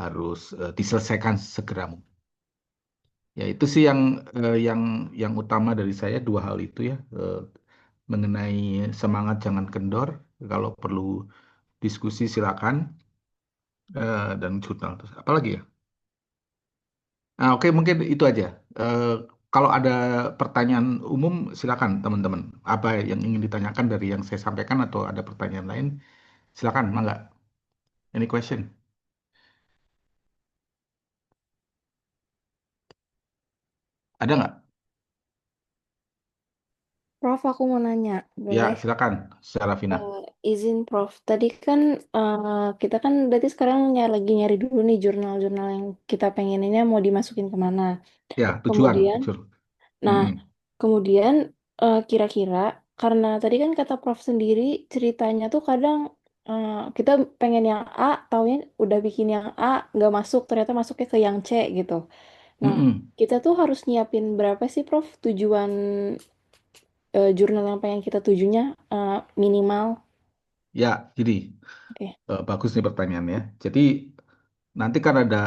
harus diselesaikan segera mungkin. Ya itu sih yang utama dari saya dua hal itu ya. Mengenai semangat jangan kendor, kalau perlu diskusi silakan, dan jurnal terus apalagi ya. Nah, oke mungkin itu aja. Eh, Kalau ada pertanyaan umum silakan teman-teman. Apa yang ingin ditanyakan dari yang saya sampaikan atau ada pertanyaan lain silakan, mangga. Any question? Ada nggak? Prof, aku mau nanya, Ya boleh? silakan, Sarafina. Eh, izin Prof, tadi kan kita kan berarti sekarang lagi nyari dulu nih jurnal-jurnal yang kita pengeninnya mau dimasukin kemana. Ya tujuan. Kemudian, nah, Mm-mm. kemudian kira-kira karena tadi kan kata Prof sendiri ceritanya tuh kadang kita pengen yang A, taunya udah bikin yang A nggak masuk, ternyata masuknya ke yang C gitu. Nah, Mm-mm. kita tuh harus nyiapin berapa sih Prof tujuan jurnal yang pengen kita tujunya minimal? Ya, jadi Oke. bagus nih pertanyaannya. Jadi nanti kan ada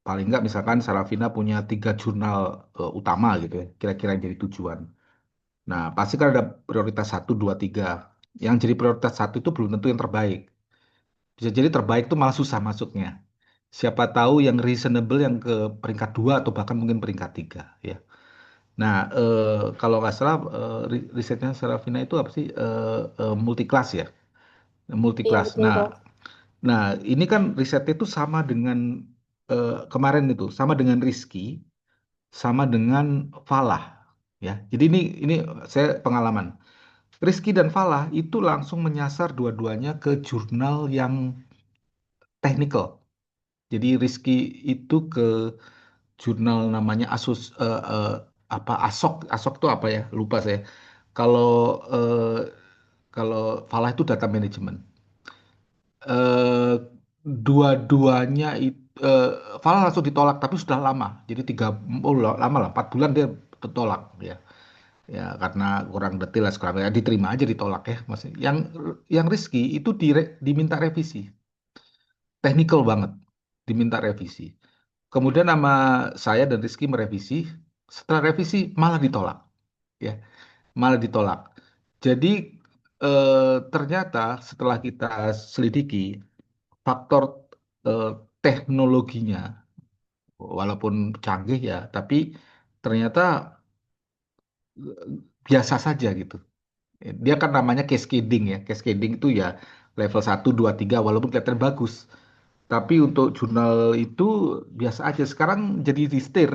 paling nggak misalkan Sarafina punya tiga jurnal utama gitu ya, kira-kira yang jadi tujuan. Nah, pasti kan ada prioritas satu, dua, tiga. Yang jadi prioritas satu itu belum tentu yang terbaik. Bisa jadi terbaik itu malah susah masuknya. Siapa tahu yang reasonable yang ke peringkat dua atau bahkan mungkin peringkat tiga ya. Nah, kalau nggak salah risetnya Sarafina itu apa sih? Multi kelas ya, multi Iya kelas. betul Nah, Prof. nah ini kan risetnya itu sama dengan kemarin itu, sama dengan Rizky, sama dengan Falah ya. Jadi ini saya pengalaman. Rizky dan Falah itu langsung menyasar dua-duanya ke jurnal yang technical. Jadi Rizky itu ke jurnal namanya apa ASOK, ASOK itu apa ya? Lupa saya. Kalau eh, kalau Falah itu data management. eh Dua-duanya itu Falah langsung ditolak tapi sudah lama. Jadi lama lah 4 bulan dia tertolak ya. Ya karena kurang detail lah sekarang ya diterima aja ditolak ya maksudnya. Yang Rizky itu diminta revisi, technical banget, diminta revisi. Kemudian nama saya dan Rizky merevisi, setelah revisi malah ditolak ya, malah ditolak. Jadi ternyata setelah kita selidiki faktor eh, teknologinya walaupun canggih ya, tapi ternyata biasa saja gitu. Dia kan namanya cascading ya. Cascading itu ya level satu 2 3 walaupun kelihatan bagus. Tapi untuk jurnal itu biasa aja. Sekarang jadi ristir.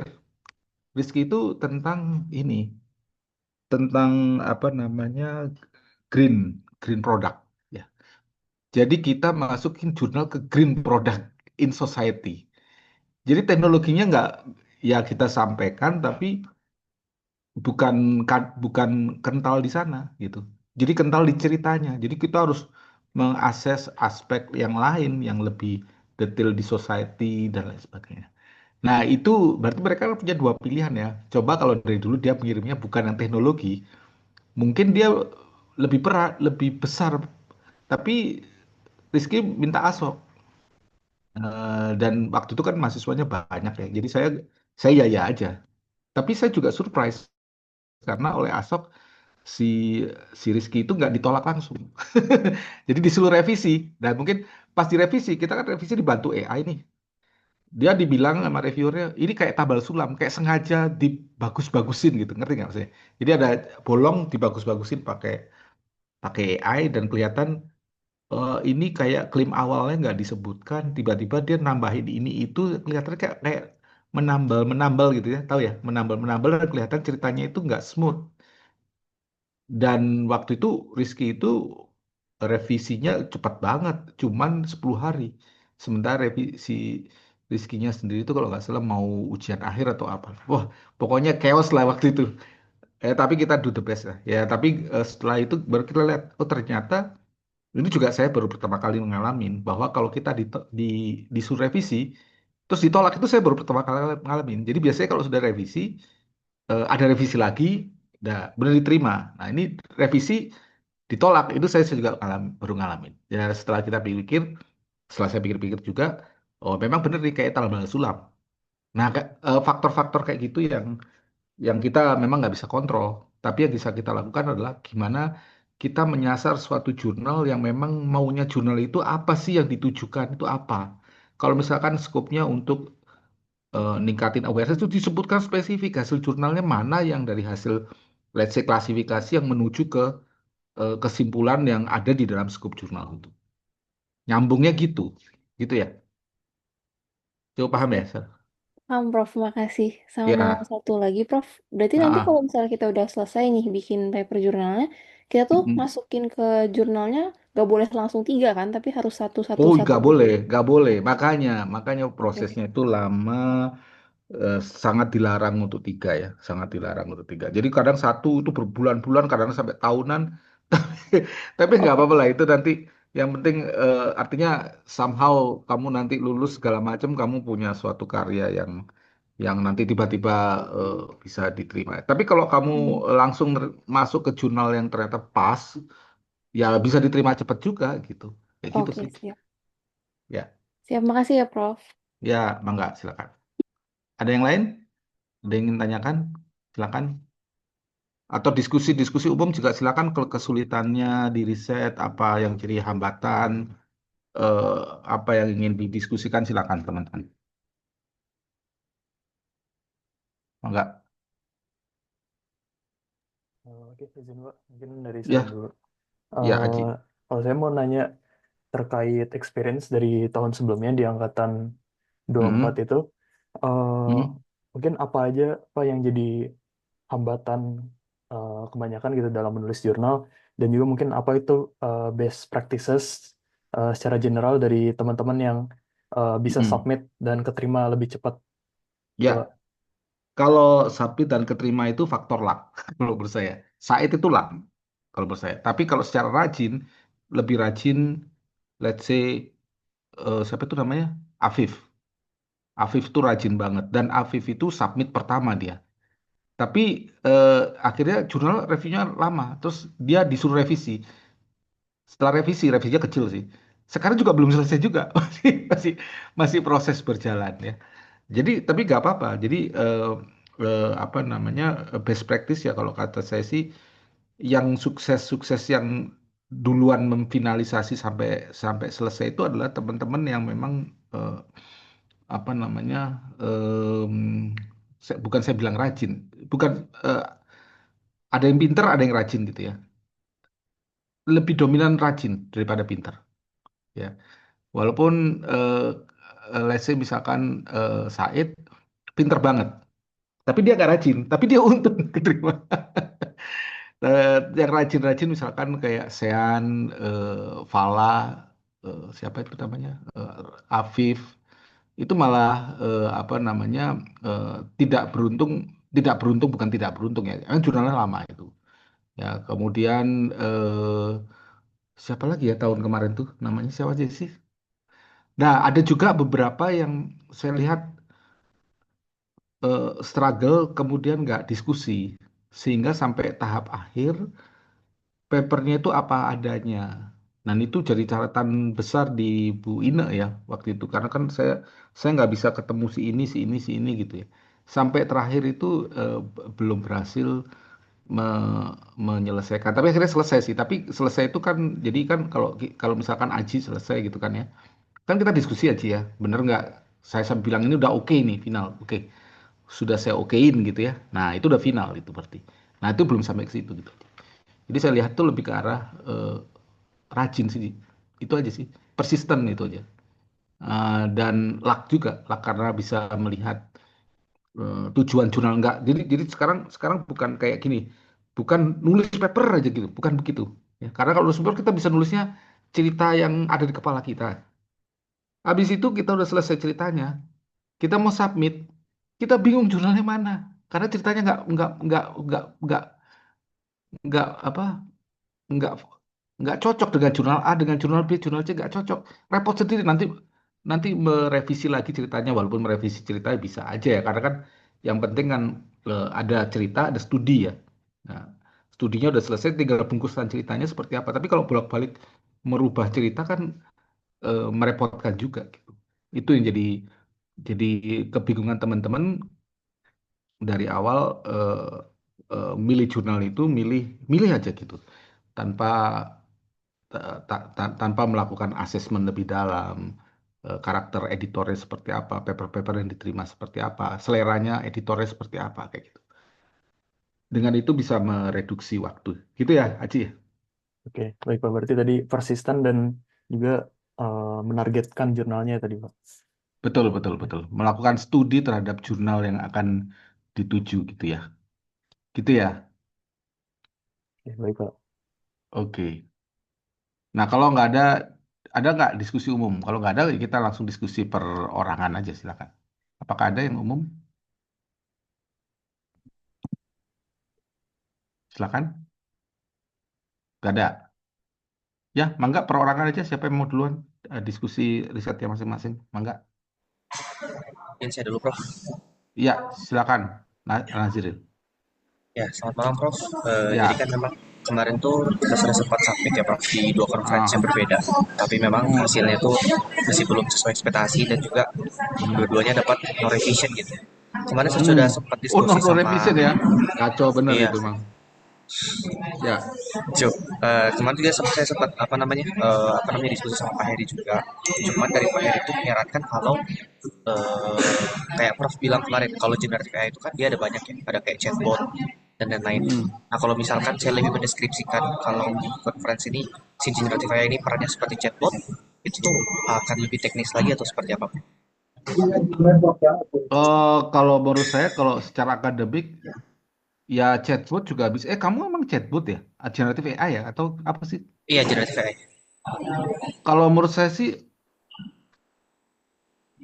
Rizky itu tentang ini, tentang apa namanya green, green product ya. Jadi kita masukin jurnal ke green product in society. Jadi teknologinya nggak ya kita sampaikan, tapi bukan bukan kental di sana gitu. Jadi kental di ceritanya. Jadi kita harus mengakses aspek yang lain yang lebih detail di society dan lain sebagainya. Nah, itu berarti mereka punya dua pilihan ya. Coba kalau dari dulu dia mengirimnya bukan yang teknologi, mungkin dia lebih berat, lebih besar. Tapi Rizky minta ASO. Dan waktu itu kan mahasiswanya banyak ya. Jadi saya ya aja. Tapi saya juga surprise karena oleh ASOK si si Rizky itu nggak ditolak langsung. Jadi disuruh revisi. Dan mungkin pas direvisi, kita kan revisi dibantu AI nih. Dia dibilang sama reviewernya, ini kayak tabal sulam, kayak sengaja dibagus-bagusin gitu, ngerti nggak maksudnya? Jadi ada bolong dibagus-bagusin pakai pakai AI dan kelihatan ini kayak klaim awalnya nggak disebutkan, tiba-tiba dia nambahin ini itu kelihatan kayak kayak menambal-menambal gitu ya, tahu ya, menambal-menambal dan kelihatan ceritanya itu nggak smooth. Dan waktu itu Rizky itu revisinya cepat banget, cuman 10 hari. Sementara revisi Rizkynya sendiri itu kalau nggak salah mau ujian akhir atau apa. Wah, pokoknya chaos lah waktu itu. Tapi kita do the best lah. Ya, tapi setelah itu baru kita lihat, oh ternyata ini juga saya baru pertama kali ngalamin bahwa kalau kita disuruh revisi, terus ditolak itu saya baru pertama kali ngalamin. Jadi biasanya kalau sudah revisi, ada revisi lagi, udah benar diterima. Nah ini revisi ditolak, itu saya juga baru ngalamin. Ya setelah kita pikir, setelah saya pikir-pikir juga, Oh, memang bener nih kayak tambal sulam. Nah, faktor-faktor kayak gitu yang kita memang nggak bisa kontrol. Tapi yang bisa kita lakukan adalah gimana kita menyasar suatu jurnal yang memang maunya jurnal itu apa sih yang ditujukan itu apa. Kalau misalkan skopnya untuk ningkatin awareness itu disebutkan spesifik hasil jurnalnya mana yang dari hasil let's say klasifikasi yang menuju ke kesimpulan yang ada di dalam skop jurnal itu. Nyambungnya gitu. Gitu ya. Coba paham ya, Oke. Sir? Paham, Prof. Makasih. Sama Ya. satu lagi, Prof. Berarti nanti Ah, kalau ah. misalnya kita udah selesai nih bikin paper jurnalnya, kita tuh Mm-mm. masukin ke jurnalnya gak boleh langsung tiga kan, tapi harus satu satu Oh, satu nggak gitu. boleh, nggak boleh. Makanya Oke. prosesnya itu lama, sangat dilarang untuk tiga ya, sangat dilarang untuk tiga. Jadi kadang satu itu berbulan-bulan, kadang sampai tahunan. Tapi, tapi nggak Oke. apa-apa lah itu nanti. Yang penting artinya somehow kamu nanti lulus segala macam, kamu punya suatu karya yang nanti tiba-tiba bisa diterima. Tapi kalau kamu Hmm. langsung masuk ke jurnal yang ternyata pas, ya bisa diterima cepat juga gitu. Kayak gitu Oke, sih. siap. Ya, Siap, makasih ya, Prof. ya, mangga, silakan. Ada yang lain? Ada yang ingin tanyakan? Silakan. Atau diskusi-diskusi umum juga silakan kalau kesulitannya di riset, apa yang jadi hambatan, eh, apa yang ingin didiskusikan silakan teman-teman. Mangga. Oke, izin Pak. Mungkin dari saya Ya, dulu. ya Eh, Aji. Kalau saya mau nanya terkait experience dari tahun sebelumnya di angkatan 24 Hmm, itu, eh, hmm, mungkin apa aja Pak yang jadi hambatan kebanyakan gitu dalam menulis jurnal, dan juga mungkin apa itu best practices secara general dari teman-teman yang bisa hmm. submit dan keterima lebih cepat itu Pak. Ya, kalau submit dan keterima itu faktor luck kalau menurut saya. Saat itu luck kalau menurut saya. Tapi kalau secara rajin, lebih rajin, let's say, siapa itu namanya? Afif. Afif itu rajin banget dan Afif itu submit pertama dia. Tapi akhirnya jurnal reviewnya lama, terus dia disuruh revisi. Setelah revisi, revisinya kecil sih. Sekarang juga belum selesai juga, masih masih proses berjalan ya. Jadi tapi nggak apa-apa. Jadi apa namanya best practice ya kalau kata saya sih, yang sukses-sukses yang duluan memfinalisasi sampai sampai selesai itu adalah teman-teman yang memang eh, apa namanya em, bukan saya bilang rajin, bukan eh, ada yang pinter, ada yang rajin gitu ya. Lebih dominan rajin daripada pinter ya. Walaupun let's say misalkan Said pinter banget, tapi dia nggak rajin, tapi dia untung keterima. Yang rajin-rajin misalkan kayak Sean, Fala, siapa itu namanya, Afif, itu malah apa namanya tidak beruntung, tidak beruntung bukan tidak beruntung ya, kan jurnalnya lama itu. Ya, kemudian siapa lagi ya tahun kemarin tuh namanya siapa aja sih? Nah, ada juga beberapa yang saya lihat struggle kemudian nggak diskusi sehingga sampai tahap akhir papernya itu apa adanya. Dan itu jadi catatan besar di Bu Ine ya waktu itu karena kan saya nggak bisa ketemu si ini gitu ya. Sampai terakhir itu belum berhasil menyelesaikan. Tapi akhirnya selesai sih. Tapi selesai itu kan jadi kan kalau kalau misalkan Aji selesai gitu kan ya. Kan kita diskusi aja ya. Bener nggak? Saya bilang ini udah oke nih final. Oke. Sudah saya okein gitu ya. Nah, itu udah final itu berarti. Nah, itu belum sampai ke situ gitu. Jadi saya lihat tuh lebih ke arah rajin sih. Itu aja sih. Persisten itu aja. Dan luck juga. Luck karena bisa melihat tujuan jurnal enggak. Jadi sekarang sekarang bukan kayak gini. Bukan nulis paper aja gitu, bukan begitu. Ya, karena kalau nulis paper kita bisa nulisnya cerita yang ada di kepala kita. Habis itu kita udah selesai ceritanya, kita mau submit, kita bingung jurnalnya mana. Karena ceritanya nggak apa nggak nggak cocok dengan jurnal A dengan jurnal B jurnal C nggak cocok, repot sendiri nanti nanti merevisi lagi ceritanya walaupun merevisi ceritanya bisa aja ya karena kan yang penting kan ada cerita ada studi ya. Nah, studinya udah selesai tinggal bungkusan ceritanya seperti apa tapi kalau bolak-balik merubah cerita kan merepotkan juga gitu. Itu yang jadi kebingungan teman-teman dari awal, milih jurnal itu milih milih aja gitu tanpa tanpa melakukan asesmen lebih dalam, karakter editornya seperti apa, paper-paper yang diterima seperti apa, seleranya editornya seperti apa kayak gitu. Dengan itu bisa mereduksi waktu. Gitu ya, Aci ya? Oke, baik Pak. Berarti tadi persisten dan juga menargetkan jurnalnya tadi Pak. Betul, betul, Oke, betul. Melakukan studi terhadap jurnal yang akan dituju gitu ya. Gitu ya. oke, baik Pak. Oke. Nah, kalau nggak ada nggak diskusi umum? Kalau nggak ada, kita langsung diskusi perorangan aja, silakan. Apakah ada yang umum? Silakan. Nggak ada. Ya, mangga perorangan aja. Siapa yang mau duluan diskusi risetnya masing-masing? Mangga. Mungkin saya dulu, Prof. Iya, silakan. Naziril. Ya, selamat malam, Prof. Jadi Ya. kan memang kemarin tuh kita sudah sempat submit ya, Prof, di dua conference yang Ah. berbeda. Tapi memang hasilnya tuh masih belum sesuai ekspektasi dan juga Hmm. dua-duanya dapat no revision gitu. Kemarin saya Hmm. sudah sempat Oh, no, diskusi no sama, revision ya. Kacau bener iya, itu, Mang. Ya. kemarin juga saya sempat apa namanya diskusi sama Pak Heri juga. Cuman dari Pak Heri itu menyarankan kalau kayak Prof bilang kemarin kalau generatif AI itu kan dia ada banyak ya, ada kayak chatbot dan lain-lain. Hmm. Nah, kalau misalkan saya lebih mendeskripsikan kalau di conference ini si generatif AI ini perannya seperti chatbot, itu tuh akan lebih teknis lagi atau seperti apa? Kalau menurut saya, kalau secara akademik, ya chatbot juga bisa. Kamu emang chatbot ya? Generative AI ya? Atau apa sih? Iya, generatif AI. Kalau menurut saya sih,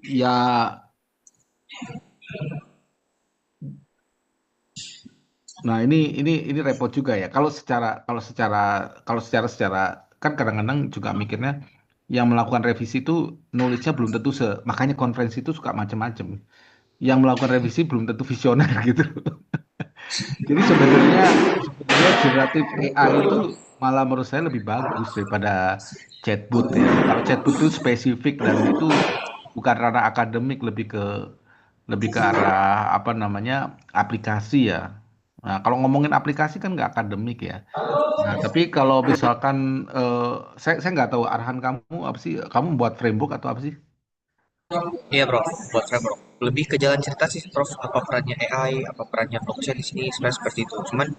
ya, nah ini repot juga ya. Kalau secara kan kadang-kadang juga mikirnya yang melakukan revisi itu knowledge-nya belum tentu makanya konferensi itu suka macam-macam. Yang melakukan revisi belum tentu visioner gitu. Jadi sebenarnya generatif AI itu malah menurut saya lebih bagus daripada chatbot ya. Kalau chatbot itu spesifik dan itu bukan ranah akademik, lebih ke arah apa namanya aplikasi ya. Nah, kalau ngomongin aplikasi kan nggak akademik ya. Nah, tapi kalau misalkan saya nggak tahu arahan kamu apa sih? Kamu buat framework atau apa sih? Iya, Bro, buat saya, Bro. Lebih ke jalan cerita sih, Prof. Apa perannya AI, apa perannya blockchain di sini, sebenarnya seperti itu. Cuman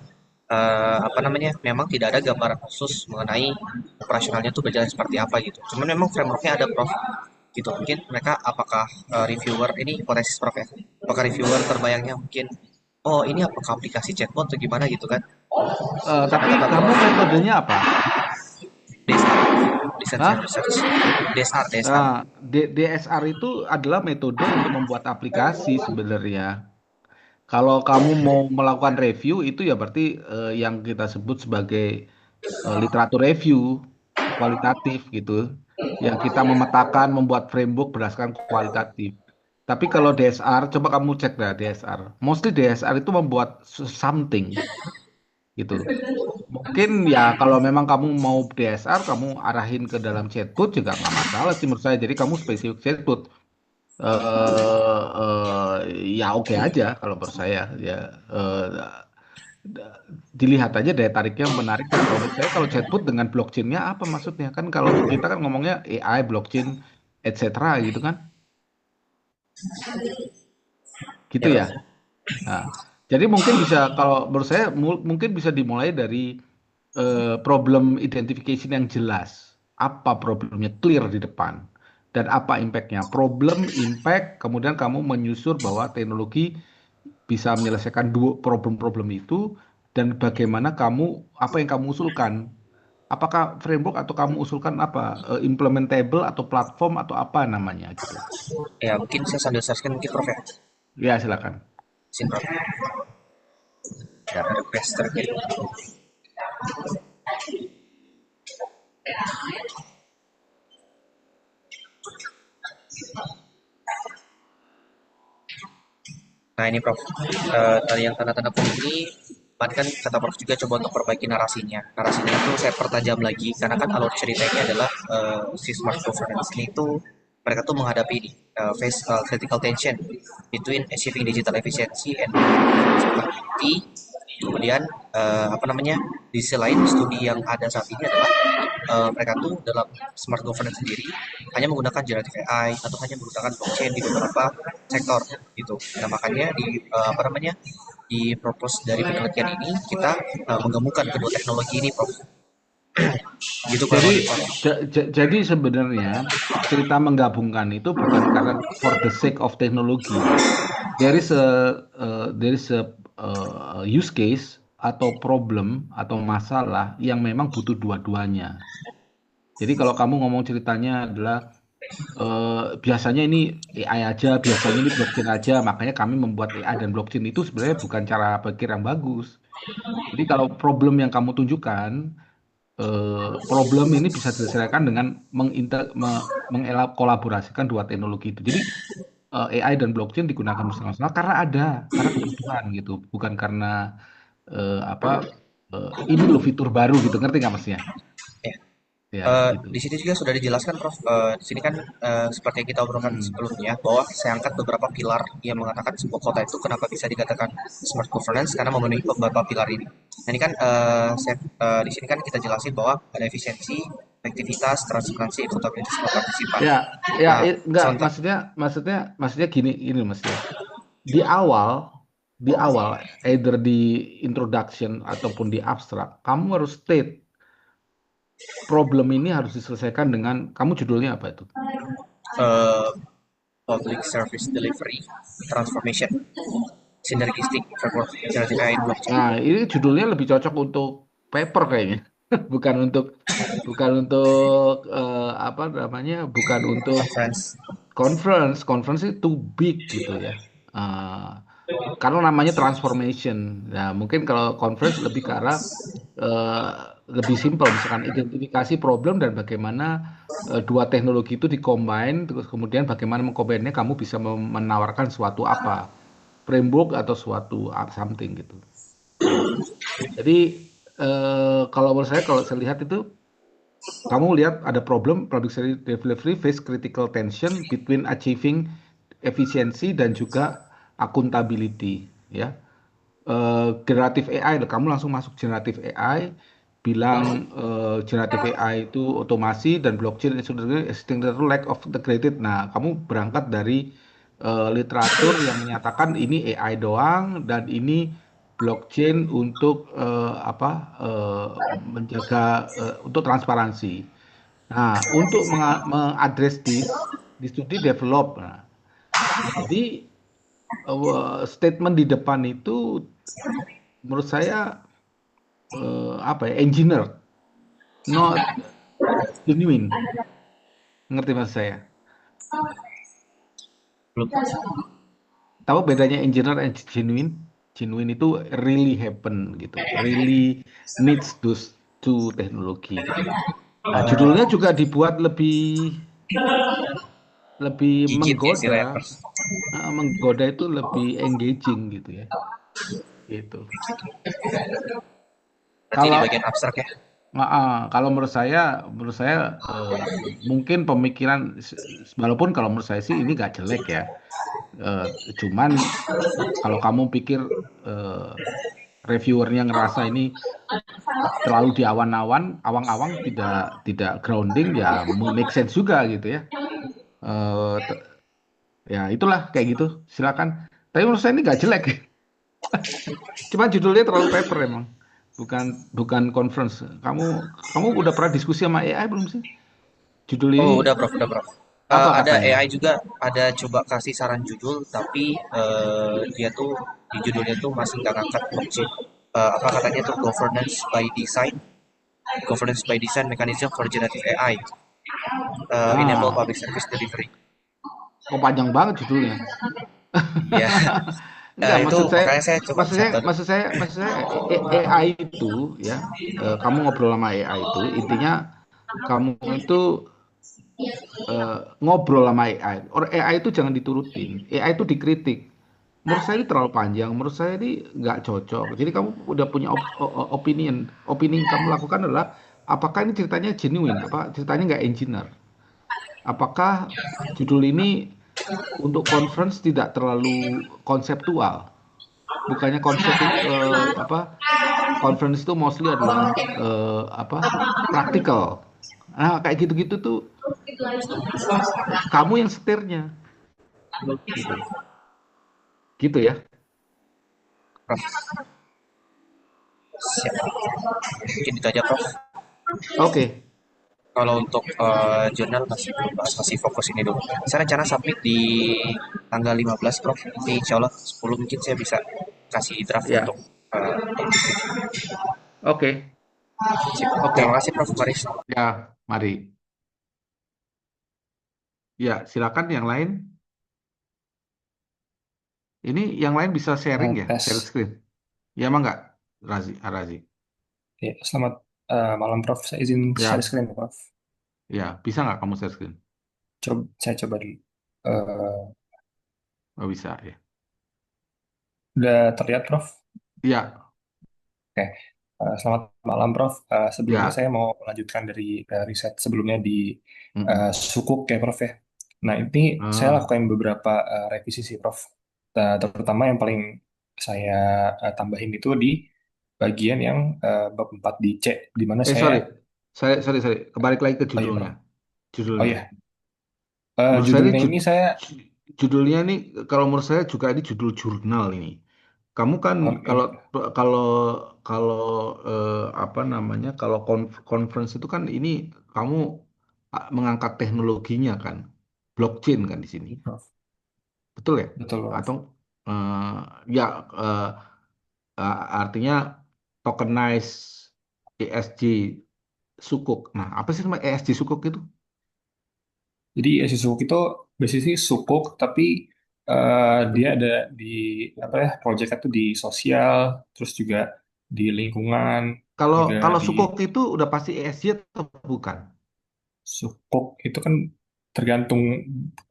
apa namanya, memang tidak ada gambaran khusus mengenai operasionalnya tuh berjalan seperti apa gitu. Cuman memang frameworknya ada, Prof. Gitu. Mungkin mereka apakah reviewer ini hipotesis, Prof, ya? Apakah reviewer terbayangnya mungkin, oh ini apakah aplikasi chatbot atau gimana gitu kan? Karena Tapi kata kamu Prof, metodenya apa? DSR, Design Hah? Research, DSR, DSR. Nah, DSR itu adalah metode untuk membuat aplikasi sebenarnya. Kalau kamu mau melakukan review itu ya berarti yang kita sebut sebagai literatur review kualitatif gitu. Yang kita memetakan, membuat framework berdasarkan kualitatif. Tapi kalau DSR, coba kamu cek dah DSR. Mostly DSR itu membuat something gitu. Mungkin ya kalau memang kamu mau DSR, kamu arahin ke dalam chatbot juga nggak masalah sih menurut saya. Jadi kamu spesifik chatbot, ya oke aja kalau menurut saya ya, eh, dilihat aja daya tariknya menarik. Dan kalau menurut saya kalau chatbot dengan blockchainnya apa maksudnya kan, kalau kita kan ngomongnya AI blockchain etc gitu kan, gitu Ya, ya. Prof. Nah, jadi mungkin bisa, kalau menurut saya mungkin bisa dimulai dari problem identification yang jelas. Apa problemnya clear di depan dan apa impactnya? Problem, impact, kemudian kamu menyusur bahwa teknologi bisa menyelesaikan dua problem-problem itu, dan bagaimana apa yang kamu usulkan? Apakah framework atau kamu usulkan apa? Implementable atau platform atau apa namanya gitu. Ya, mungkin saya sambil searchkan mungkin, Prof, ya. Ya, silakan. Sin, Prof. Ya, request terkait. Nah ini Prof, dari yang tanda-tanda kuning ini, kemarin kan kata Prof juga coba untuk perbaiki narasinya. Narasinya itu saya pertajam lagi, karena kan alur ceritanya adalah si smart governance ini itu mereka tuh menghadapi ini face critical tension between achieving digital efficiency and sustainability. Kemudian apa namanya, di sisi lain studi yang ada saat ini adalah mereka tuh dalam smart governance sendiri hanya menggunakan generative AI atau hanya menggunakan blockchain di beberapa sektor gitu. Nah makanya di apa namanya, di purpose dari penelitian ini kita menggabungkan kedua teknologi ini, Prof. Gitu kurang Jadi lebih, Prof. jadi sebenarnya cerita menggabungkan itu bukan karena for the sake of teknologi. There is a use case atau problem atau masalah yang memang butuh dua-duanya. Jadi kalau kamu ngomong ceritanya adalah biasanya ini AI aja, biasanya ini blockchain aja, makanya kami membuat AI dan blockchain itu sebenarnya bukan cara pikir yang bagus. Jadi kalau problem yang kamu tunjukkan, problem ini bisa diselesaikan dengan mengkolaborasikan dua teknologi itu. Jadi AI dan blockchain digunakan bersama-sama karena kebutuhan gitu, bukan karena apa ini loh fitur baru gitu, ngerti nggak maksudnya? Ya. Ya gitu. Di sini juga sudah dijelaskan, Prof. Di sini kan seperti yang kita obrolkan Hmm. sebelumnya, bahwa saya angkat beberapa pilar yang mengatakan sebuah kota itu kenapa bisa dikatakan smart governance karena memenuhi beberapa pilar ini. Nah, ini kan di sini kan kita jelasin bahwa ada efisiensi, efektivitas, transparansi, akuntabilitas, sama partisipan. Ya, ya, Nah, enggak, sementara maksudnya gini Mas ya. Di awal, either di introduction ataupun di abstrak, kamu harus state problem ini harus diselesaikan dengan, kamu judulnya apa itu? eh, public service delivery transformation synergistic framework generative AI and blockchain. Nah, ini judulnya lebih cocok untuk paper kayaknya, bukan untuk, apa namanya, bukan untuk Conference. conference. Conference itu too big gitu ya. Eh, karena namanya transformation. Nah, mungkin kalau conference lebih ke arah eh, lebih simpel, misalkan identifikasi problem dan bagaimana dua teknologi itu dikombin, terus kemudian bagaimana mengkombinnya kamu bisa menawarkan suatu apa, framework atau suatu something gitu. Jadi kalau menurut saya, kalau saya lihat itu, kamu lihat ada problem product delivery face critical tension between achieving efisiensi dan juga accountability, ya. Generative AI, kamu langsung masuk generative AI, bilang generative AI itu otomasi dan blockchain itu existing lack of integrated. Nah, kamu berangkat dari literatur yang menyatakan ini AI doang dan ini blockchain untuk menjaga untuk transparansi. Nah, untuk mengadres di studi develop. Nah, jadi statement di depan itu menurut saya apa ya, engineer, not genuine. Ngerti mas saya? Belum. Tahu bedanya engineer and genuine? Genuine itu really happen gitu, really needs those two teknologi gitu. Nah, judulnya juga dibuat lebih lebih Gigit ya si menggoda. rappers. Menggoda itu lebih engaging gitu ya. Gitu. Berarti di Kalau bagian abstrak ya. Kalau menurut saya mungkin pemikiran, walaupun kalau menurut saya sih ini nggak jelek ya. Eh, Cuman kalau kamu pikir eh, reviewernya ngerasa ini terlalu di awan-awan, awang-awang, tidak tidak grounding, ya make sense juga gitu ya. Eh, t- Ya itulah kayak gitu. Silakan. Tapi menurut saya ini nggak jelek. Cuma judulnya terlalu paper emang. Bukan bukan conference. Kamu udah pernah diskusi sama AI belum sih? Judul Oh, ini udah Prof, udah Prof. apa Ada katanya? AI juga, ada coba kasih saran judul, tapi dia tuh di judulnya tuh masih nggak ngangkat blockchain. Apa katanya tuh governance by design mechanism for generative AI, enable Ah, public service delivery. kok panjang banget judulnya. Iya, Enggak, itu makanya saya coba share tadi. maksud saya AI itu ya, kamu ngobrol sama AI itu intinya kamu itu ngobrol sama AI. Orang AI itu jangan diturutin, AI itu dikritik. Menurut saya ini terlalu panjang, menurut saya ini nggak cocok. Jadi kamu udah punya opini yang kamu lakukan adalah apakah ini ceritanya genuine, apa ceritanya nggak engineer. apakah judul ini untuk conference tidak terlalu konseptual? Bukannya konsep itu apa? Conference itu mostly adalah apa? Praktikal. Nah, kayak gitu-gitu tuh kamu yang setirnya, gitu. Gitu ya. Prof. Siap. Mungkin itu aja, Prof. Oke. Kalau untuk jurnal masih belum bahas, masih fokus ini dulu. Saya rencana submit di tanggal 15, Prof. Nanti insya Allah 10 mungkin saya bisa kasih draft untuk Ya. Oke. terima Oke. kasih Prof. Faris. Ya, mari. Ya, silakan yang lain. Ini yang lain bisa sharing ya, share Tes. screen. Ya emang nggak, Razi, Arazi? Ya, selamat malam Prof. Saya izin share Ya, screen ya Prof. ya, bisa nggak kamu share screen? Saya coba dulu. Eh, Oh, bisa ya. udah terlihat Prof? Ya, Oke. Selamat malam Prof. Sebelumnya ya. saya mau melanjutkan dari riset sebelumnya di Mm-mm. Sukuk ya Prof ya. Nah ini saya Ah, lakukan beberapa revisi sih Prof. Terutama yang paling saya tambahin itu di bagian yang bab 4 di C, di mana saya, sorry, sorry. Kembali lagi ke oh iya judulnya. Prof. Oh Judulnya. iya, Menurut saya ini judulnya ini saya, judulnya ini kalau menurut saya juga ini judul jurnal ini. Kamu kan oke kalau gitu. kalau kalau apa namanya kalau conference itu kan ini kamu mengangkat teknologinya kan, blockchain kan di sini, Prof. betul ya? Betul, Atau Prof. eh, ya eh, artinya tokenize ESG sukuk. Nah, apa sih nama ESG sukuk itu? Jadi si sukuk itu basically sukuk, tapi dia ada di apa ya, proyeknya tuh di sosial, terus juga di lingkungan, Kalau juga kalau di sukuk itu udah pasti ESG atau bukan? sukuk itu kan tergantung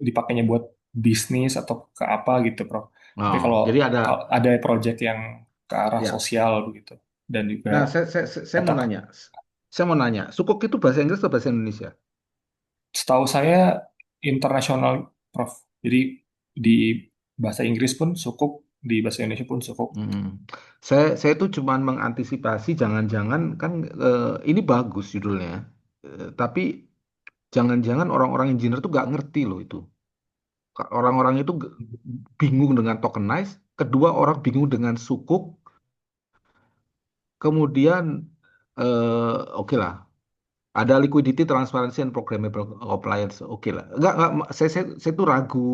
dipakainya buat bisnis atau ke apa gitu, Prof. Tapi Oh, kalau jadi ada kalau ada proyek yang ke arah ya. sosial begitu, dan juga Nah, saya mau otak, nanya. Saya mau nanya, sukuk itu bahasa Inggris atau bahasa Indonesia? setahu saya internasional, Prof. Jadi di bahasa Inggris pun sukuk, di bahasa Indonesia pun sukuk. Hmm. Saya tuh cuman mengantisipasi jangan-jangan kan ini bagus judulnya. Tapi jangan-jangan orang-orang engineer tuh nggak ngerti loh itu. Orang-orang itu bingung dengan tokenize, kedua orang bingung dengan sukuk, kemudian oke lah, ada liquidity, transparency, and programmable compliance, oke lah. Nggak, saya tuh ragu.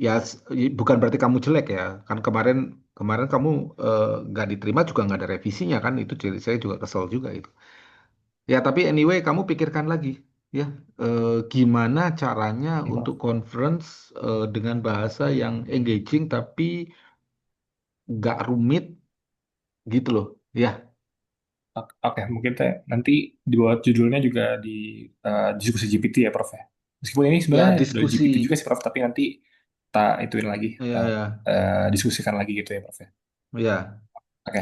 Ya, bukan berarti kamu jelek ya. Kan kemarin kemarin kamu nggak diterima juga nggak ada revisinya kan. Itu jadi saya juga kesel juga itu. Ya, tapi anyway kamu pikirkan lagi ya. Gimana caranya Ya, untuk Prof. conference dengan bahasa yang engaging tapi nggak rumit gitu loh. Ya, Oke, mungkin teh nanti dibuat judulnya juga di diskusi GPT ya, Prof ya. Meskipun ini ya sebenarnya dari diskusi. GPT juga sih, Prof, tapi nanti kita ituin lagi, Ya, ya, diskusikan lagi gitu ya, Prof ya. ya, Oke,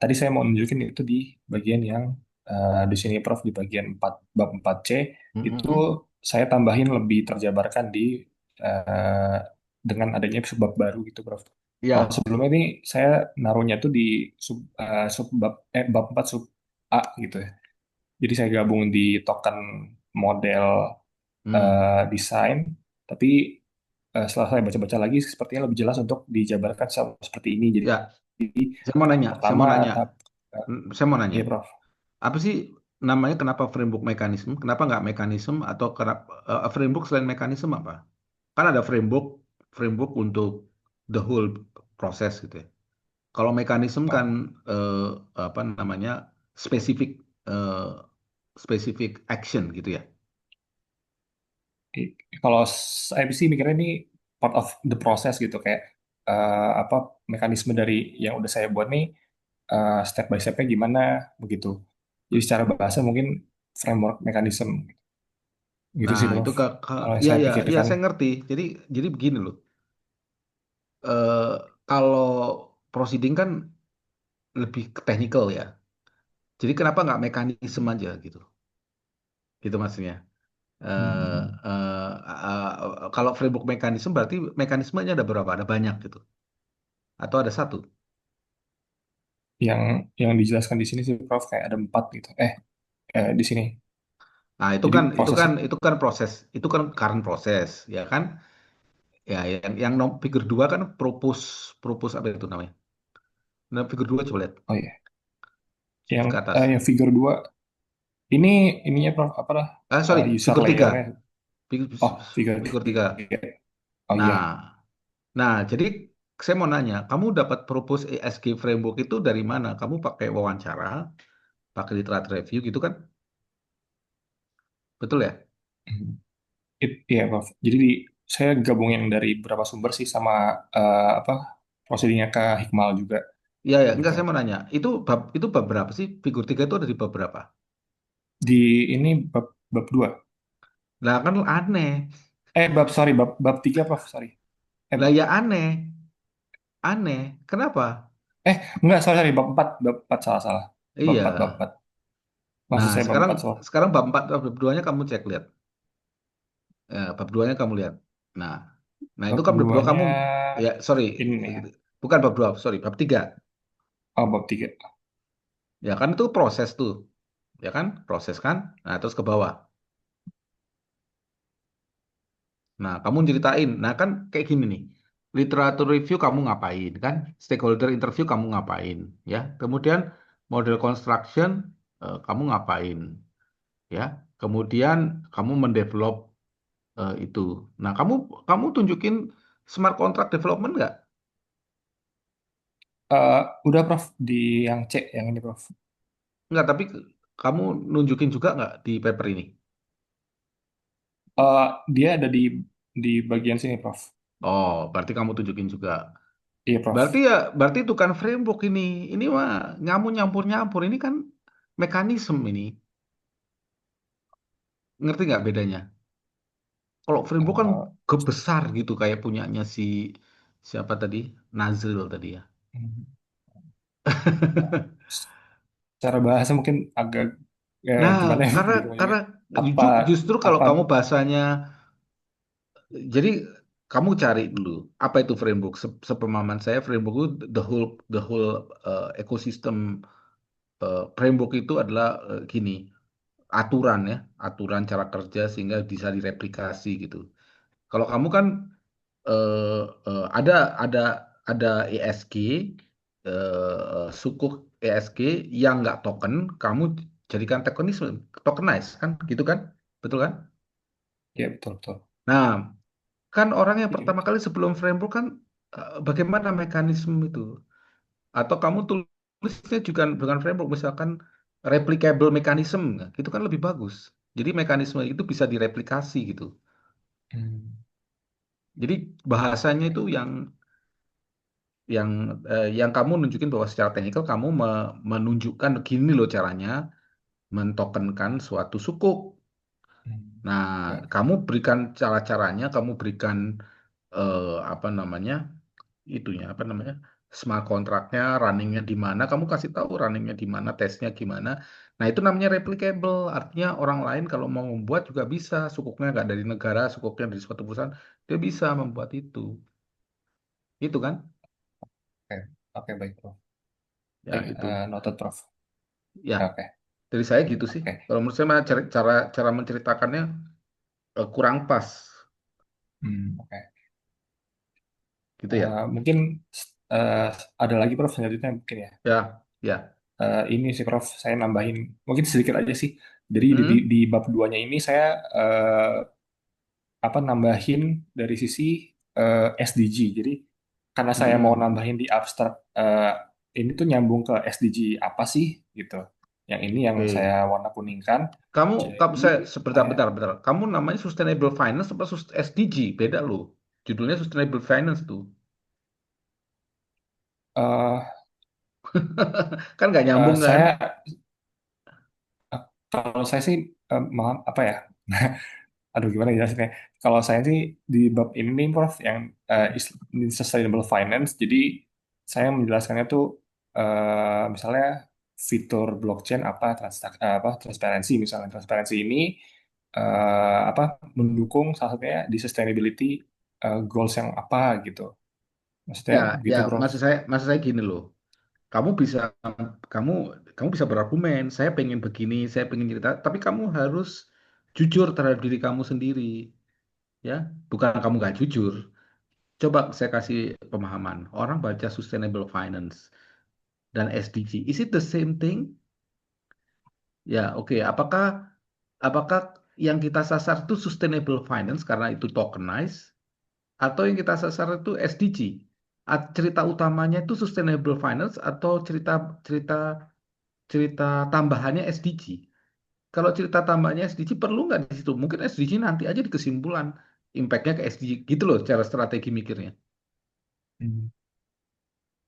tadi saya mau nunjukin itu di bagian yang di sini, Prof, di bagian 4 bab 4C itu Mm-mm. saya tambahin lebih terjabarkan di eh, dengan adanya subbab baru gitu, Prof. Kalau Ya, sebelumnya ini saya naruhnya tuh di sub bab bab 4 sub A gitu ya. Jadi saya gabung di token model hmm. desain, tapi setelah saya baca-baca lagi sepertinya lebih jelas untuk dijabarkan seperti ini. Jadi Ya. Saya pertama mau nanya, tahap, saya mau nanya. iya Prof. Apa sih namanya kenapa framework mekanisme? Kenapa nggak mekanisme atau kenapa framework selain mekanisme apa? Kan ada framework framework untuk the whole proses gitu ya. Kalau mekanisme kan Oh, eh, apa namanya spesifik eh, spesifik action gitu ya. kalau saya sih mikirnya ini part of the process gitu, kayak apa mekanisme dari yang udah saya buat nih, step by stepnya gimana begitu. Jadi secara bahasa mungkin framework mekanisme gitu Nah sih itu Prof. Kalau yang ya saya ya ya pikirkan. saya ngerti. Jadi begini loh. Eh, Kalau proceeding kan lebih ke technical ya. Jadi kenapa nggak mekanisme aja gitu? Gitu maksudnya. Eh, Hmm. kalau framework mekanisme berarti mekanismenya ada berapa? Ada banyak gitu. Atau ada satu? Yang yang dijelaskan di sini sih Prof kayak ada 4 gitu. Di sini. Nah, Jadi prosesnya, itu kan current proses, ya kan? Ya, yang figur 2 kan propose propose apa itu namanya? Nah, figur 2 coba lihat oh iya, sedikit yang ke atas. yang figur 2 ini ininya Prof apa lah, Sorry, user figur 3. layernya. Figur, Oh, figur figur 3. 3. Oh iya. Nah, jadi saya mau nanya, kamu dapat propose ESG framework itu dari mana? Kamu pakai wawancara, pakai literatur review gitu kan? Betul ya? Hmm. Iya Prof. Jadi saya gabungin dari beberapa sumber sih sama apa prosedurnya ke Hikmal juga Iya ya, enggak gitu. saya mau nanya. Itu bab berapa sih? Figur 3 itu ada di bab berapa? Di ini bab bab 2. Lah kan aneh. Bab sorry, bab bab 3 Prof, sorry. Eh Lah ya aneh. Aneh. Kenapa? enggak, sorry, bab 4, salah-salah. Bab Iya. 4, bab 4. Maksud Nah, saya bab sekarang 4 soal sekarang bab 4 bab 2-nya kamu cek lihat. Bab 2-nya kamu lihat. Nah, itu bab kan bab 2 2-nya kamu ya sorry, ini nih ya. bukan bab 2 sorry, bab 3. Oh, bab 3. Ya kan itu proses tuh. Ya kan? Proses kan? Nah, terus ke bawah. Nah, kamu ceritain. Nah, kan kayak gini nih. Literatur review kamu ngapain kan? Stakeholder interview kamu ngapain ya? Kemudian model construction kamu ngapain ya? Kemudian kamu mendevelop itu. Nah, kamu kamu tunjukin smart contract development nggak? Udah Prof di yang C yang ini Prof. Nggak, tapi kamu nunjukin juga nggak di paper ini? Eh, Dia ada di bagian sini Prof. Oh, berarti kamu tunjukin juga. Iya Prof. Berarti itu kan framework ini. Ini mah nyampur-nyampur. Ini kan mekanisme ini. Ngerti nggak bedanya? Kalau framework kan Eh, kebesar gitu kayak punyanya si siapa tadi? Nazril tadi ya. Secara bahasa mungkin agak Nah, gimana ya karena bingung juga. karena Apa justru kalau apa kamu bahasanya, jadi kamu cari dulu apa itu framework. Sepemahaman saya framework itu the whole ecosystem. Framework itu adalah gini, aturan ya, aturan cara kerja sehingga bisa direplikasi gitu. Kalau kamu kan eh, ada ada ESG, sukuk ESG yang nggak token, kamu jadikan tokenize kan, gitu kan, betul kan? ya betul betul. Nah, kan orang yang Iya pertama betul. kali sebelum framework kan bagaimana mekanisme itu? Atau kamu tulisnya juga dengan framework, misalkan replicable mechanism, nah, itu kan lebih bagus. Jadi mekanisme itu bisa direplikasi gitu. Hmm. Jadi bahasanya itu yang yang kamu nunjukin bahwa secara teknikal kamu menunjukkan gini loh caranya mentokenkan suatu sukuk. Hmm. Nah, Ya. kamu berikan cara-caranya, kamu berikan apa namanya itunya apa namanya smart kontraknya, runningnya di mana, kamu kasih tahu runningnya di mana, tesnya gimana. Nah, itu namanya replicable. Artinya orang lain kalau mau membuat juga bisa. Sukuknya nggak dari negara, sukuknya dari suatu perusahaan, dia bisa membuat itu. Itu kan? Oke, oke baik Prof. Ya, Baik, itu. noted Prof. Ya, Oke, dari saya gitu sih. oke. Kalau menurut saya mah cara cara menceritakannya kurang pas, Oke. gitu ya. Mungkin eh, ada lagi Prof selanjutnya mungkin ya. Ya, ya. Ini sih Prof, saya nambahin mungkin sedikit aja sih. Jadi Hmm, di bab 2-nya ini saya apa nambahin dari sisi SDG. Jadi karena saya mau hmm. nambahin di abstrak ini tuh nyambung ke SDG apa sih gitu. Yang ini yang saya Oke. warna kuningkan. Kamu Jadi saya sebentar, saya bentar, bentar. Kamu namanya Sustainable Finance apa SDG? Beda loh. Judulnya Sustainable Finance tuh. eh, Kan nggak nyambung kan? saya kalau saya sih maaf apa ya? Aduh gimana jelasinnya? Kalau saya sih di bab ini nih Prof yang sustainable finance, jadi saya menjelaskannya tuh misalnya fitur blockchain apa transparansi misalnya transparansi ini apa mendukung salah satunya di sustainability goals yang apa gitu. Maksudnya Ya, ya, gitu, Prof. maksud saya gini loh. Kamu bisa kamu kamu bisa berargumen, saya pengen begini, saya pengen cerita, tapi kamu harus jujur terhadap diri kamu sendiri, ya. Bukan kamu nggak jujur. Coba saya kasih pemahaman. Orang baca sustainable finance dan SDG. Is it the same thing? Ya, oke. Apakah yang kita sasar itu sustainable finance karena itu tokenized atau yang kita sasar itu SDG? Cerita utamanya itu sustainable finance atau cerita cerita cerita tambahannya SDG? Kalau cerita tambahannya SDG perlu nggak di situ? Mungkin SDG nanti aja di kesimpulan impact-nya ke SDG gitu loh cara strategi mikirnya. Hmm.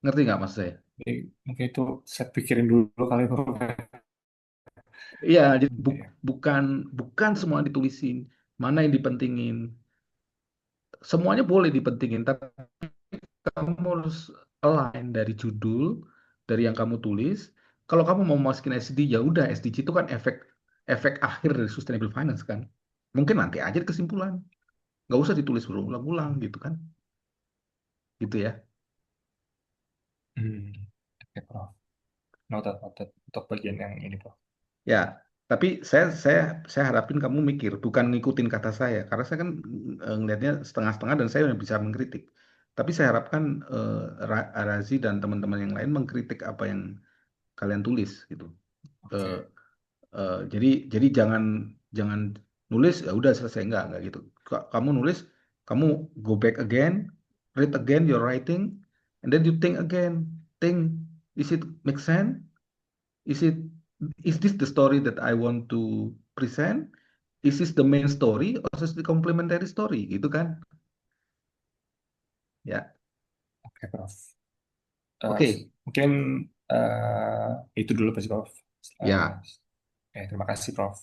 Ngerti nggak mas saya? Jadi, mungkin itu saya pikirin dulu kali, Prof. Iya, jadi Iya. bukan bukan semua ditulisin. Mana yang dipentingin? Semuanya boleh dipentingin, tapi kamu harus align dari judul, dari yang kamu tulis. Kalau kamu mau masukin SDG, ya udah SDG itu kan efek efek akhir dari sustainable finance kan. Mungkin nanti aja di kesimpulan. Nggak usah ditulis berulang-ulang gitu kan. Gitu ya. Hmm. Oke, Prof. Noted, noted untuk bagian yang ini, Prof. Ya, tapi saya harapin kamu mikir, bukan ngikutin kata saya, karena saya kan ngelihatnya setengah-setengah dan saya bisa mengkritik. Tapi saya harapkan Razi dan teman-teman yang lain mengkritik apa yang kalian tulis gitu. Eh, Oke. jadi jangan jangan nulis ya udah selesai enggak gitu. Kamu nulis, kamu go back again, read again your writing, and then you think again, think is it make sense? Is it is this the story that I want to present? Is this the main story or is this the complementary story? Gitu kan? Ya, Oke, Prof. oke, Mungkin itu dulu Pak Prof. Eh, ya, terima kasih, Prof.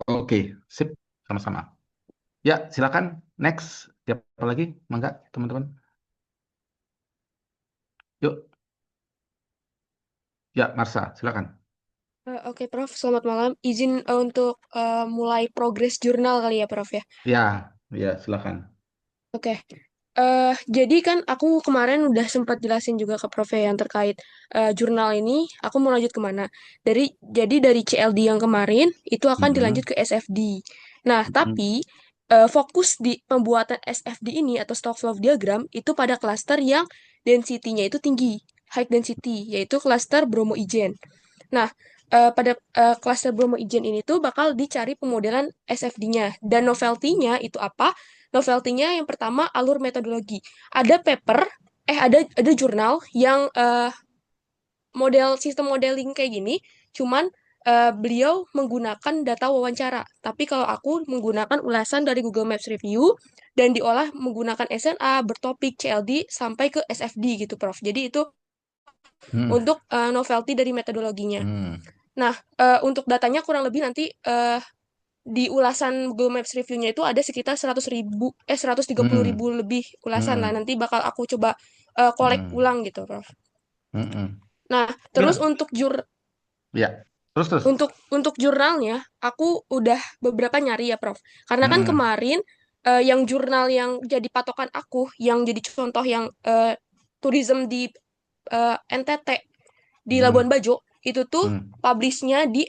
oke, sip, sama-sama. Ya, silakan. Next, siapa lagi? Mangga, teman-teman. Yuk, ya, Marsha, silakan. Oke, Prof. Selamat malam. Izin untuk mulai progres jurnal kali ya, Prof ya. Ya, ya, silakan. Oke. Jadi kan aku kemarin udah sempat jelasin juga ke Prof ya yang terkait jurnal ini. Aku mau lanjut kemana? Jadi dari CLD yang kemarin itu akan dilanjut Mm-mm, ke SFD. Nah, mm-mm, tapi fokus di pembuatan SFD ini atau stock flow diagram itu pada klaster yang density-nya itu tinggi, high density, yaitu klaster bromoijen. Nah, pada cluster bromoijen ini tuh bakal dicari pemodelan SFD-nya. Dan novelty-nya itu apa? Novelty-nya yang pertama alur metodologi. Ada paper, ada jurnal yang model sistem modeling kayak gini, cuman beliau menggunakan data wawancara. Tapi kalau aku menggunakan ulasan dari Google Maps Review dan diolah menggunakan SNA, bertopik, CLD, sampai ke SFD gitu, Prof. Jadi itu mm, untuk novelty dari metodologinya. mm, Nah, untuk datanya kurang lebih nanti di ulasan Google Maps review-nya itu ada sekitar 100.000, 130.000 mm, lebih ulasan lah. mm, Nanti bakal aku coba kolek mm, ulang gitu, Prof. mm, mm. Nah, terus Benar, ya. Terus, untuk jurnalnya, aku udah beberapa nyari ya, Prof. Karena kan mm, kemarin yang jurnal yang jadi patokan aku, yang jadi contoh yang tourism di NTT di Labuan mm, Bajo, itu tuh mm, publish-nya di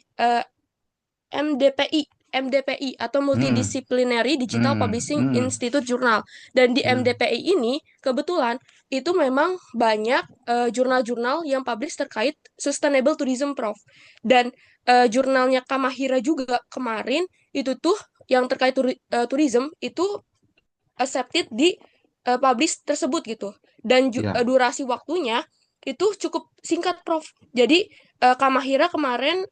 MDPI, MDPI atau mm, Multidisciplinary Digital mm, Publishing mm, Institute Journal. Dan di mm, MDPI ini kebetulan itu memang banyak jurnal-jurnal yang publish terkait sustainable tourism, Prof. Dan jurnalnya Kamahira juga kemarin itu tuh yang terkait tourism itu accepted di publish tersebut gitu. Dan ya. durasi waktunya itu cukup singkat, Prof. Jadi Kamahira kemarin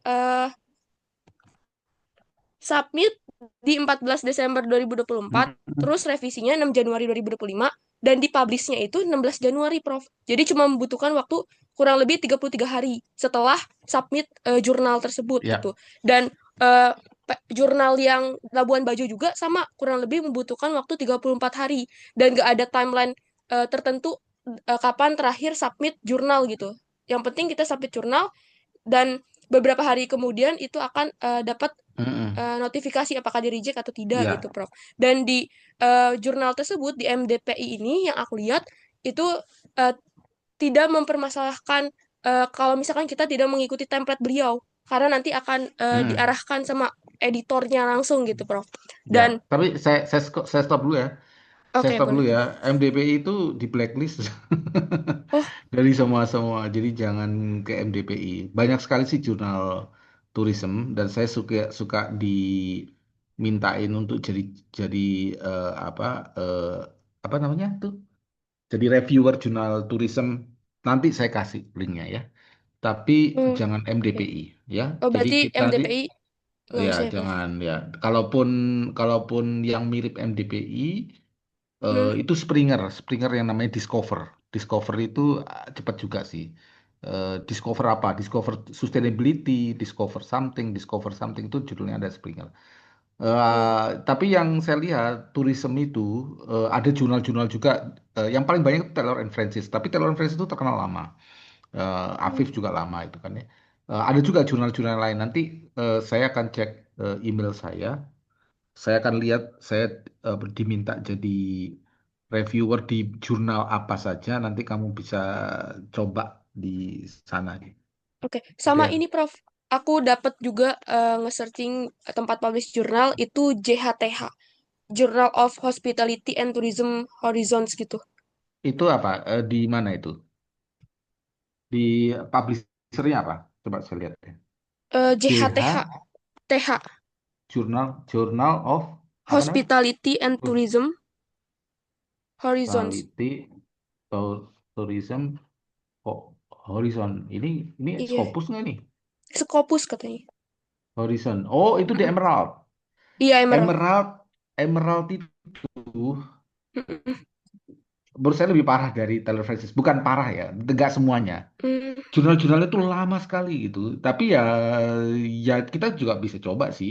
submit di 14 Desember 2024, Mm, terus revisinya 6 Januari 2025, dan di publish-nya itu 16 Januari, Prof. Jadi cuma membutuhkan waktu kurang lebih 33 hari setelah submit jurnal tersebut ya. gitu. Dan uh, jurnal yang Labuan Bajo juga sama, kurang lebih membutuhkan waktu 34 hari. Dan gak ada timeline tertentu kapan terakhir submit jurnal gitu. Yang penting kita submit jurnal, dan beberapa hari kemudian itu akan dapat Mm-mm. notifikasi apakah di reject atau tidak gitu, Ya. Prof. Dan di jurnal tersebut di MDPI ini yang aku lihat itu eh, tidak mempermasalahkan kalau misalkan kita tidak mengikuti template beliau karena nanti akan Mm-mm. diarahkan sama editornya langsung gitu, Prof. Ya, Dan tapi saya stop dulu ya. Saya oke, stop dulu boleh. ya. MDPI itu di blacklist Oh, dari semua-semua. Jadi jangan ke MDPI. Banyak sekali sih jurnal tourism dan saya suka suka dimintain untuk jadi apa apa namanya tuh? Jadi reviewer jurnal tourism. Nanti saya kasih linknya ya. Tapi hmm, jangan oke. MDPI ya. Oh, Jadi berarti kita nanti MDPI nggak ya usah ya, Prof. jangan ya. Kalaupun kalaupun yang mirip MDPI Hmm, itu Springer yang namanya Discover. Discover itu cepat juga sih. Discover apa? Discover sustainability, Discover something itu judulnya ada Springer. hmm, Tapi yang saya lihat tourism itu ada jurnal-jurnal juga. Yang paling banyak itu Taylor and Francis. Tapi Taylor and Francis itu terkenal lama. hmm. Afif juga lama itu kan ya. Ada juga jurnal-jurnal lain. Nanti saya akan cek email saya. Saya akan lihat saya diminta jadi reviewer di jurnal apa saja. Nanti kamu bisa coba di sana. Oke, Gitu sama ya. ini Prof. Aku dapat juga nge-searching tempat publish jurnal itu JHTH, Journal of Hospitality and Tourism Horizons gitu. Itu apa? Di mana itu? Di publishernya apa? Coba saya lihat ya. JHTH, JH TH, Journal of apa namanya? Hospitality and Tourism Horizons. Hospitality Tourism Horizon. Ini Iya, Scopus nggak nih? Scopus katanya. Horizon. Oh, itu di Mm-mm. Emerald. Iya, Emerald. Emerald Emerald itu Mm-mm. menurut saya lebih parah dari Taylor Francis. Bukan parah ya, enggak semuanya. Mm, Jurnal-jurnal itu lama sekali gitu. Tapi ya kita juga bisa coba sih.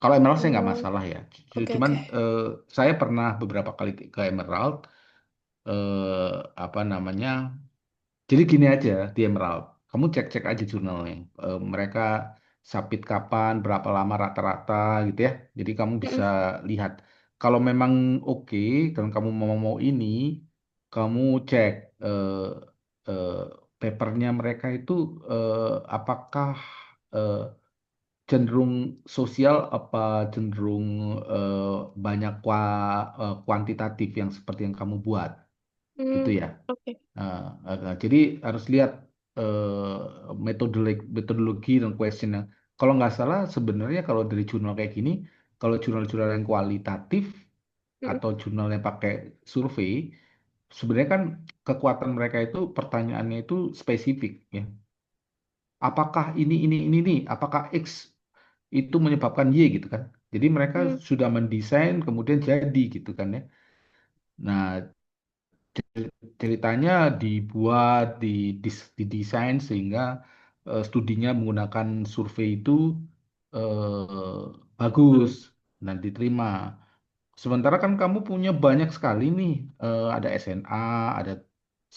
Kalau Emerald saya nggak oh, masalah ya. oke Cuman oke. saya pernah beberapa kali ke Emerald. Apa namanya? Jadi gini aja di Emerald, kamu cek-cek aja jurnalnya. Mereka submit kapan, berapa lama rata-rata gitu ya. Jadi kamu bisa Mm-mm. lihat. Kalau memang oke dan kamu mau ini, kamu cek eh, eh, papernya mereka itu apakah eh, cenderung sosial apa cenderung eh, banyak kuantitatif yang seperti yang kamu buat gitu Mm, ya. oke. Jadi harus lihat metodologi dan questionnya. Kalau nggak salah sebenarnya kalau dari jurnal kayak gini, kalau jurnal-jurnal yang kualitatif Mm-mm. atau jurnal yang pakai survei, sebenarnya kan kekuatan mereka itu pertanyaannya itu spesifik ya. Apakah ini nih? Apakah X itu menyebabkan Y gitu kan? Jadi mereka Mm, sudah mendesain kemudian jadi gitu kan ya. Nah, ceritanya dibuat, didesain sehingga studinya menggunakan survei itu bagus mm. dan diterima. Sementara kan kamu punya banyak sekali nih, ada SNA, ada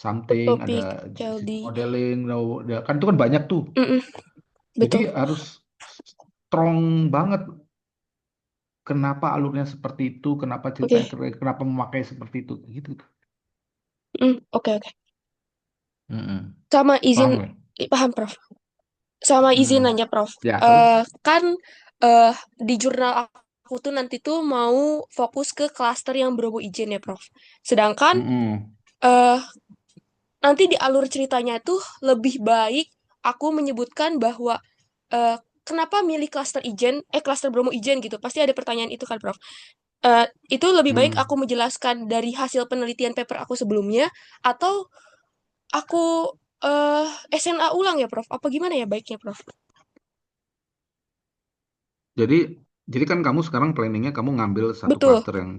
something, ada Topik Jaldi. modeling, kan itu kan banyak tuh. Mm-mm. Jadi Betul. harus strong banget. Kenapa alurnya seperti itu? Kenapa ceritanya? Oke. Kenapa memakai seperti itu? Gitu. Oke oke. Mm-mm. Sama izin, Paham ya? paham Prof. Sama izin Mm-mm. nanya Prof. Ya, terus? Kan eh, di jurnal aku tuh nanti tuh mau fokus ke klaster yang Bromo Ijen ya Prof. Sedangkan Mm-mm. eh, nanti di alur ceritanya tuh lebih baik aku menyebutkan bahwa eh, kenapa milih klaster Ijen, klaster Bromo Ijen gitu. Pasti ada pertanyaan itu kan Prof. Eh, itu lebih baik aku Mm. menjelaskan dari hasil penelitian paper aku sebelumnya atau aku eh SNA ulang ya Prof. Apa gimana ya baiknya Prof? Jadi, jadi kan kamu sekarang planningnya kamu ngambil satu Betul. klaster yang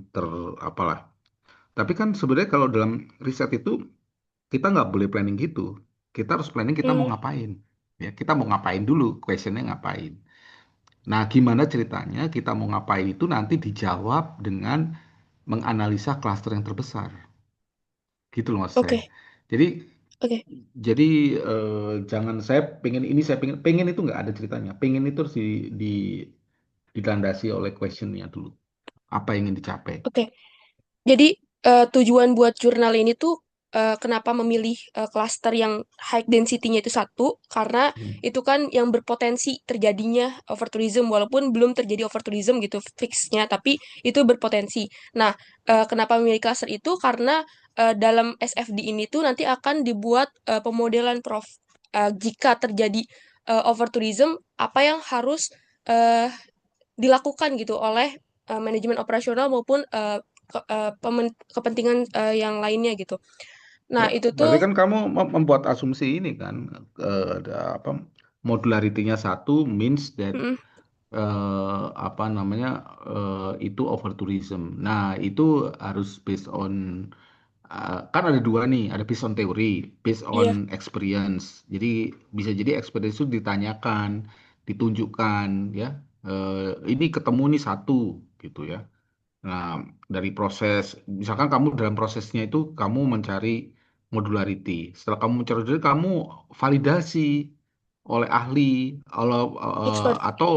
apalah. Tapi kan sebenarnya kalau dalam riset itu kita nggak boleh planning gitu. Kita harus planning kita mau Hmm, ngapain. Ya, kita mau ngapain dulu, questionnya ngapain. Nah, gimana ceritanya kita mau ngapain itu nanti dijawab dengan menganalisa klaster yang terbesar. Gitu loh maksud saya. oke. Jadi, Oke. jadi jangan saya pengen ini, saya pengen itu nggak ada ceritanya. Pengen itu harus dilandasi oleh questionnya dulu. Apa yang ingin dicapai? Oke. Jadi tujuan buat jurnal ini tuh kenapa memilih klaster yang high density-nya itu satu, karena Hmm. itu kan yang berpotensi terjadinya overtourism, walaupun belum terjadi overtourism gitu fixnya, tapi itu berpotensi. Nah, kenapa memilih klaster itu? Karena dalam SFD ini tuh nanti akan dibuat pemodelan Prof. Jika terjadi overtourism, apa yang harus eh, dilakukan gitu oleh manajemen operasional maupun kepentingan yang lainnya gitu. Nah, Ya, itu tuh berarti kan kamu membuat asumsi ini kan, ada apa, modularity-nya satu means that mm, apa namanya, itu over tourism. Nah, itu harus based on, kan ada dua nih, ada based on teori, based on iya, experience. Jadi bisa jadi experience itu ditanyakan, ditunjukkan, ya. Ini ketemu nih satu, gitu ya. Nah, dari proses, misalkan kamu dalam prosesnya itu kamu mencari modularity. Setelah kamu mencari modularity, kamu validasi oleh ahli, expert. atau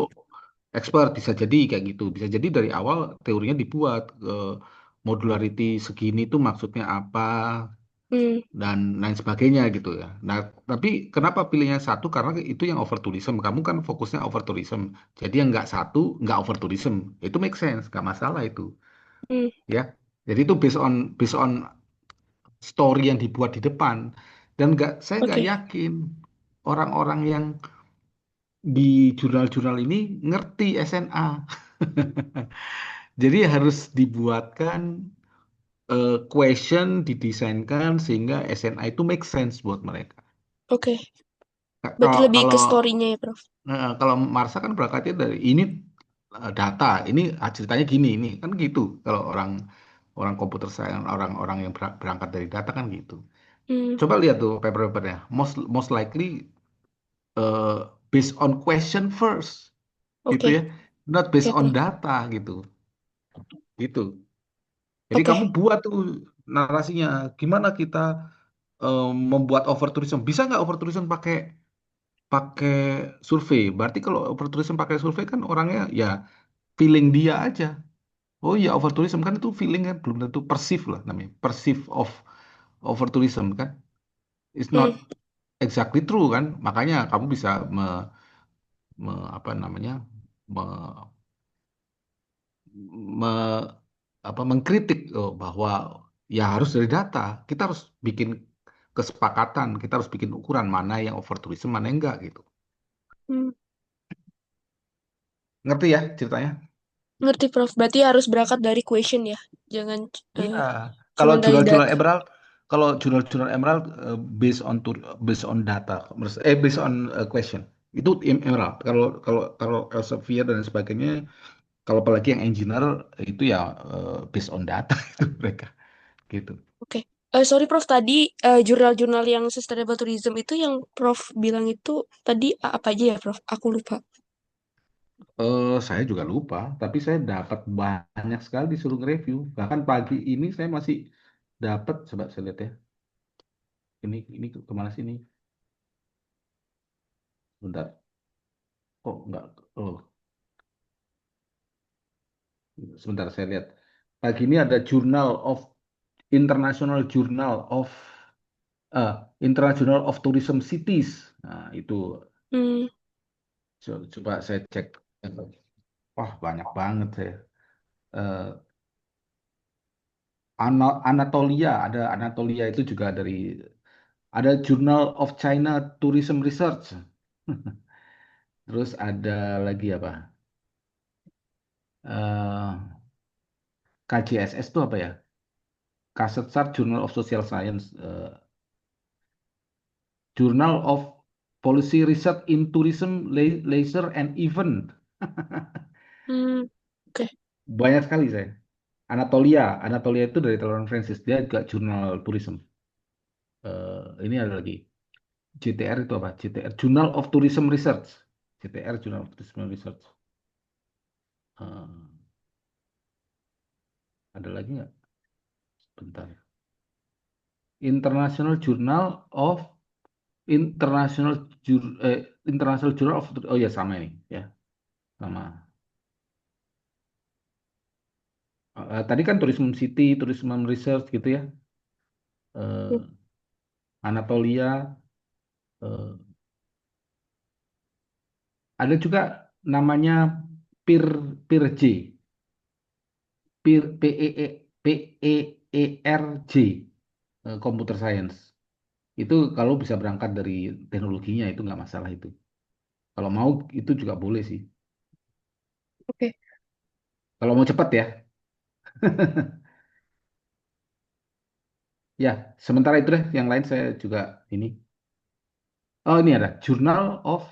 expert, bisa jadi kayak gitu. Bisa jadi dari awal teorinya dibuat, modularity segini tuh maksudnya apa Hmm, dan lain sebagainya gitu ya. Nah, tapi kenapa pilihnya satu? Karena itu yang over tourism. Kamu kan fokusnya over tourism. Jadi yang nggak satu, nggak over tourism. Itu make sense, nggak masalah itu, hmm, ya. Jadi itu based on story yang dibuat di depan, dan saya nggak oke, yakin orang-orang yang di jurnal-jurnal ini ngerti SNA. Jadi harus dibuatkan, question didesainkan sehingga SNA itu make sense buat mereka. oke. Berarti Kalau lebih ke kalau story-nya ya, Prof. kalau Marsa kan berangkatnya dari ini, data, ini, ceritanya gini, ini kan gitu. Kalau orang orang komputer science, orang-orang yang berangkat dari data kan gitu. Hmm, Coba lihat tuh paper-papernya. Most most likely, based on question first, gitu oke, ya. Not based oke, on Prof. data gitu. Gitu. Jadi Oke, kamu buat tuh narasinya. Gimana kita membuat overtourism? Bisa nggak overtourism pakai pakai survei? Berarti kalau overtourism pakai survei kan orangnya ya feeling dia aja. Oh iya, overtourism kan itu feeling kan, belum tentu perceive lah namanya. Perceive of overtourism kan. It's not hmm, exactly true kan. Makanya kamu bisa apa namanya, me, me- mengkritik, bahwa ya harus dari data. Kita harus bikin kesepakatan, kita harus bikin ukuran mana yang overtourism, mana yang enggak gitu. hmm. Ngerti ya ceritanya? Ngerti, Prof. Berarti harus berangkat dari question ya. Jangan Iya. Kalau cuman dari jurnal-jurnal data. Emerald, based on data, based on, question. Itu Emerald. Kalau kalau kalau Elsevier dan sebagainya, kalau apalagi yang engineer itu ya, based on data itu mereka gitu. Oke. Sorry, Prof. Tadi jurnal-jurnal yang sustainable tourism itu yang Prof bilang itu tadi apa aja ya, Prof? Aku lupa. Saya juga lupa, tapi saya dapat banyak sekali disuruh nge-review. Bahkan pagi ini saya masih dapat, coba saya lihat ya. Ini kemana sih ini? Bentar. Oh, enggak. Oh, sebentar saya lihat. Pagi ini ada International Journal of International of Tourism Cities. Nah, itu Hmm, coba saya cek. Wah, banyak banget saya. Eh, Anatolia, ada Anatolia itu juga ada Journal of China Tourism Research. Terus ada lagi apa? Eh, KJSS itu apa ya? Kasetsart Journal of Social Science, Journal of Policy Research in Tourism, Leisure and Event. hmm, oke. Banyak sekali saya. Anatolia itu dari Taylor Francis, dia juga jurnal tourism. Ini ada lagi. JTR itu apa? JTR Journal of Tourism Research. JTR Journal of Tourism Research. Eh, ada lagi nggak? Bentar. International Journal of International International Journal of, oh ya sama ini ya, sama. Tadi kan tourism city, tourism research gitu ya. Hmm. Eh, Anatolia. eh, ada juga namanya PIR PIRJ, PIR PEERJ, Computer Science. Itu kalau bisa berangkat dari teknologinya itu nggak masalah itu. Kalau mau itu juga boleh sih. Oke. Kalau mau cepat ya. Ya, sementara itu deh. Yang lain saya juga ini. Oh, ini ada Journal of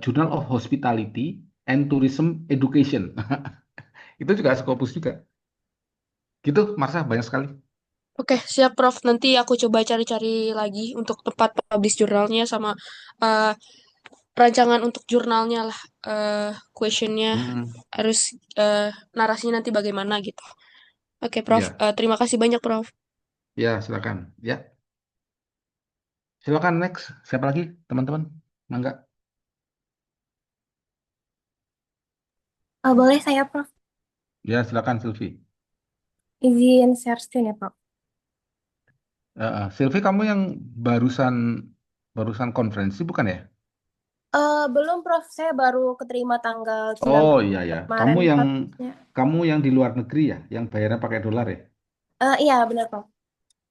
Journal of Hospitality and Tourism Education. Itu juga Scopus juga. Gitu, Marsha, banyak sekali. Oke, siap Prof. Nanti aku coba cari-cari lagi untuk tempat publish jurnalnya sama eh, perancangan untuk jurnalnya lah. Questionnya Hmm, harus narasinya nanti bagaimana gitu. Oke, Prof. ya, Terima kasih banyak, Prof. ya silakan. Ya, silakan next. Siapa lagi, teman-teman? Mangga. Boleh saya, Prof, Ya, silakan Silvi. izin share screen ya, Prof. Silvi, kamu yang barusan barusan konferensi bukan ya? Belum, Prof. Saya baru keterima tanggal 9 Oh iya ya, kemarin, Prof. kamu yang di luar negeri ya, yang bayarnya pakai dolar ya? Iya, benar, Prof.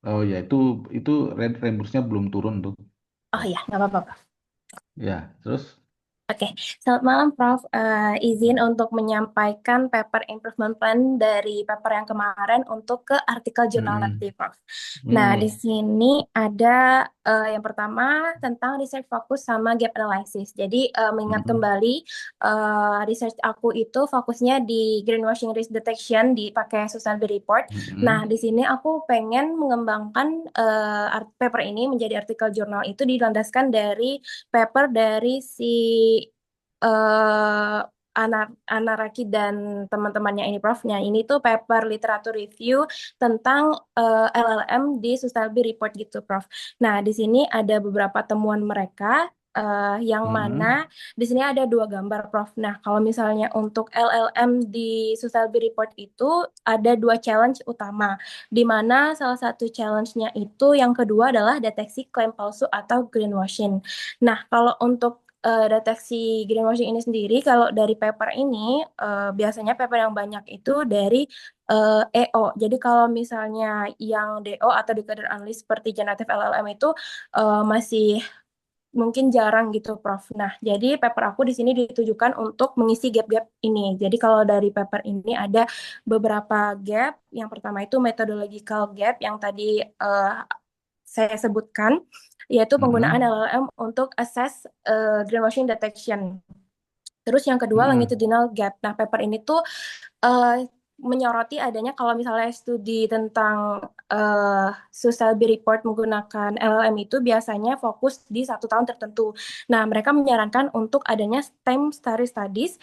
Oh ya, itu reimbursenya belum turun tuh. Oh iya, nggak apa-apa, Prof. Ya, terus? Oke, selamat malam, Prof. Izin untuk menyampaikan paper improvement plan dari paper yang kemarin untuk ke artikel jurnal Hmm, nanti, Prof. Nah, di hmm, sini ada yang pertama tentang research fokus sama gap analysis. Jadi, mengingat hmm, kembali research aku itu fokusnya di greenwashing risk detection dipakai sustainability report. Nah, hmm, di sini aku pengen mengembangkan paper ini menjadi artikel jurnal itu dilandaskan dari paper dari si Anaraki dan teman-temannya ini Prof-nya. Ini tuh paper literatur review tentang LLM di Sustainability Report gitu Prof. Nah, di sini ada beberapa temuan mereka yang hmm, mana di sini ada dua gambar Prof. Nah, kalau misalnya untuk LLM di Sustainability Report itu ada dua challenge utama, di mana salah satu challenge-nya itu yang kedua adalah deteksi klaim palsu atau greenwashing. Nah, kalau untuk deteksi greenwashing ini sendiri, kalau dari paper ini, biasanya paper yang banyak itu dari EO. Jadi kalau misalnya yang DO atau decoder analysis seperti generative LLM itu masih mungkin jarang gitu, Prof. Nah, jadi paper aku di sini ditujukan untuk mengisi gap-gap ini. Jadi kalau dari paper ini ada beberapa gap. Yang pertama itu methodological gap yang tadi saya sebutkan, yaitu penggunaan hmm, LLM untuk assess greenwashing detection. Terus yang kedua hmm, longitudinal gap. Nah, paper ini tuh eh, menyoroti adanya kalau misalnya studi tentang sustainability report menggunakan LLM itu biasanya fokus di satu tahun tertentu. Nah, mereka menyarankan untuk adanya time studies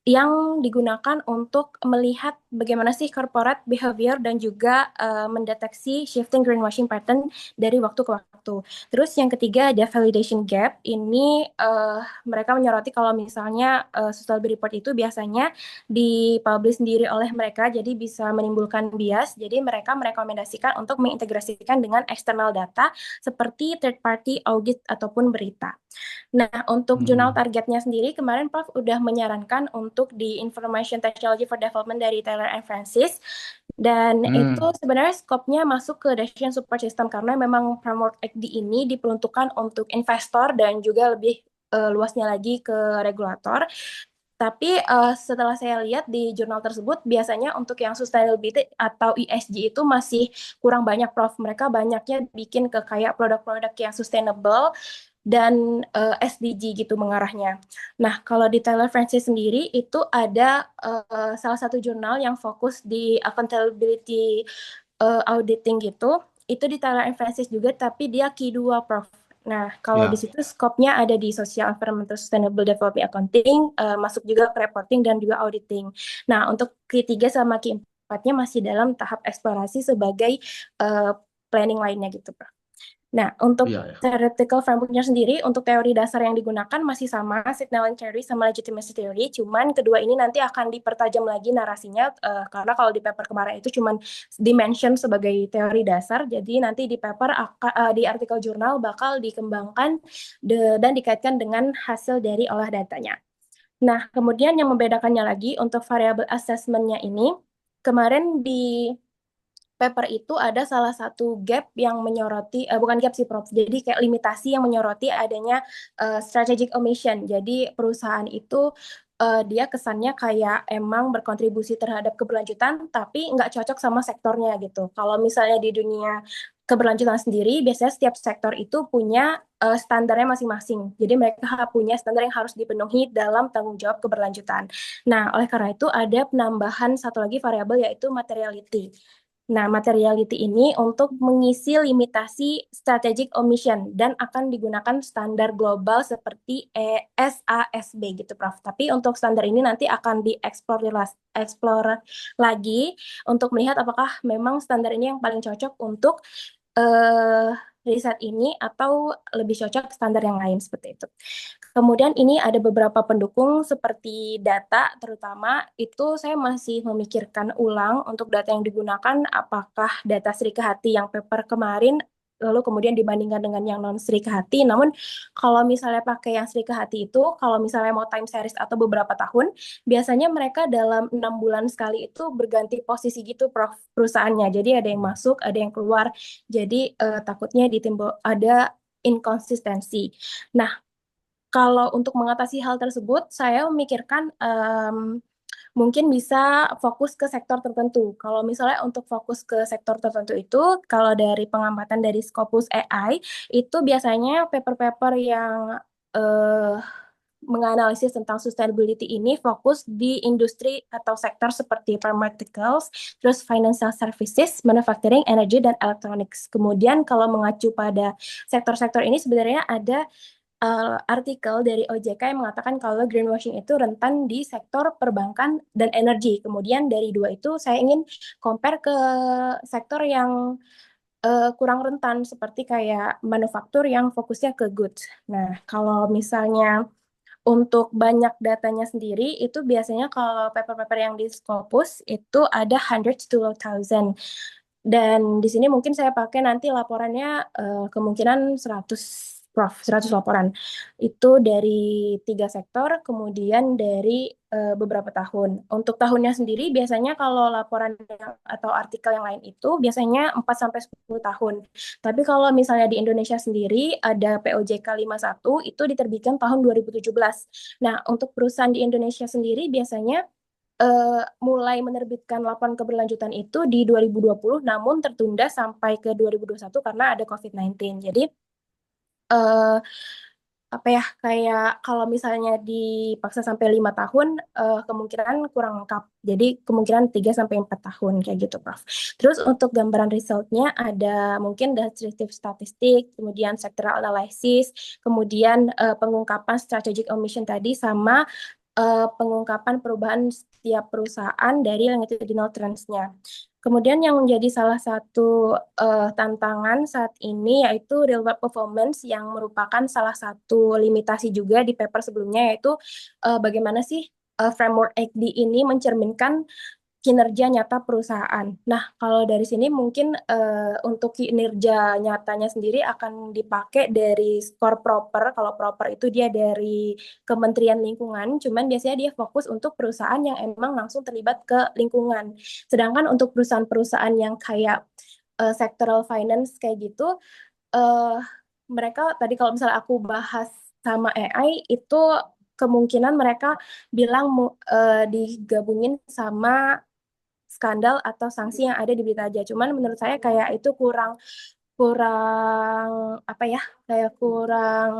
yang digunakan untuk melihat bagaimana sih corporate behavior dan juga mendeteksi shifting greenwashing pattern dari waktu ke waktu. Terus yang ketiga ada validation gap. Ini mereka menyoroti kalau misalnya sustainability report itu biasanya dipublish sendiri oleh mereka, jadi bisa menimbulkan bias. Jadi mereka merekomendasikan untuk mengintegrasikan dengan external data seperti third party audit ataupun berita. Nah, untuk jurnal hmm, targetnya sendiri, kemarin Prof udah menyarankan untuk di Information Technology for Development dari Taylor and Francis. Dan itu hmm, sebenarnya skopnya masuk ke Decision Support System karena memang framework XD ini diperuntukkan untuk investor dan juga lebih luasnya lagi ke regulator. Tapi setelah saya lihat di jurnal tersebut, biasanya untuk yang sustainability atau ESG itu masih kurang banyak, Prof. Mereka banyaknya bikin ke kayak produk-produk yang sustainable dan SDG gitu mengarahnya. Nah, kalau di Taylor Francis sendiri itu ada salah satu jurnal yang fokus di accountability auditing gitu. Itu di Taylor Francis juga, tapi dia Q2, Prof. Nah, kalau di ya, situ skopnya ada di Social Environmental Sustainable Development Accounting, masuk juga ke reporting dan juga auditing. Nah, untuk Q3 sama Q4-nya masih dalam tahap eksplorasi sebagai planning lainnya gitu, Prof. Nah, untuk Iya, ya. theoretical framework-nya sendiri, untuk teori dasar yang digunakan masih sama, signal theory sama legitimacy theory, cuman kedua ini nanti akan dipertajam lagi narasinya, karena kalau di paper kemarin itu cuman dimention sebagai teori dasar, jadi nanti di paper, di artikel jurnal bakal dikembangkan dan dikaitkan dengan hasil dari olah datanya. Nah, kemudian yang membedakannya lagi untuk variable assessment-nya ini, kemarin di paper itu ada salah satu gap yang menyoroti, bukan gap sih Prof, jadi kayak limitasi yang menyoroti adanya strategic omission. Jadi perusahaan itu dia kesannya kayak emang berkontribusi terhadap keberlanjutan, tapi nggak cocok sama sektornya gitu. Kalau misalnya di dunia keberlanjutan sendiri, biasanya setiap sektor itu punya standarnya masing-masing. Jadi mereka punya standar yang harus dipenuhi dalam tanggung jawab keberlanjutan. Nah, oleh karena itu ada penambahan satu lagi variabel yaitu materiality. Nah, materiality ini untuk mengisi limitasi strategic omission dan akan digunakan standar global seperti SASB gitu, Prof. Tapi untuk standar ini nanti akan dieksplor lagi untuk melihat apakah memang standar ini yang paling cocok untuk riset ini atau lebih cocok standar yang lain seperti itu. Kemudian ini ada beberapa pendukung seperti data, terutama itu saya masih memikirkan ulang untuk data yang digunakan, apakah data Sri Kehati yang paper kemarin, lalu kemudian dibandingkan dengan yang non Sri Kehati. Namun kalau misalnya pakai yang Sri Kehati itu, kalau misalnya mau time series atau beberapa tahun, biasanya mereka dalam 6 bulan sekali itu berganti posisi gitu, Prof, perusahaannya. Jadi ada yang masuk, ada yang keluar. Jadi takutnya ditimbul ada inkonsistensi. Nah, kalau untuk mengatasi hal tersebut, saya memikirkan mungkin bisa fokus ke sektor tertentu. Kalau misalnya untuk fokus ke sektor tertentu itu, kalau dari pengamatan dari Scopus AI, itu biasanya paper-paper yang eh, menganalisis tentang sustainability ini fokus di industri atau sektor seperti pharmaceuticals, terus financial services, manufacturing, energy, dan electronics. Kemudian kalau mengacu pada sektor-sektor ini sebenarnya ada artikel dari OJK yang mengatakan kalau greenwashing itu rentan di sektor perbankan dan energi. Kemudian dari dua itu saya ingin compare ke sektor yang kurang rentan seperti kayak manufaktur yang fokusnya ke goods. Nah, kalau misalnya untuk banyak datanya sendiri itu biasanya kalau paper-paper yang di Scopus itu ada hundreds to thousand. Dan di sini mungkin saya pakai nanti laporannya kemungkinan 100 Prof, 100 laporan. Itu dari 3 sektor, kemudian dari beberapa tahun. Untuk tahunnya sendiri biasanya kalau laporan atau artikel yang lain itu biasanya 4 sampai 10 tahun. Tapi kalau misalnya di Indonesia sendiri ada POJK 51 itu diterbitkan tahun 2017. Nah, untuk perusahaan di Indonesia sendiri biasanya mulai menerbitkan laporan keberlanjutan itu di 2020, namun tertunda sampai ke 2021 karena ada COVID-19. Jadi eh, apa ya kayak kalau misalnya dipaksa sampai 5 tahun kemungkinan kurang lengkap. Jadi kemungkinan 3 sampai 4 tahun kayak gitu, Prof. Terus untuk gambaran resultnya ada mungkin descriptive statistik, kemudian sectoral analysis, kemudian pengungkapan strategic omission tadi sama pengungkapan perubahan setiap perusahaan dari longitudinal trends-nya. Kemudian yang menjadi salah satu tantangan saat ini yaitu real world performance yang merupakan salah satu limitasi juga di paper sebelumnya yaitu bagaimana sih framework XD ini mencerminkan kinerja nyata perusahaan. Nah, kalau dari sini mungkin untuk kinerja nyatanya sendiri akan dipakai dari skor proper. Kalau proper itu dia dari Kementerian Lingkungan, cuman biasanya dia fokus untuk perusahaan yang emang langsung terlibat ke lingkungan. Sedangkan untuk perusahaan-perusahaan yang kayak sectoral finance kayak gitu, eh mereka tadi kalau misalnya aku bahas sama AI itu kemungkinan mereka bilang digabungin sama skandal atau sanksi yang ada di berita aja. Cuman menurut saya kayak itu kurang kurang apa ya kayak kurang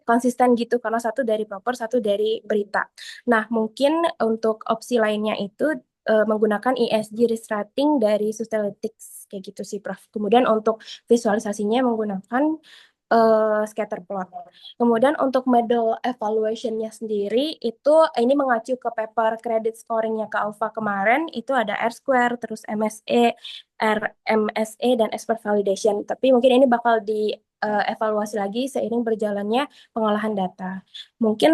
konsisten gitu karena satu dari proper satu dari berita. Nah mungkin untuk opsi lainnya itu menggunakan ESG risk rating dari Sustainalytics kayak gitu sih Prof. Kemudian untuk visualisasinya menggunakan scatter plot. Kemudian untuk model evaluation-nya sendiri itu ini mengacu ke paper credit scoring-nya ke Alpha kemarin itu ada R square terus MSE, RMSE dan expert validation. Tapi mungkin ini bakal evaluasi lagi seiring berjalannya pengolahan data. Mungkin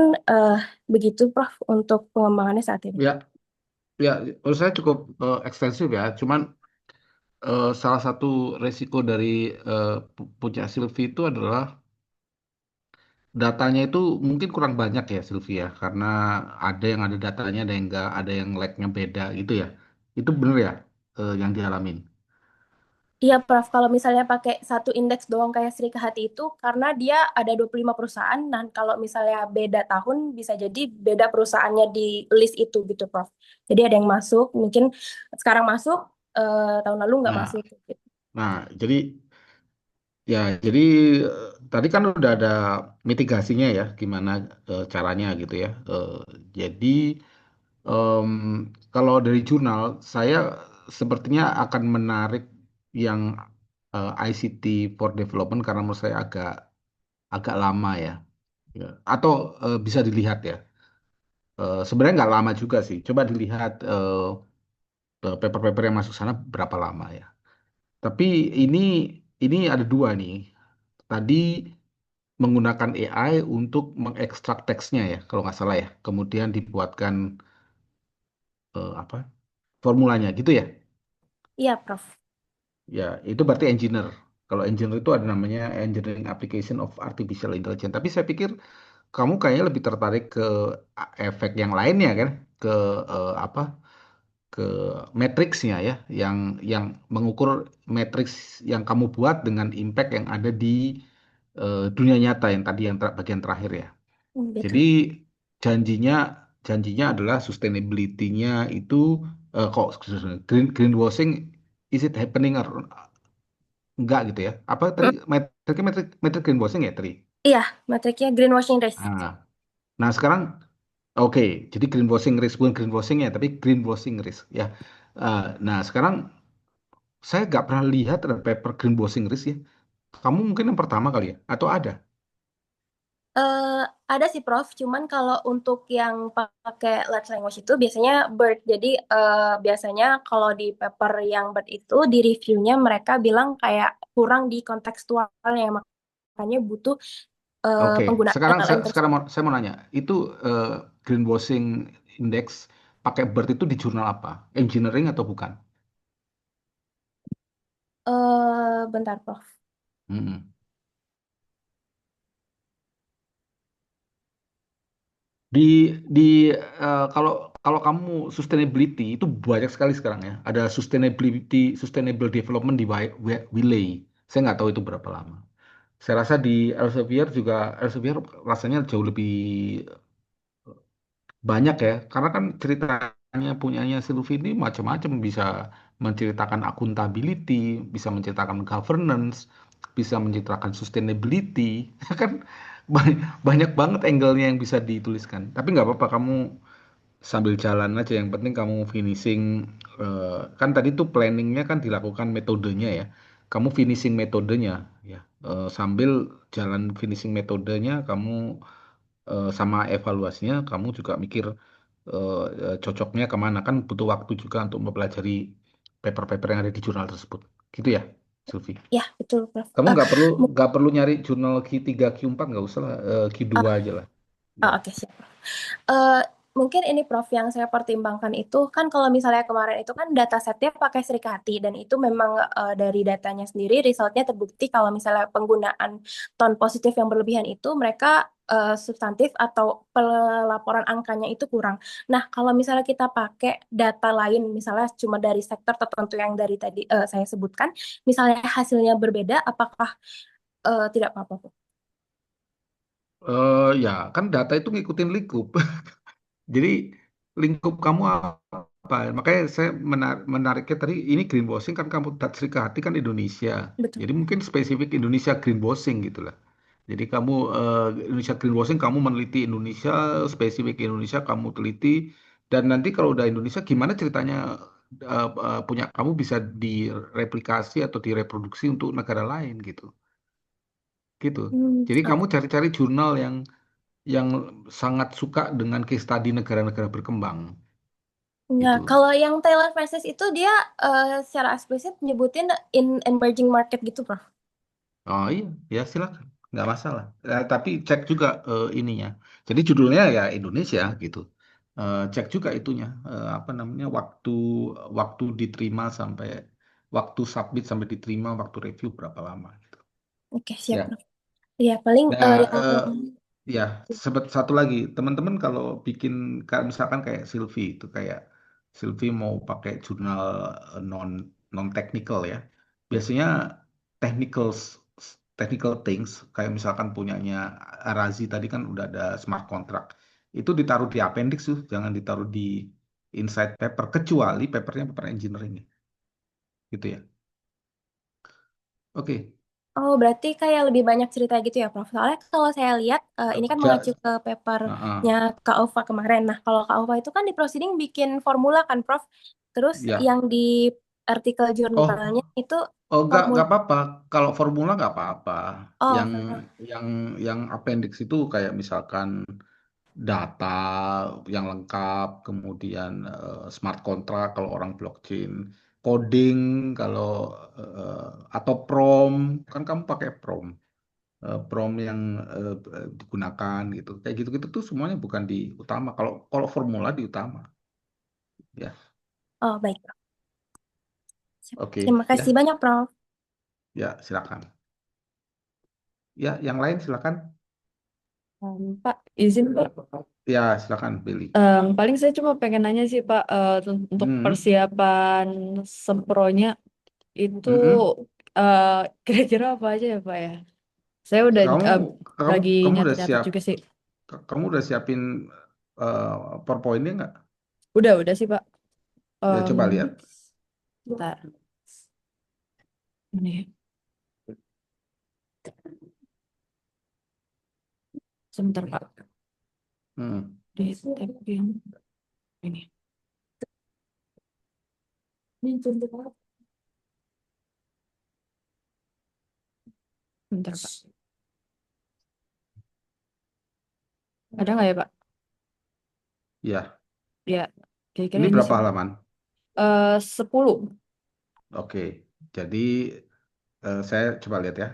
begitu, Prof, untuk pengembangannya saat ini. Ya, ya, menurut saya cukup ekstensif ya. Cuman salah satu resiko dari punya Sylvie itu adalah datanya itu mungkin kurang banyak ya Sylvia, karena ada yang ada datanya, ada yang enggak, ada yang lagnya beda gitu ya. Itu bener ya yang dialamin. Iya, Prof. Kalau misalnya pakai satu indeks doang kayak Sri Kahati itu, karena dia ada 25 perusahaan, dan kalau misalnya beda tahun, bisa jadi beda perusahaannya di list itu gitu, Prof. Jadi ada yang masuk, mungkin sekarang masuk, tahun lalu nggak Nah, masuk. Gitu. jadi ya, jadi tadi kan udah ada mitigasinya ya, gimana caranya gitu ya. Jadi em, kalau dari jurnal, saya sepertinya akan menarik yang ICT for Development karena menurut saya agak agak lama ya. Ya. Atau bisa dilihat ya. Sebenarnya nggak lama juga sih. Coba dilihat paper-paper yang masuk sana berapa lama ya. Tapi ini ini ada dua nih. Tadi menggunakan AI untuk mengekstrak teksnya ya, kalau nggak salah ya. Kemudian dibuatkan apa formulanya gitu ya. Iya, Prof. Ya, itu berarti engineer. Kalau engineer itu ada namanya Engineering Application of Artificial Intelligence. Tapi saya pikir kamu kayaknya lebih tertarik ke efek yang lainnya kan, ke apa? Ke matriksnya ya, yang mengukur matriks yang kamu buat dengan impact yang ada di dunia nyata yang tadi yang bagian terakhir ya. Jadi Betul. janjinya janjinya adalah sustainability-nya itu kok greenwashing is it happening or enggak gitu ya? Apa tadi Mm, metrik greenwashing ya tadi? iya, metriknya greenwashing risk. Nah, nah sekarang oke, jadi greenwashing risk bukan greenwashing ya, tapi greenwashing risk ya. Nah sekarang saya nggak pernah lihat ada paper greenwashing risk ya. Kamu mungkin yang pertama kali ya, atau ada? Eh, ada sih, Prof. Cuman kalau untuk yang pakai large language itu biasanya BERT. Jadi biasanya kalau di paper yang BERT itu di reviewnya mereka bilang kayak kurang di kontekstualnya, makanya butuh Oke, penggunaan sekarang LLM sekarang tersebut. saya mau nanya, itu greenwashing index pakai BERT itu di jurnal apa? Engineering atau bukan? Bentar, Prof. Mm-mm. Di di kalau kalau kamu sustainability itu banyak sekali sekarang ya. Ada sustainable development di Wiley. Saya nggak tahu itu berapa lama. Saya rasa di Elsevier juga Elsevier rasanya jauh lebih banyak ya, karena kan ceritanya punyanya Sylvie ini macam-macam, bisa menceritakan akuntability, bisa menceritakan governance, bisa menceritakan sustainability, kan banyak banget angle-nya yang bisa dituliskan. Tapi nggak apa-apa, kamu sambil jalan aja, yang penting kamu finishing. Kan tadi tuh planningnya kan dilakukan metodenya ya, kamu finishing metodenya ya. Sambil jalan finishing metodenya kamu sama evaluasinya kamu juga mikir cocoknya kemana, kan butuh waktu juga untuk mempelajari paper-paper yang ada di jurnal tersebut gitu ya Sylvie. Ya, betul, Prof. Kamu Mu- nggak perlu nyari jurnal Q3 Q4, nggak usah lah, Q2 ah, aja lah ya. oke, siap. Eh, Mungkin ini, Prof, yang saya pertimbangkan itu kan kalau misalnya kemarin itu kan datasetnya pakai Serikati, dan itu memang dari datanya sendiri resultnya terbukti kalau misalnya penggunaan tone positif yang berlebihan itu mereka substantif atau pelaporan angkanya itu kurang. Nah, kalau misalnya kita pakai data lain, misalnya cuma dari sektor tertentu yang dari tadi saya sebutkan, misalnya hasilnya berbeda, apakah tidak apa-apa, Prof? Ya kan data itu ngikutin lingkup. Jadi lingkup kamu apa? Makanya saya menariknya tadi, ini greenwashing kan, kamu Sri Kandi kan Indonesia. Betul. Jadi mungkin spesifik Indonesia greenwashing gitu lah. Jadi kamu Indonesia greenwashing, kamu meneliti Indonesia, spesifik Indonesia kamu teliti, dan nanti kalau udah Indonesia gimana ceritanya punya kamu bisa direplikasi atau direproduksi untuk negara lain gitu. Gitu. Jadi kamu Oke. cari-cari jurnal yang sangat suka dengan case study negara-negara berkembang Nah, gitu. kalau yang Taylor versus itu dia secara eksplisit nyebutin in emerging market gitu, Prof. Oh iya, ya silakan, nggak masalah. Tapi cek juga ininya. Jadi judulnya ya Indonesia gitu. Cek juga itunya, apa namanya, waktu waktu diterima sampai waktu submit sampai diterima, waktu review berapa lama gitu. Oke, siap, Ya. Prof. Ya, paling Nah, yang ya, satu lagi, teman-teman kalau bikin kayak misalkan kayak Silvi itu kayak Silvi mau pakai jurnal non non technical ya. Biasanya technical technical things kayak misalkan punyanya Arazi tadi kan udah ada smart contract. Itu ditaruh di appendix tuh, jangan ditaruh di inside paper kecuali papernya paper engineering gitu ya. Oke. Oh, berarti kayak lebih banyak cerita gitu ya, Prof. Soalnya kalau saya lihat, ini kan mengacu Ja- ke papernya uh-uh. Kak Ova kemarin. Nah, kalau Kak Ova itu kan di proceeding bikin formula kan, Prof. Terus Ya. yang di artikel jurnalnya Oh, itu oh, formula. nggak apa-apa. Kalau formula nggak apa-apa. Oh, Yang oke. yang yang appendix itu kayak misalkan data yang lengkap, kemudian smart contract kalau orang blockchain, coding kalau atau prompt, kan kamu pakai prompt, prompt yang digunakan gitu. Kayak gitu-gitu tuh semuanya bukan di utama. Kalau kalau formula di utama, ya. Oh, baik, Prof. Oke, Terima kasih ya, banyak, Prof. ya silakan. Ya, yang lain silakan. Pak, izin Pak. Ya, silakan Billy. Paling saya cuma pengen nanya sih Pak, untuk Hmm. persiapan sempronya itu Mm-mm. eh, kira-kira apa aja ya Pak ya? Saya udah Kamu kamu lagi kamu udah nyatet-nyatet siap? juga sih. Kamu udah siapin PowerPoint-nya nggak? Udah sih Pak. Ya Em, coba lihat. Bentar. Ini, sebentar Pak. Hmm. Di tab yang ini. Bentar Pak. Ada nggak ya Pak? Ya, Ya, kira-kira ini ini berapa sih Pak. halaman? 10. Oke, jadi saya coba lihat ya.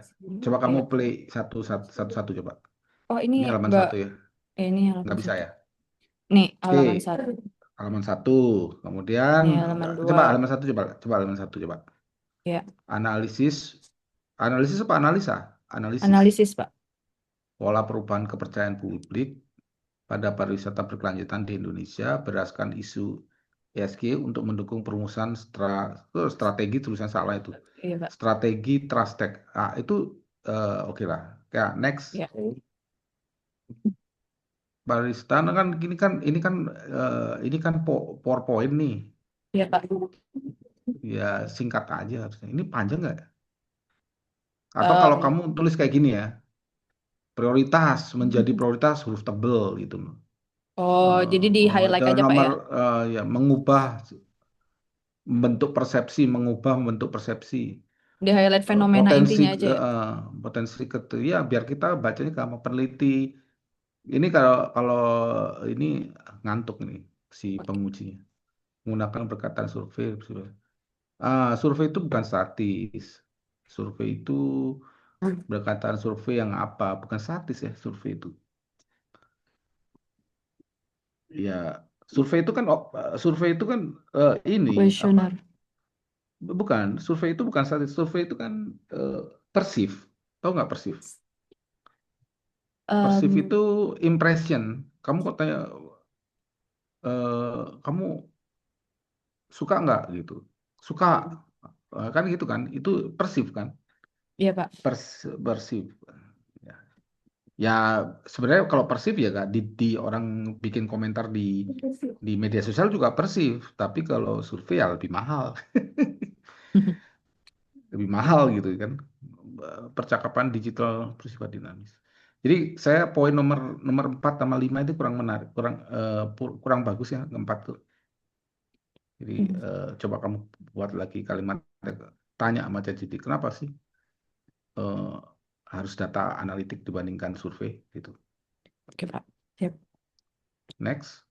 Coba kamu Ya. play satu satu satu, satu coba. Oh ini Ini halaman nggak, satu ya, ini nggak halaman bisa satu. ya. Nih Oke, halaman satu. halaman satu. Kemudian Nih halaman coba 2. halaman satu coba, coba halaman satu coba. Ya, Analisis, analisis apa analisa? Analisis. analisis Pak. Pola perubahan kepercayaan publik pada pariwisata berkelanjutan di Indonesia berdasarkan isu ESG untuk mendukung perumusan strategi, tulisan salah itu, Iya Pak. strategi Trust Tech. Itu oke lah. Ya, next. Ya. Barista nah kan ini kan PowerPoint nih. Iya Pak. Ya singkat aja harusnya. Ini panjang nggak? Atau kalau Em, kamu tulis kayak gini ya, prioritas menjadi prioritas huruf tebel gitu. oh, jadi di highlight Dan aja Pak nomor ya? ya mengubah mengubah bentuk persepsi. Di highlight fenomena Potensi intinya aja ya? potensi ya biar kita bacanya gampang peneliti. Ini kalau kalau ini ngantuk nih si Oke. pengujinya. Menggunakan perkataan survei. Survei itu bukan statis. Survei itu perkataan survei yang apa? Bukan statis ya survei itu. Ya, survei itu kan ini apa? Questionnaire. Bukan, survei itu bukan statis. Survei itu kan persif. Tahu nggak persif? Persif Em, itu impression. Kamu kok tanya, kamu suka nggak gitu? Suka. Kan gitu kan? Itu persif kan? Iya Pak. Persif. Ya, ya, sebenarnya kalau persif ya kak di orang bikin komentar di media sosial juga persif. Tapi kalau survei ya lebih mahal, lebih mahal gitu kan. Percakapan digital bersifat dinamis. Jadi saya poin nomor nomor 4 sama 5 itu kurang menarik, kurang bagus ya keempat tuh. Jadi coba kamu buat lagi kalimat, tanya sama ChatGPT, kenapa sih eh, harus data analitik dibandingkan survei gitu. Oke Pak. Siap. Next,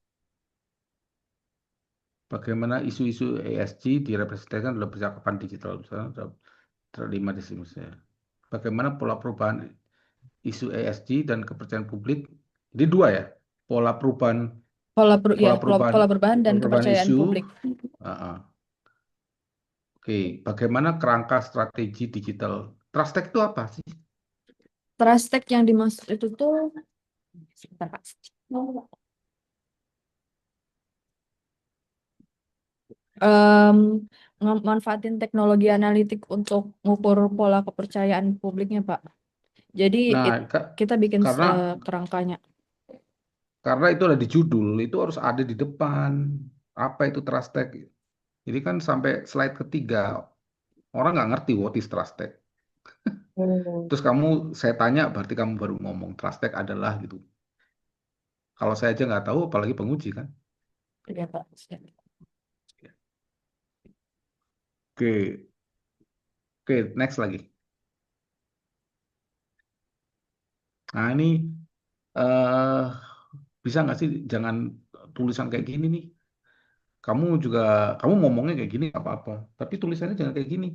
bagaimana isu-isu ESG direpresentasikan dalam percakapan digital, misalnya terlima di sini misalnya. bagaimana pola perubahan isu ESG dan kepercayaan publik. Jadi dua ya, pola perubahan Ya, pola pola perubahan dan perubahan kepercayaan isu. publik. Oke, bagaimana kerangka strategi digital? Trust Tech itu apa sih? Trust tech yang dimaksud itu tuh, sebentar, Pak. Em, Manfaatin teknologi analitik untuk ngukur pola kepercayaan publiknya, Pak. Jadi Nah, kita bikin karena kerangkanya. itu ada di judul, itu harus ada di depan. Apa itu Trust Tech? Jadi kan sampai slide ketiga, orang nggak ngerti what is Trust Tech. Oh, Terus saya tanya, berarti kamu baru ngomong Trust Tech adalah gitu. Kalau saya aja nggak tahu, apalagi penguji kan. iya, Pak. Oke, oke, next lagi. Nah ini eh bisa nggak sih jangan tulisan kayak gini nih. Kamu ngomongnya kayak gini nggak apa-apa, tapi tulisannya jangan kayak gini,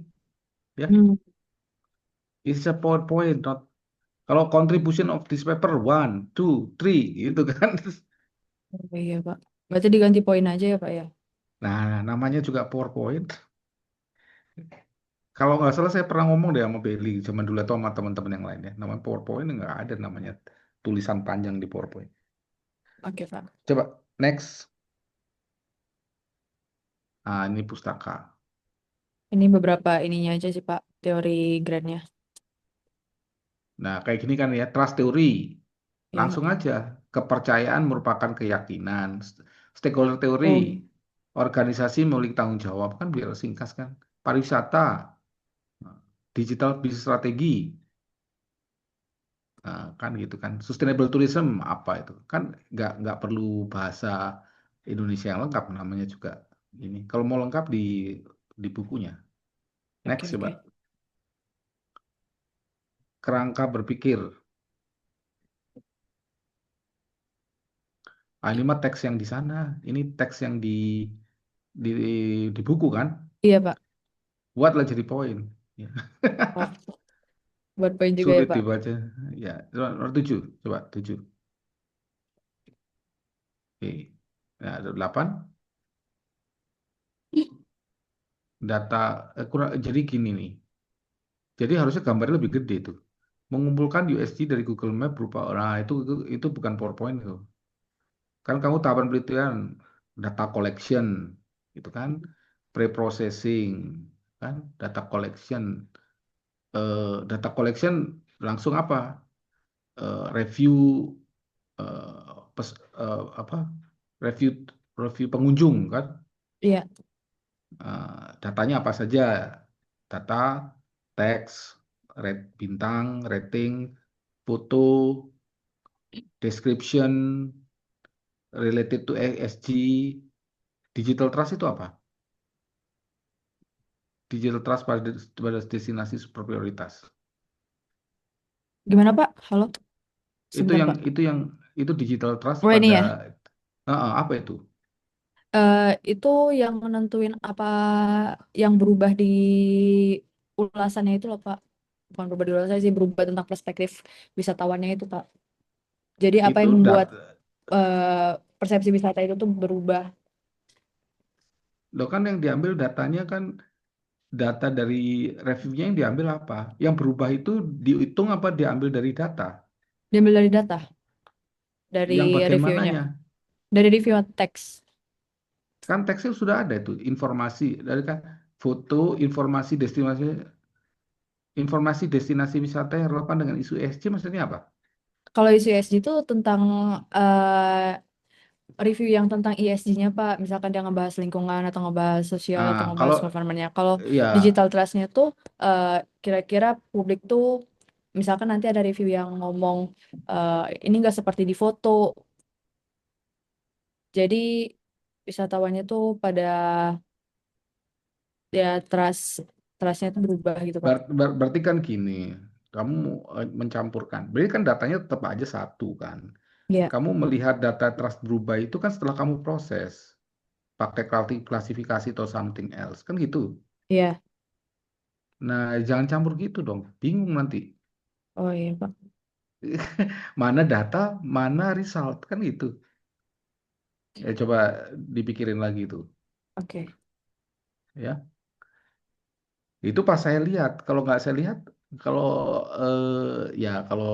ya. Hmm, It's a PowerPoint, not kalau contribution of this paper 1, 2, 3 gitu kan. oh iya, Pak. Berarti diganti poin aja ya, Pak ya? Nah, namanya juga PowerPoint. Kalau nggak salah saya pernah ngomong deh sama Belly zaman dulu atau sama teman-teman yang lain ya. Namanya PowerPoint nggak ada namanya tulisan panjang di PowerPoint. Oke, Pak. Coba next. Ah, ini pustaka. Ini beberapa ininya aja sih, Pak. Teori grandnya. Nah, kayak gini kan ya, trust theory. Iya, Langsung Pak. aja. Kepercayaan merupakan keyakinan. Stakeholder theory. Oh, Organisasi memiliki tanggung jawab. Kan biar singkat kan. Pariwisata. Digital business strategi. Nah, kan gitu kan. Sustainable tourism apa itu? Kan nggak perlu bahasa Indonesia yang lengkap namanya juga ini. Kalau mau lengkap di bukunya. oke, Next coba. oke. Kerangka berpikir. Ah, ini mah teks yang di sana. Ini teks yang di, di buku kan. Iya, Pak. Buatlah jadi poin. Ya. Oh, buat poin juga ya, Sulit Pak. dibaca. Ya, nomor 7. Coba 7. Oke. Nah, ada 8. Data jadi gini nih. Jadi harusnya gambarnya lebih gede tuh. Mengumpulkan USG dari Google Map berupa nah itu bukan PowerPoint itu. Kan kamu tahapan penelitian data collection gitu kan, pre-processing kan, data collection langsung apa? Review apa? Review review pengunjung kan. Iya, Datanya apa saja? Data, teks, bintang, rating, foto, description, related to ESG, digital trust itu apa? Digital trust pada destinasi super prioritas. gimana, Pak? Halo? Itu Sebentar, yang Pak. itu digital trust Oh, ini pada ya. apa itu? Itu yang menentuin apa yang berubah di ulasannya itu loh, Pak. Bukan berubah di ulasannya sih, berubah tentang perspektif wisatawannya itu, Pak. Jadi apa Itu yang membuat data. persepsi wisata itu tuh berubah. Lo kan yang diambil datanya kan data dari reviewnya yang diambil apa? Yang berubah itu dihitung apa diambil dari data? Diambil dari data, dari Yang bagian reviewnya. mananya? Dari review teks. Kan teksnya sudah ada itu informasi dari kan foto, informasi destinasi wisata yang relevan dengan isu ESG maksudnya apa? Kalau isu ESG itu tentang review yang tentang ESG-nya, Pak. Misalkan dia ngebahas lingkungan atau ngebahas sosial atau Kalau ngebahas government-nya. Kalau ya digital trust-nya tuh eh, kira-kira publik tuh misalkan nanti ada review yang ngomong ini nggak seperti di foto. Jadi wisatawannya tuh pada ya trustnya tuh berubah gitu, Pak. berarti kan gini, kamu mencampurkan. Berarti kan datanya tetap aja satu kan. Iya, Kamu melihat data trust berubah itu kan setelah kamu proses pakai klasifikasi atau something else kan gitu. iya. Nah, jangan campur gitu dong. Bingung nanti. Oh iya Pak. Mana data, mana result, kan gitu. Ya coba dipikirin lagi tuh, Oke. ya. Itu pas saya lihat, kalau nggak saya lihat, kalau ya kalau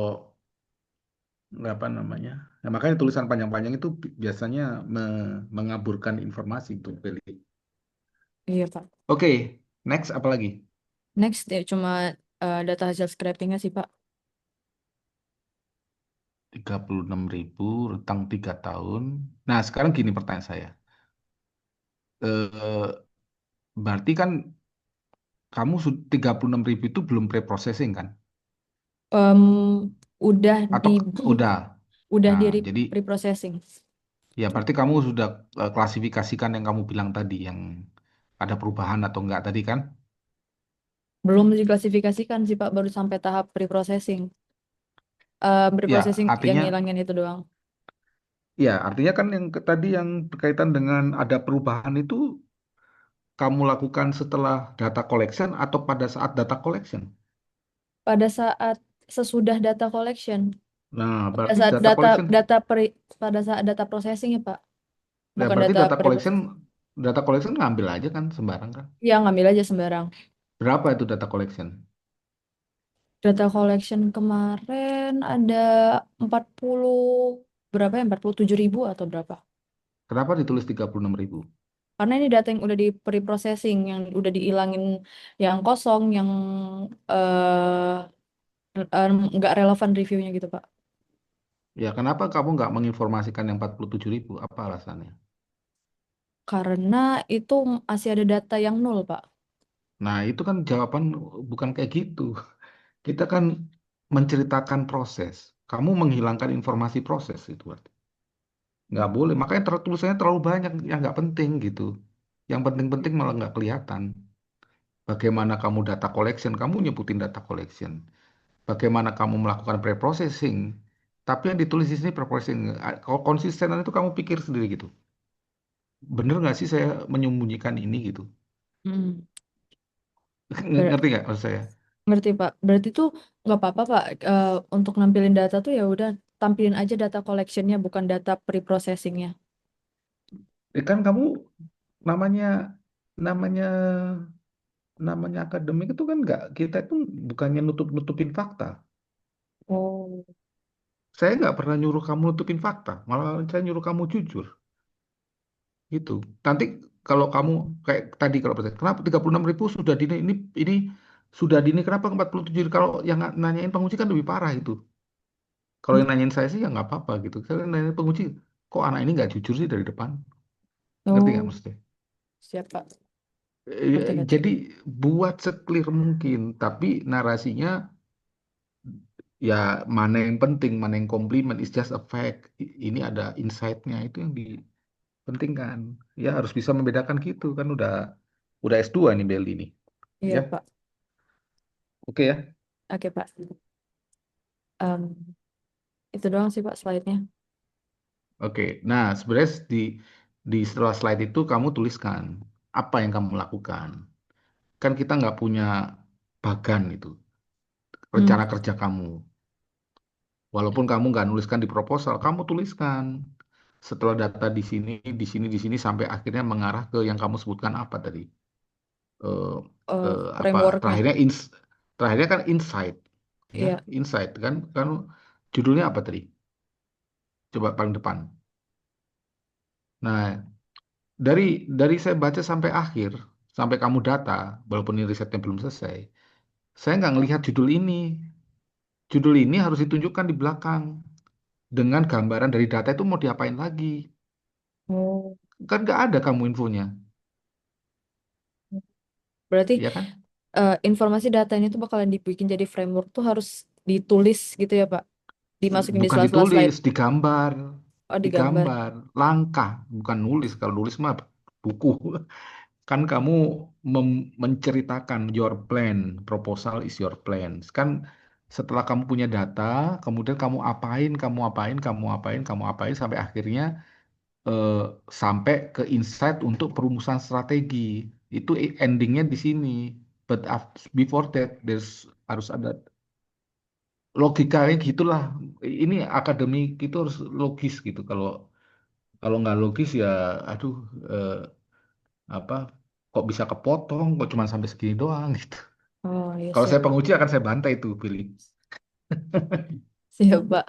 nggak apa namanya, ya makanya tulisan panjang-panjang itu biasanya mengaburkan informasi tuh, Beli. Iya Pak. Oke, next apa lagi? Next ya cuma data hasil scrapingnya sih Pak. 36.000 rentang 3 tahun. Nah, sekarang gini pertanyaan saya. Eh, Berarti kan kamu 36.000 itu belum pre-processing kan? Em, udah Atau di udah? udah Nah, di jadi pre-processing. ya berarti kamu sudah klasifikasikan yang kamu bilang tadi, yang ada perubahan atau enggak tadi kan? Belum diklasifikasikan sih Pak, baru sampai tahap pre-processing. Ya, Pre-processing yang artinya ngilangin itu doang. ya, artinya kan yang tadi yang berkaitan dengan ada perubahan itu kamu lakukan setelah data collection atau pada saat data collection? Pada saat sesudah data collection, Nah, pada berarti saat data collection, pada saat data processing ya Pak, ya bukan berarti data pre-processing. data collection ngambil aja kan sembarang kan? Ya ngambil aja sembarang. Berapa itu data collection? Data collection kemarin ada 40 berapa ya? 47.000 atau berapa? Kenapa ditulis 36.000? Karena ini data yang udah di pre-processing, yang udah dihilangin yang kosong, yang eh nggak relevan reviewnya gitu, Pak. Ya, kenapa kamu nggak menginformasikan yang 47.000? Apa alasannya? Karena itu masih ada data yang nol, Pak. Nah, itu kan jawaban bukan kayak gitu. Kita kan menceritakan proses. Kamu menghilangkan informasi proses itu berarti. Nggak boleh. Makanya tulisannya terlalu banyak yang nggak penting gitu. Yang penting-penting malah nggak kelihatan. Bagaimana kamu data collection, kamu nyebutin data collection. Bagaimana kamu melakukan pre-processing. Tapi yang ditulis di sini pre-processing. Kalau konsistenan itu kamu pikir sendiri gitu. Bener nggak sih saya menyembunyikan ini gitu? Hmm. Ber- Ngerti nggak maksud saya? Ngerti, Pak. Berarti tuh nggak apa-apa, Pak. Untuk nampilin data tuh ya udah tampilin aja data collectionnya, bukan data pre-processingnya. Kan kamu namanya namanya namanya akademik itu kan nggak, kita itu bukannya nutup-nutupin fakta. Oh. Saya nggak pernah nyuruh kamu nutupin fakta, malah saya nyuruh kamu jujur gitu. Nanti kalau kamu kayak tadi, kalau bertanya, kenapa 36.000 sudah dini ini sudah dini, kenapa 47? Kalau yang nanyain penguji kan lebih parah itu. Kalau yang nanyain saya sih ya nggak apa-apa gitu. Kalau yang nanyain penguji, kok anak ini nggak jujur sih dari depan? Ngerti nggak Oh, maksudnya? siap, Pak. Ngerti, ngerti. Jadi buat seclear mungkin, tapi narasinya ya mana yang penting, mana yang komplimen, is just a fact. Ini ada insight-nya, itu yang dipentingkan. Ya harus bisa membedakan gitu kan, udah S2 nih Beli nih. Iya, Ya, Pak. oke ya. Oke, Pak. Itu doang sih, Pak, slide-nya. Oke. Nah, sebenarnya di setelah slide itu kamu tuliskan apa yang kamu lakukan. Kan kita nggak punya bagan itu, Hmm. rencana kerja kamu. Walaupun kamu nggak nuliskan di proposal, kamu tuliskan setelah data di sini sampai akhirnya mengarah ke yang kamu sebutkan apa tadi? Eh, Apa Frameworknya. terakhirnya kan insight, ya, Iya. insight kan kan judulnya apa tadi? Coba paling depan. Nah, dari saya baca sampai akhir, sampai kamu data, walaupun ini risetnya belum selesai, saya nggak ngelihat judul ini. Judul ini harus ditunjukkan di belakang dengan gambaran dari data itu mau diapain lagi. Oh, Kan nggak ada kamu infonya, berarti ya kan? informasi data ini tuh bakalan dibikin jadi framework tuh harus ditulis gitu ya, Pak? Dimasukin di Bukan sela-sela ditulis, slide. digambar, Oh, digambar. digambar, langkah, bukan nulis. Kalau nulis mah buku. Kan kamu menceritakan your plan, proposal is your plan. Kan setelah kamu punya data, kemudian kamu apain sampai akhirnya eh, sampai ke insight untuk perumusan strategi. Itu endingnya di sini. But before that, harus ada logikanya gitulah. Ini akademik itu harus logis gitu. Kalau kalau nggak logis ya, aduh, eh, apa? Kok bisa kepotong? Kok cuma sampai segini doang gitu. Oh, iya Kalau siap. saya penguji akan saya bantai tuh, Billy. Siap, Pak.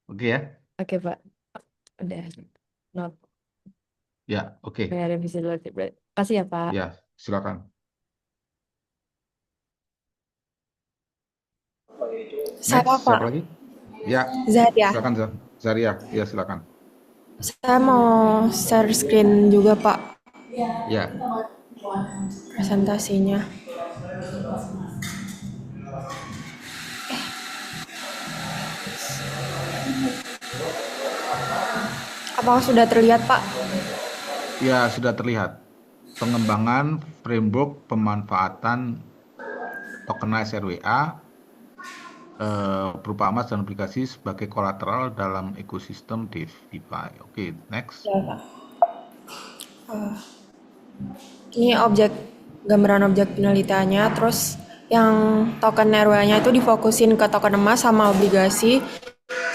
Oke ya? Oke, Pak. Udah. Not. Ya, oke. Kayak revisi dulu. Kasih ya, Pak. Ya, silakan. Saya Next, siapa Pak, lagi? Ya, Zaria. silakan Zaria. Ya, silakan. Saya mau share screen juga Pak, Ya, presentasinya. Apakah sudah terlihat Pak? ya sudah terlihat. Pengembangan framework pemanfaatan tokenized RWA berupa emas dan aplikasi sebagai kolateral dalam ekosistem DeFi. Oke, next. Ya Pak. Ini gambaran objek penelitiannya, terus yang token RWA-nya itu difokusin ke token emas sama obligasi.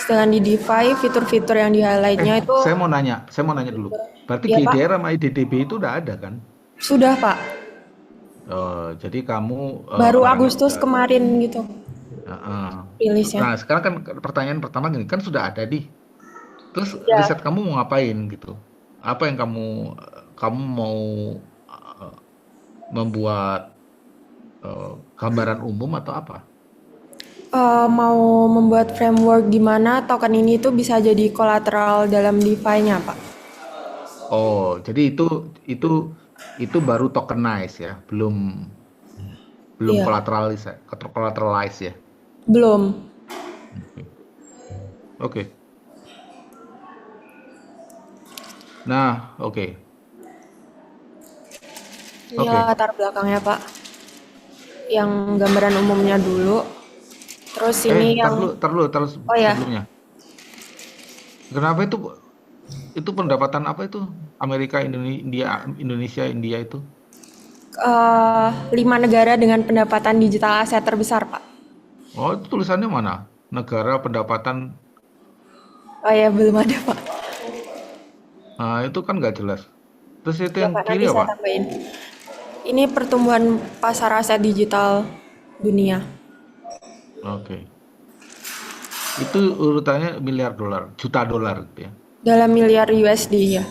Sedangkan di DeFi, fitur-fitur yang di highlight-nya itu Saya mau nanya dulu. Berarti ya Pak, GDR sama IDDB itu udah ada kan? sudah Pak. Jadi kamu Baru orangnya Agustus udah. kemarin gitu Heeh. rilisnya. Nah, sekarang kan pertanyaan pertama gini, kan sudah ada di. Terus Ya, riset kamu mau ngapain gitu? Apa yang kamu mau membuat gambaran umum atau apa? mau membuat framework di mana token ini tuh bisa jadi kolateral dalam DeFi-nya, Pak. Oh, jadi itu baru tokenize ya, belum Iya, collateralize ya. belum. Oke. Nah, oke. Ini latar belakangnya, Pak. Yang gambaran umumnya dulu. Terus ini Tar yang dulu oh ya, sebelumnya. Kenapa itu pendapatan apa itu? Amerika, Indonesia, India itu? 5 negara dengan pendapatan digital aset terbesar, Pak. Oh, itu tulisannya mana? Negara pendapatan. Oh ya, belum ada, Pak. Nah, itu kan nggak jelas. Terus itu Ya, yang Pak, kiri nanti saya apa? tambahin. Ini pertumbuhan pasar aset digital dunia. Oke. Itu urutannya miliar dolar, juta dolar gitu ya. Dalam miliar USD ya.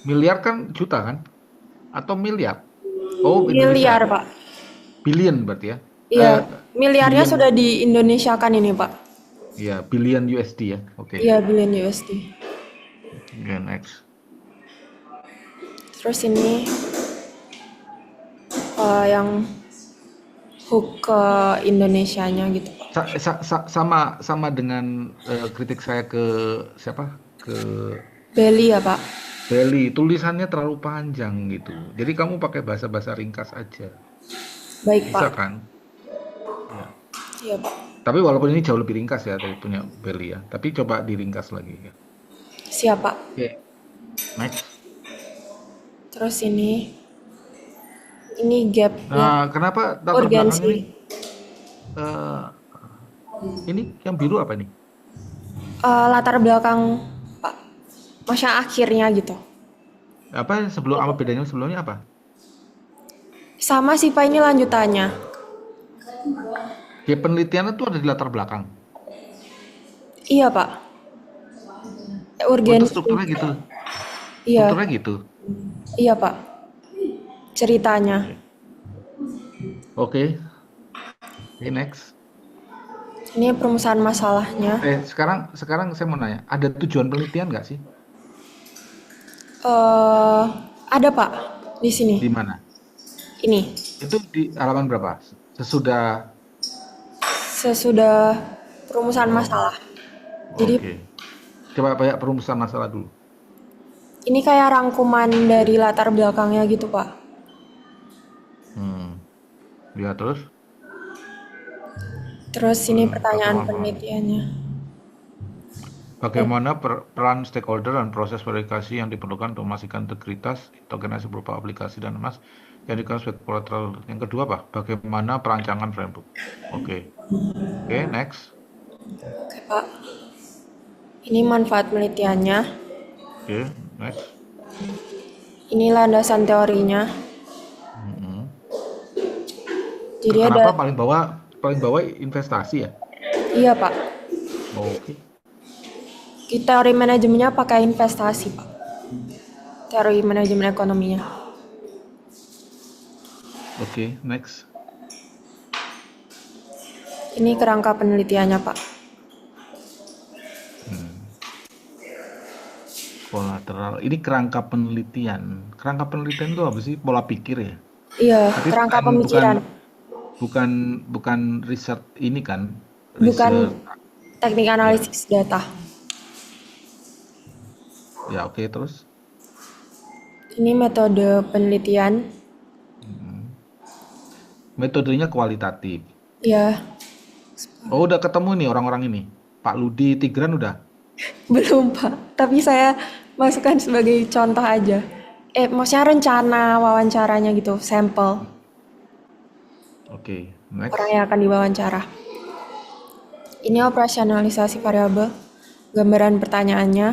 Miliar kan juta kan? Atau miliar? Oh, Miliar, Indonesia. Pak. Billion berarti ya. Iya, miliarnya Billion. sudah di Indonesia kan ini, Pak. Ya, billion USD ya. Oke. Iya, billion USD. Okay, next. Terus ini yang hook ke Indonesianya gitu, Pak. Sama dengan kritik saya ke siapa? Ke Beli ya, Pak. Belly. Tulisannya terlalu panjang gitu. Jadi kamu pakai bahasa-bahasa ringkas aja. Baik, Bisa Pak. kan? Ya. Iya, Pak. Tapi walaupun ini jauh lebih ringkas ya dari punya Belly ya. Tapi coba diringkas lagi ya. Siap, Pak. Oke. Next. Terus ini gapnya Nah, kenapa latar belakang urgensi. ini yang biru apa nih? Latar belakang, Pak. Masa akhirnya gitu. Apa bedanya sebelumnya apa? Sama sih, Pak, ini lanjutannya. Ya, penelitian itu ada di latar belakang. Iya, Pak. Oh, itu Urgensi. strukturnya gitu. Iya. Strukturnya gitu. Iya, Pak. Ceritanya. Oke. Oke, next. Ini perumusan masalahnya. Sekarang saya mau nanya, ada tujuan penelitian nggak sih? Ada, Pak, di sini. Di mana? Ini. Itu di halaman berapa? Sesudah perumusan masalah. Jadi Oke. Coba banyak perumusan masalah dulu. ini kayak rangkuman dari latar belakangnya gitu, Pak. Ya, terus? Terus ini pertanyaan Pertemuan. penelitiannya. Bagaimana peran stakeholder dan proses verifikasi yang diperlukan untuk memastikan integritas tokenasi berupa aplikasi dan emas Jadikan sweat collateral. Yang kedua apa? Bagaimana perancangan framework. Oke. Oke, next. Oke, Pak. Ini manfaat penelitiannya. Oke, next. Ini landasan teorinya. Mm-mm. Jadi Kenapa ada, paling bawah investasi ya? iya Pak. Oke. Teori manajemennya pakai investasi, Pak. Teori manajemen ekonominya. Oke, next. Ini kerangka penelitiannya, Pak. Kolateral. Ini kerangka penelitian. Kerangka penelitian itu apa sih? Pola pikir ya? Iya, Tapi kerangka bukan pemikiran. bukan riset ini kan? Bukan Riset. teknik Ya, analisis data. ya oke terus. Ini metode penelitian. Metodenya kualitatif. Ya, Oh, udah ketemu nih orang-orang ini. Pak Ludi Tigran udah. belum Pak. Tapi saya masukkan sebagai contoh aja. Maksudnya rencana wawancaranya gitu, sampel Oke, orang next. yang akan diwawancara. Ini operasionalisasi variabel, gambaran pertanyaannya.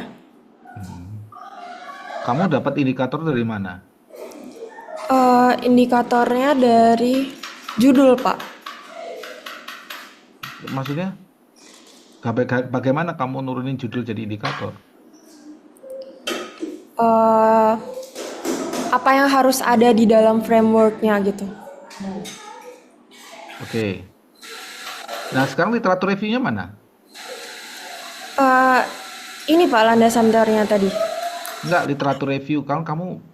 Kamu dapat indikator dari mana? Indikatornya dari judul, Pak. Maksudnya, bagaimana kamu nurunin judul jadi indikator? Eh, apa yang harus ada di dalam frameworknya gitu. Oke. Nah, sekarang literatur reviewnya mana? Ini Pak landasan teorinya tadi. Enggak, literatur review.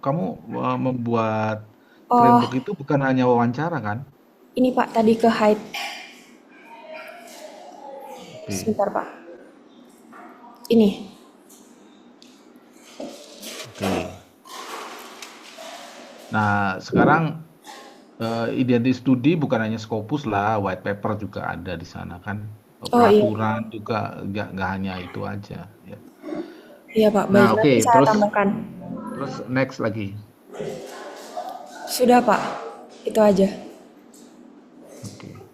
Kamu membuat Oh, framework itu bukan hanya wawancara kan? ini Pak tadi ke height. Oke. Sebentar Pak. Ini. Oke. Nah, sekarang identity studi bukan hanya Scopus lah, white paper juga ada di sana kan. Oh iya. Peraturan juga nggak hanya itu aja. Ya. Iya Pak, baik. Nah, Nanti oke, saya tambahkan. terus next lagi. Sudah Pak, itu aja. Oke.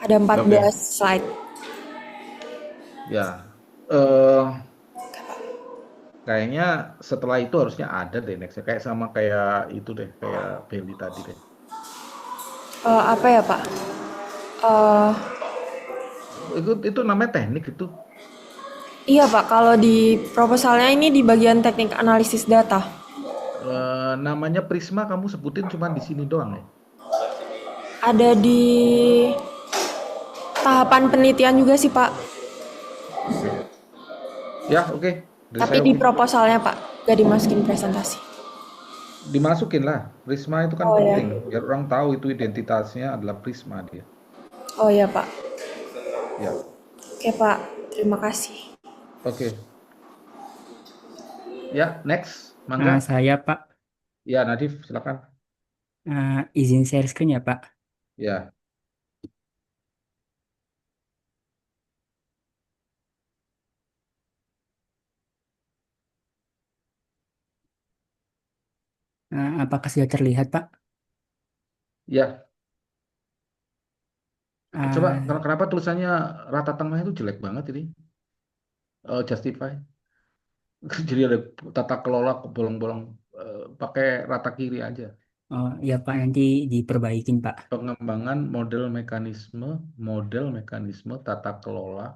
Ada 14 slide. Ya, kayaknya setelah itu harusnya ada deh next. Kayak sama kayak itu deh, kayak Belly tadi deh. Apa ya Pak? Itu namanya teknik itu. Iya Pak, kalau di proposalnya ini di bagian teknik analisis data. Namanya Prisma kamu sebutin cuma di sini doang ya. Ada di tahapan penelitian juga sih Pak. Ya, oke. Dari Tapi saya di oke. proposalnya Pak, gak dimasukin presentasi. Dimasukin lah. Prisma itu kan Oh, ya. penting. Biar orang tahu itu identitasnya adalah Prisma dia. Oh ya Pak. Ya, Oke Pak, terima kasih. oke. Ya, next. Mangga. Saya Pak, Ya, Nadif, silakan. izin share screen ya Pak. Ya. Apakah sudah terlihat Pak? Ya. Coba, Ah, kenapa tulisannya rata tengah itu jelek banget ini? Justify. Jadi ada tata kelola bolong-bolong. Pakai rata kiri aja. oh ya Pak, nanti diperbaikin Pak. Pengembangan model mekanisme tata kelola.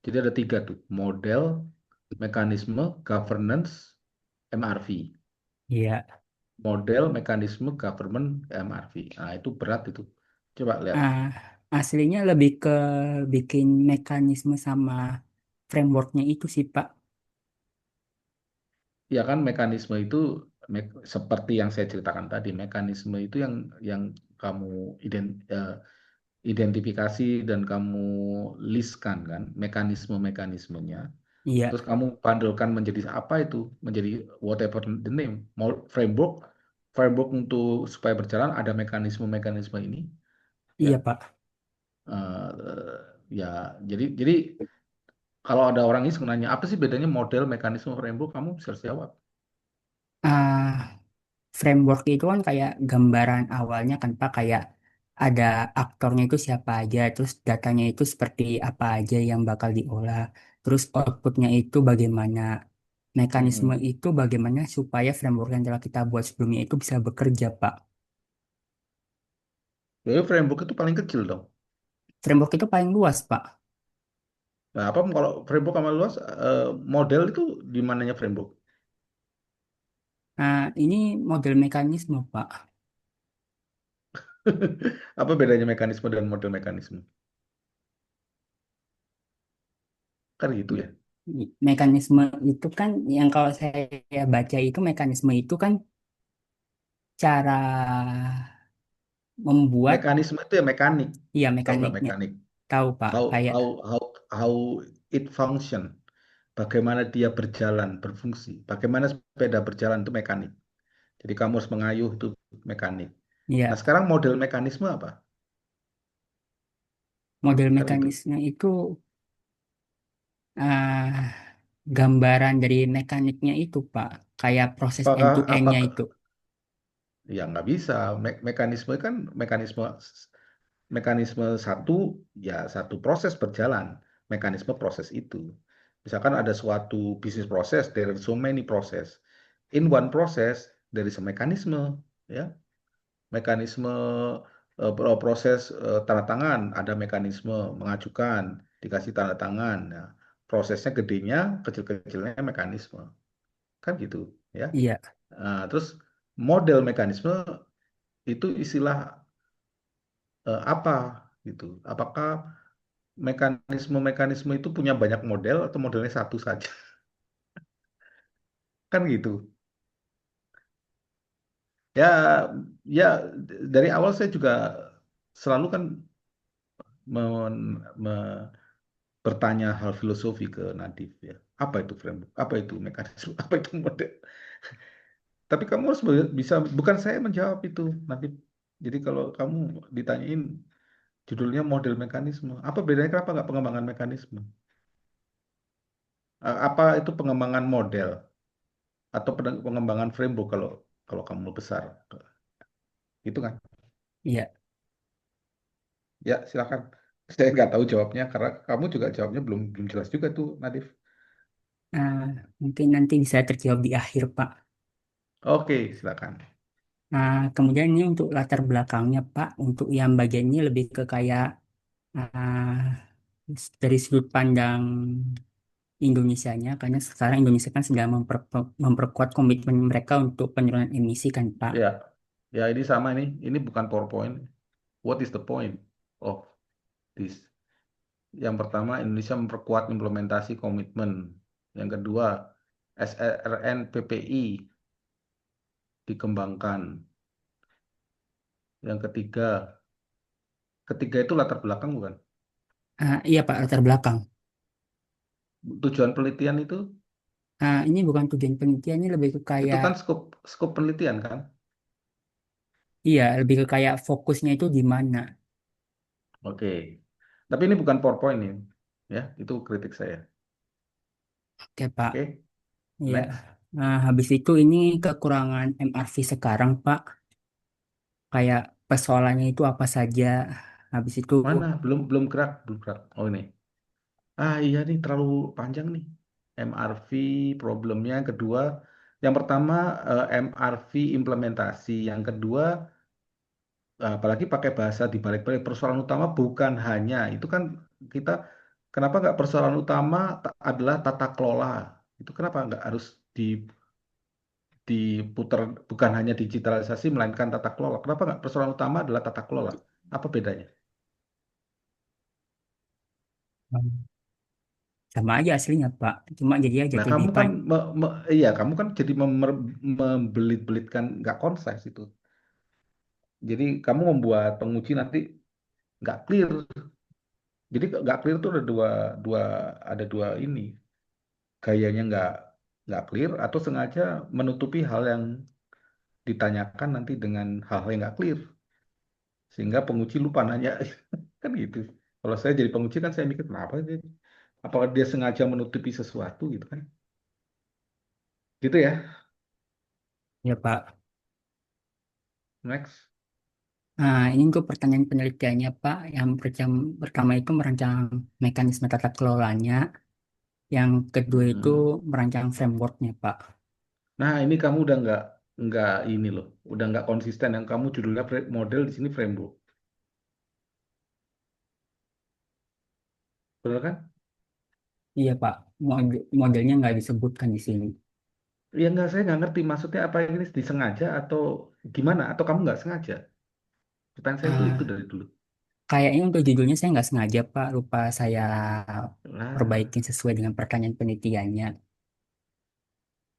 Jadi ada 3 tuh, model, mekanisme, governance, MRV. Iya. Model, mekanisme, government, MRV. Nah, itu berat itu. Coba lihat. Aslinya lebih ke bikin mekanisme sama frameworknya itu sih Pak. Ya kan mekanisme itu seperti yang saya ceritakan tadi, mekanisme itu yang kamu identifikasi dan kamu listkan kan, mekanisme-mekanismenya. Iya, Terus kamu pandelkan menjadi apa itu? Menjadi whatever the name. Mau framework untuk supaya berjalan ada mekanisme-mekanisme ini. iya Ya, Pak. ya. Jadi kalau ada orang ini nanya apa sih bedanya model, mekanisme, framework, kamu bisa jawab. Ah, framework itu kan kayak gambaran awalnya kan Pak, kayak ada aktornya itu siapa aja, terus datanya itu seperti apa aja yang bakal diolah, terus outputnya itu bagaimana, mekanisme Mm-mm. itu bagaimana supaya framework yang telah kita buat sebelumnya itu bisa bekerja Pak. Jadi framework itu paling kecil dong. Framework itu paling luas Pak. Nah, apa kalau framework sama luas, model itu di mananya framework? Nah, ini model mekanisme Pak. Apa bedanya mekanisme dan model mekanisme? Kan gitu ya. Mekanisme itu kan yang kalau saya baca itu mekanisme itu kan cara membuat, Mekanisme itu ya mekanik. ya Tahu nggak mekaniknya. mekanik? Tahu Pak, How kayak how how how it function. Bagaimana dia berjalan, berfungsi. Bagaimana sepeda berjalan itu mekanik. Jadi kamu harus mengayuh itu mekanik. Nah, ya sekarang model mekanisme apa? model Kan itu. mekanisme itu ah, gambaran dari mekaniknya itu Pak, kayak proses end Apakah to end-nya apakah itu. ya nggak bisa. Mekanisme kan mekanisme satu, ya satu proses berjalan. Mekanisme proses itu. Misalkan ada suatu bisnis proses, there are so many process. In one process, there is a mekanisme, ya. Mekanisme proses tanda tangan, ada mekanisme mengajukan, dikasih tanda tangan. Nah, prosesnya gedenya, kecil-kecilnya mekanisme. Kan gitu, ya. Iya, Terus model mekanisme itu istilah apa gitu? Apakah mekanisme-mekanisme itu punya banyak model atau modelnya satu saja? Kan gitu. Ya, ya dari awal saya juga selalu kan bertanya hal filosofi ke Nadif ya. Apa itu framework? Apa itu mekanisme? Apa itu model? Tapi kamu harus bisa, bukan saya menjawab itu Nadif. Jadi kalau kamu ditanyain judulnya model mekanisme, apa bedanya, kenapa nggak pengembangan mekanisme? Apa itu pengembangan model atau pengembangan framework kalau kalau kamu besar? Itu kan? iya. Ya, silakan. Saya nggak tahu jawabnya karena kamu juga jawabnya belum belum jelas juga tuh, Nadif. Ah, mungkin nanti bisa terjawab di akhir Pak. Oke, silakan. Nah, kemudian ini untuk latar belakangnya Pak, untuk yang bagian ini lebih ke kayak ah, dari sudut pandang Indonesianya, karena sekarang Indonesia kan sedang memperkuat komitmen mereka untuk penurunan emisi kan Pak. Ya, ya ini sama ini. Ini bukan PowerPoint. What is the point of this? Yang pertama, Indonesia memperkuat implementasi komitmen. Yang kedua, SRN PPI dikembangkan. Yang ketiga, ketiga itu latar belakang bukan? Iya Pak, latar belakang. Tujuan penelitian Ini bukan tujuan penelitian, ini lebih ke itu kayak, kan skop penelitian kan? iya, lebih ke kayak fokusnya itu di mana. Oke. Tapi ini bukan PowerPoint ini. Ya, itu kritik saya. Oke Pak, Oke, iya. next. Nah, habis itu ini kekurangan MRV sekarang Pak, kayak persoalannya itu apa saja. Habis itu, Mana? Belum belum gerak, belum gerak. Oh ini. Iya nih terlalu panjang nih. MRV problemnya yang kedua, yang pertama MRV implementasi, yang kedua apalagi pakai bahasa dibalik-balik, persoalan utama bukan hanya itu kan kita, kenapa nggak persoalan utama adalah tata kelola, itu kenapa nggak harus diputar, bukan hanya digitalisasi melainkan tata kelola, kenapa nggak persoalan utama adalah tata kelola, apa bedanya? sama aja aslinya Pak. Cuma jadi Nah, jadi kamu kan iya, kamu kan jadi membelit-belitkan, nggak konses itu. Jadi kamu membuat penguji nanti nggak clear. Jadi nggak clear tuh ada dua ada dua ini, gayanya nggak clear atau sengaja menutupi hal yang ditanyakan nanti dengan hal-hal yang nggak clear sehingga penguji lupa nanya. Kan gitu. Kalau saya jadi penguji kan saya mikir kenapa dia, apakah dia sengaja menutupi sesuatu gitu kan? Gitu ya. ya Pak. Next. Ini untuk pertanyaan penelitiannya, Pak. Yang pertama itu merancang mekanisme tata kelolanya. Yang kedua itu Mm-mm. merancang frameworknya, Pak. Nah, ini kamu udah nggak ini loh, udah nggak konsisten. Yang kamu judulnya model di sini framework, benar kan? Iya, Pak. Modelnya nggak disebutkan di sini. Ya nggak, saya nggak ngerti maksudnya apa ini disengaja atau gimana? Atau kamu nggak sengaja? Pertanyaan saya itu Ah, dari dulu. Kayaknya untuk judulnya saya nggak sengaja, Pak. Lupa saya Nah, perbaikin sesuai dengan pertanyaan penelitiannya.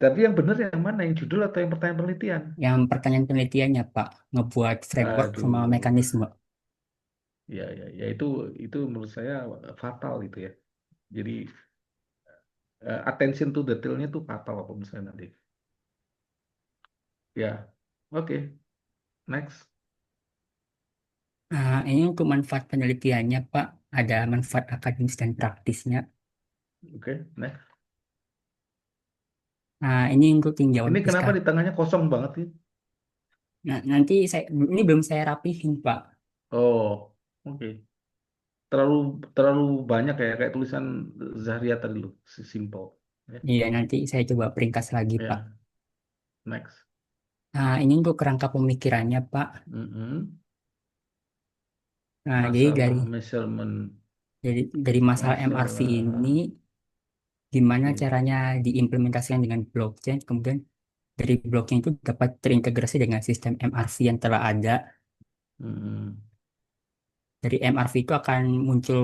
tapi yang benar yang mana? Yang judul atau yang pertanyaan penelitian? Yang pertanyaan penelitiannya, Pak, ngebuat framework sama Aduh, mekanisme. ya itu menurut saya fatal gitu ya. Jadi attention to detailnya tuh fatal apa misalnya nanti. Ya, oke, next. Ini untuk manfaat penelitiannya, Pak. Ada manfaat akademis dan praktisnya. Oke, next. Ini untuk tinjauan Ini kenapa fiskal. di tengahnya kosong banget sih? Nah, nanti ini belum saya rapihin, Pak. Oh, oke. Terlalu terlalu banyak ya kayak tulisan Zahria tadi lu, simple. Ya, Iya, nanti saya coba peringkas lagi, Pak. ya, next. Ini untuk kerangka pemikirannya, Pak. Mm-mm. Jadi Masalah measurement, dari masalah MRV ini, masalah, gimana oke. caranya diimplementasikan dengan blockchain, kemudian dari blockchain itu dapat terintegrasi dengan sistem MRV yang telah ada. Mm-mm. Dari MRV itu akan muncul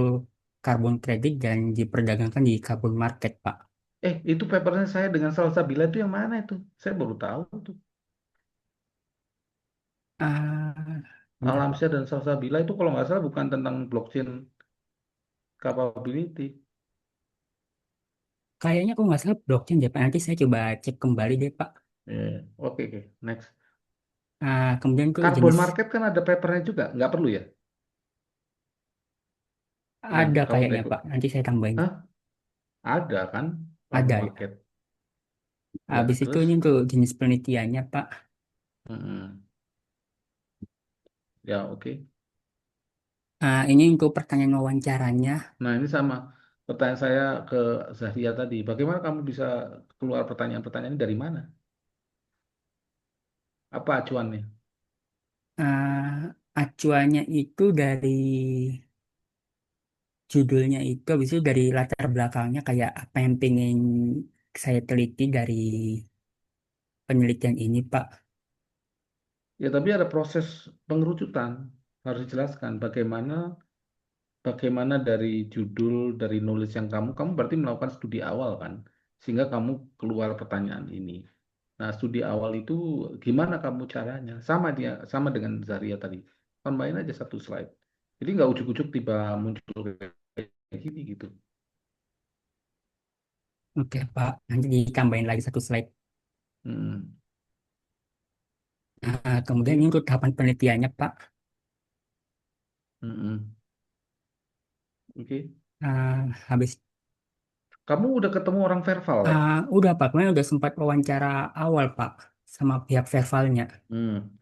carbon credit dan diperdagangkan di carbon market, Pak. Itu papernya saya dengan Salsabila itu yang mana itu? Saya baru tahu tuh. Ah, Bentar, Pak. Alamsyah dan Salsabila itu kalau nggak salah bukan tentang blockchain capability. Kayaknya aku nggak salah blockchain deh, Pak. Nanti saya coba cek kembali deh, Pak. Oke, oke, next. Kemudian tuh Carbon jenis market kan ada papernya juga, nggak perlu ya? Yang ada kamu kayaknya, ikut. Pak. Nanti saya tambahin. Hah? Ada kan carbon Ada ya. market? Ya, Habis itu terus? ini untuk jenis penelitiannya, Pak. Mm-mm. Ya, oke. Ini untuk pertanyaan wawancaranya. Nah, ini sama pertanyaan saya ke Zahria tadi. Bagaimana kamu bisa keluar pertanyaan-pertanyaan ini dari mana? Apa acuannya? Acuannya itu dari judulnya itu, habis itu dari latar belakangnya kayak apa yang pengen saya teliti dari penelitian ini, Pak. Ya, tapi ada proses pengerucutan. Harus dijelaskan bagaimana bagaimana dari judul, dari nulis yang kamu berarti melakukan studi awal kan, sehingga kamu keluar pertanyaan ini. Nah, studi awal itu gimana kamu caranya? Sama dengan Zaria tadi. Tambahin aja satu slide. Jadi nggak ujuk-ujuk tiba muncul kayak gini gitu. Oke, Pak. Nanti ditambahin lagi satu slide. Hmm, Kemudian ini oke. untuk tahapan penelitiannya, Pak. Hmm, oke. Habis Kamu udah ketemu orang Verval ya? udah, Pak. Kemarin udah sempat wawancara awal, Pak, sama pihak Vervalnya. Hmm,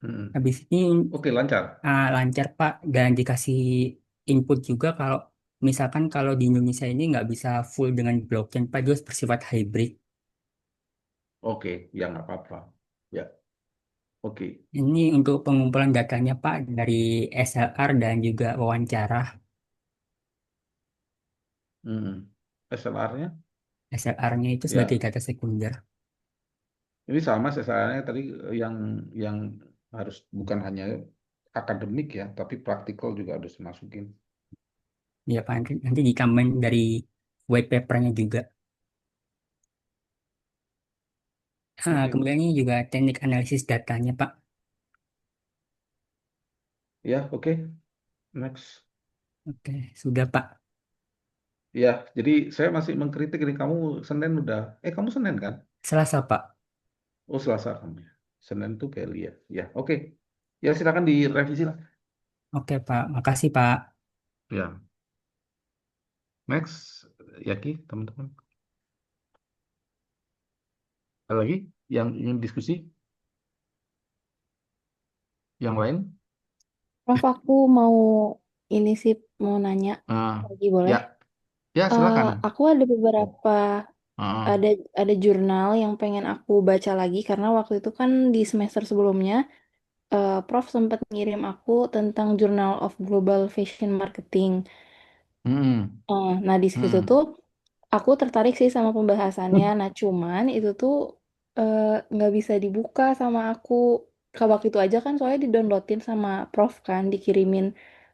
hmm. Habis ini Oke, lancar. lancar, Pak, dan dikasih input juga kalau misalkan kalau di Indonesia ini nggak bisa full dengan blockchain, Pak, dia harus bersifat hybrid. Oke, ya nggak apa-apa. Ya, oke. Ini untuk pengumpulan datanya, Pak, dari SLR dan juga wawancara. Hmm. SLR-nya? SLR-nya itu sebagai Ya, data sekunder. ini sama sasarannya tadi yang harus bukan hanya akademik ya, tapi praktikal juga harus masukin. Ya, Pak, nanti ditambahin dari white paper-nya juga. Oke, Kemudian ini juga teknik analisis datanya, Pak. ya oke, next. Oke, sudah, Pak. Ya, jadi saya masih mengkritik ini kamu Senin udah, kamu Senin kan? Selasa, Pak. Oh Selasa kamu ya. Senin tuh Kelly ya. Ya, oke. Ya silakan direvisi lah. Oke, Pak. Makasih, Pak. Ya, next. Yaki, teman-teman. Ada lagi yang ingin diskusi? Yang lain? Prof, aku mau ini sih mau nanya Ah, lagi boleh? ya, ya silakan. Aku ada Oh, beberapa ah, ada jurnal yang pengen aku baca lagi karena waktu itu kan di semester sebelumnya Prof sempat ngirim aku tentang Journal of Global Fashion Marketing. hmm, Nah di situ hmm. tuh aku tertarik sih sama pembahasannya. Nah cuman itu tuh eh, nggak bisa dibuka sama aku. Waktu itu aja kan soalnya didownloadin sama Prof kan dikirimin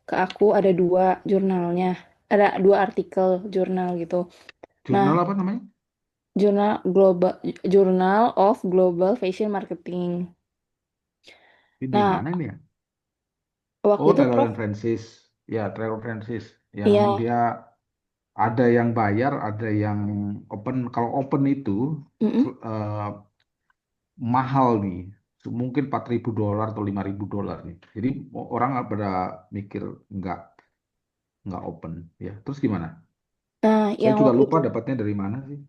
ke aku ada dua jurnalnya, ada dua artikel jurnal gitu. Nah Jurnal apa namanya? jurnal global Journal of Global Fashion Marketing. Ini di Nah mana ini ya? waktu Oh, itu Taylor Prof, and Francis. Ya, Taylor Francis. Ya, memang ya, dia ada yang bayar, ada yang open. Kalau open itu mm-mm. eh, mahal nih. Mungkin $4.000 atau $5.000 nih. Jadi orang pada mikir nggak nggak open. Ya, terus gimana? Nah Saya yang juga waktu lupa itu dapatnya dari mana sih.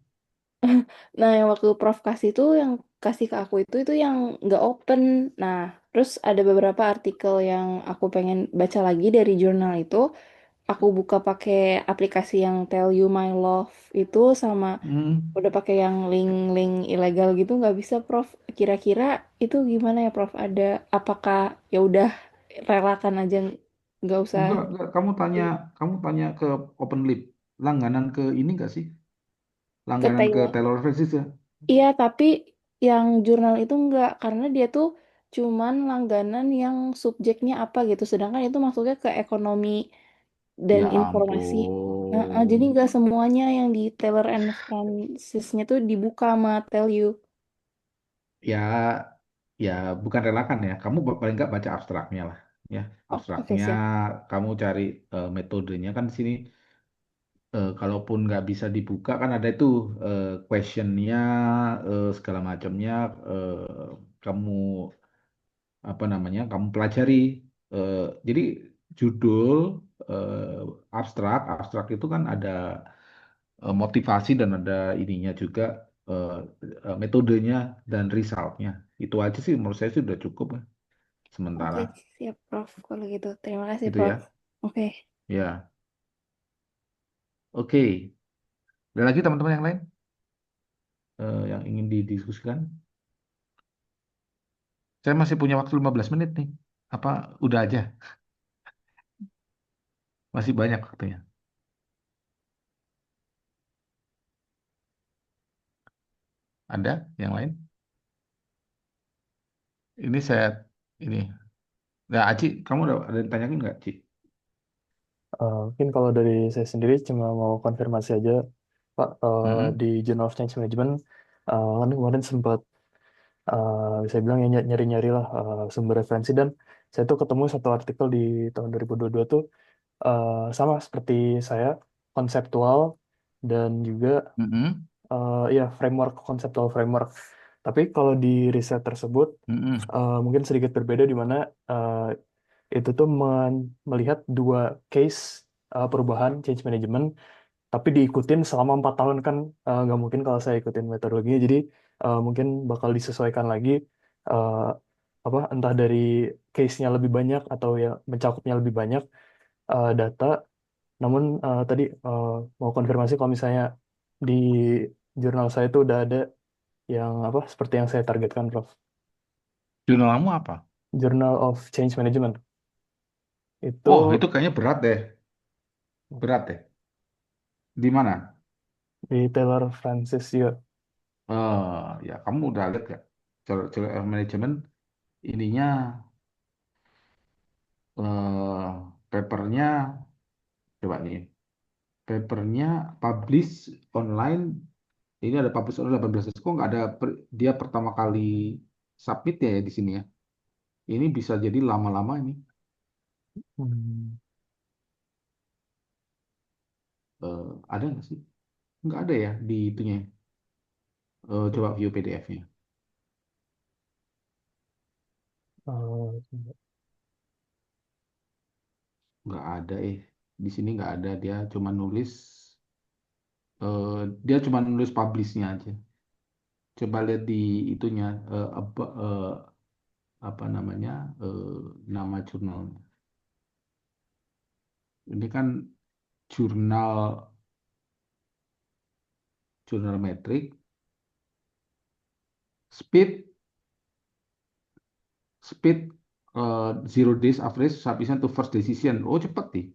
Nah, yang waktu Prof kasih itu yang kasih ke aku itu yang nggak open. Nah, terus ada beberapa artikel yang aku pengen baca lagi dari jurnal itu. Aku buka pakai aplikasi yang Tell You My Love itu sama Hmm. udah pakai yang link-link ilegal gitu nggak bisa, Prof. Kira-kira itu gimana ya, Prof? Ada apakah ya udah relakan aja nggak usah Enggak. Kamu tanya ke OpenLib. Langganan ke ini nggak sih? ke Langganan ke Taylor? Taylor Francis ya? Iya, tapi yang jurnal itu enggak, karena dia tuh cuman langganan yang subjeknya apa gitu, sedangkan itu masuknya ke ekonomi dan Ya informasi. Jadi ampun. enggak semuanya yang di Taylor and Francis-nya tuh dibuka sama Tell You. Ya, ya bukan relakan ya. Kamu paling nggak baca abstraknya lah. Ya, Oke, abstraknya siap. kamu cari metodenya kan di sini. Kalaupun nggak bisa dibuka kan ada itu questionnya segala macamnya. Kamu apa namanya? Kamu pelajari. Eh, jadi judul abstrak, abstrak itu kan ada motivasi dan ada ininya juga eh, metodenya dan resultnya. Itu aja sih menurut saya sih udah cukup ya, sementara Oke, siap, Prof. Kalau gitu, terima kasih, gitu Prof. ya. Oke. Ya, oke. Ada lagi teman-teman yang lain yang ingin didiskusikan? Saya masih punya waktu 15 menit nih. Apa udah aja? Masih banyak waktunya. Ada yang lain? Ini saya ini. Nah, Aci, kamu ada yang tanyain nggak, Ci? Mungkin kalau dari saya sendiri cuma mau konfirmasi aja, Pak, Mm-mm. di Journal of Change Management, kan kemarin sempat saya bilang ya nyari-nyari lah sumber referensi, dan saya tuh ketemu satu artikel di tahun 2022 tuh sama seperti saya, konseptual dan juga Mm-mm. ya framework, konseptual framework. Tapi kalau di riset tersebut Mm-mm. mungkin sedikit berbeda, di mana eh, itu tuh melihat dua case perubahan change management, tapi diikutin selama 4 tahun kan. Nggak mungkin kalau saya ikutin metodologinya, jadi mungkin bakal disesuaikan lagi, eh, apa entah dari case-nya lebih banyak atau ya mencakupnya lebih banyak data. Namun tadi mau konfirmasi kalau misalnya di jurnal saya itu udah ada yang apa seperti yang saya targetkan, Prof. Jurnal kamu apa? Journal of Change Management itu Oh, itu kayaknya berat deh. Berat deh. Di mana? di Taylor Francis juga. Ya kamu udah lihat gak? Manajemen ininya eh papernya coba nih. Papernya publish online. Ini ada publish online 18. Kok nggak ada dia pertama kali submit ya di sini ya. Ini bisa jadi lama-lama ini. Hmm. Ada nggak sih? Nggak ada ya di itunya. Coba view PDF-nya. Eh, Nggak ada di sini nggak ada, dia cuma nulis publishnya aja. Coba lihat di itunya apa namanya, nama jurnalnya. Ini kan jurnal jurnal metrik, speed speed 0 days average submission to first decision. Oh cepat nih.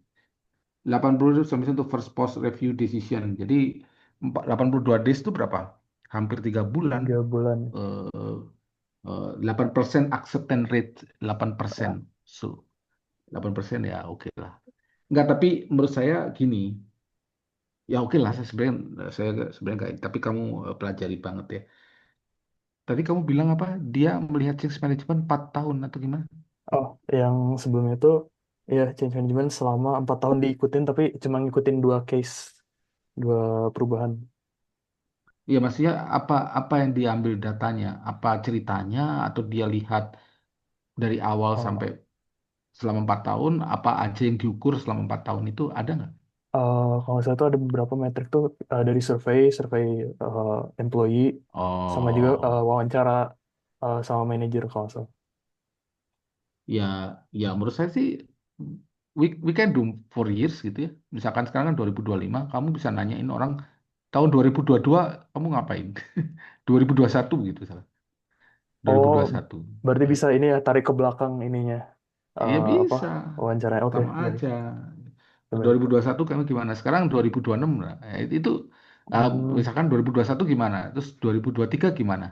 80 submission to first post review decision. Jadi 82 days itu berapa? Hampir 3 bulan. 3 bulan. 8% acceptance rate, 8%. Ya. So, 8% ya oke lah. Enggak, tapi menurut saya gini, ya oke lah, saya sebenarnya enggak, tapi kamu pelajari banget ya. Tadi kamu bilang apa? Dia melihat change management 4 tahun atau gimana? Oh, yang sebelumnya itu ya change management selama 4 tahun diikutin, tapi cuma ngikutin 2 case, 2 perubahan. Iya, maksudnya apa apa yang diambil datanya? Apa ceritanya atau dia lihat dari awal sampai Oh, selama 4 tahun, apa aja yang diukur selama 4 tahun itu ada nggak? kalau saya tuh ada beberapa metrik tuh dari survei, survei employee, sama juga Oh, wawancara sama manajer kalau nggak salah. ya, ya menurut saya sih we can do 4 years gitu ya. Misalkan sekarang kan 2025, kamu bisa nanyain orang tahun 2022 kamu ngapain? 2021 gitu salah. Oh, 2021. berarti Ya, bisa ini ya tarik ke belakang ininya, ya apa bisa. wawancaranya. Oke, Sama baik. aja. Baik. 2021 kamu gimana? Sekarang 2026 lah. Itu Hmm, misalkan 2021 gimana? Terus 2023 gimana?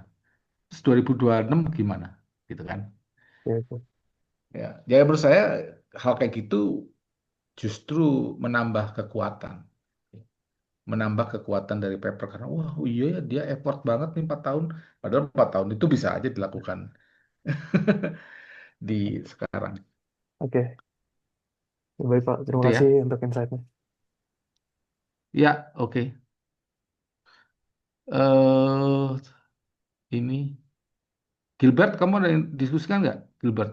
Terus 2026 gimana? Gitu kan. oke, oke. Ya, jadi menurut saya hal kayak gitu justru menambah kekuatan. Menambah kekuatan dari paper karena wah oh iya ya dia effort banget nih 4 tahun. Padahal 4 tahun itu bisa aja dilakukan di sekarang. Oke, baik Pak. Terima Itu kasih ya. untuk insight-nya. Ya, oke. eh ini Gilbert, kamu ada yang diskusikan nggak, Gilbert?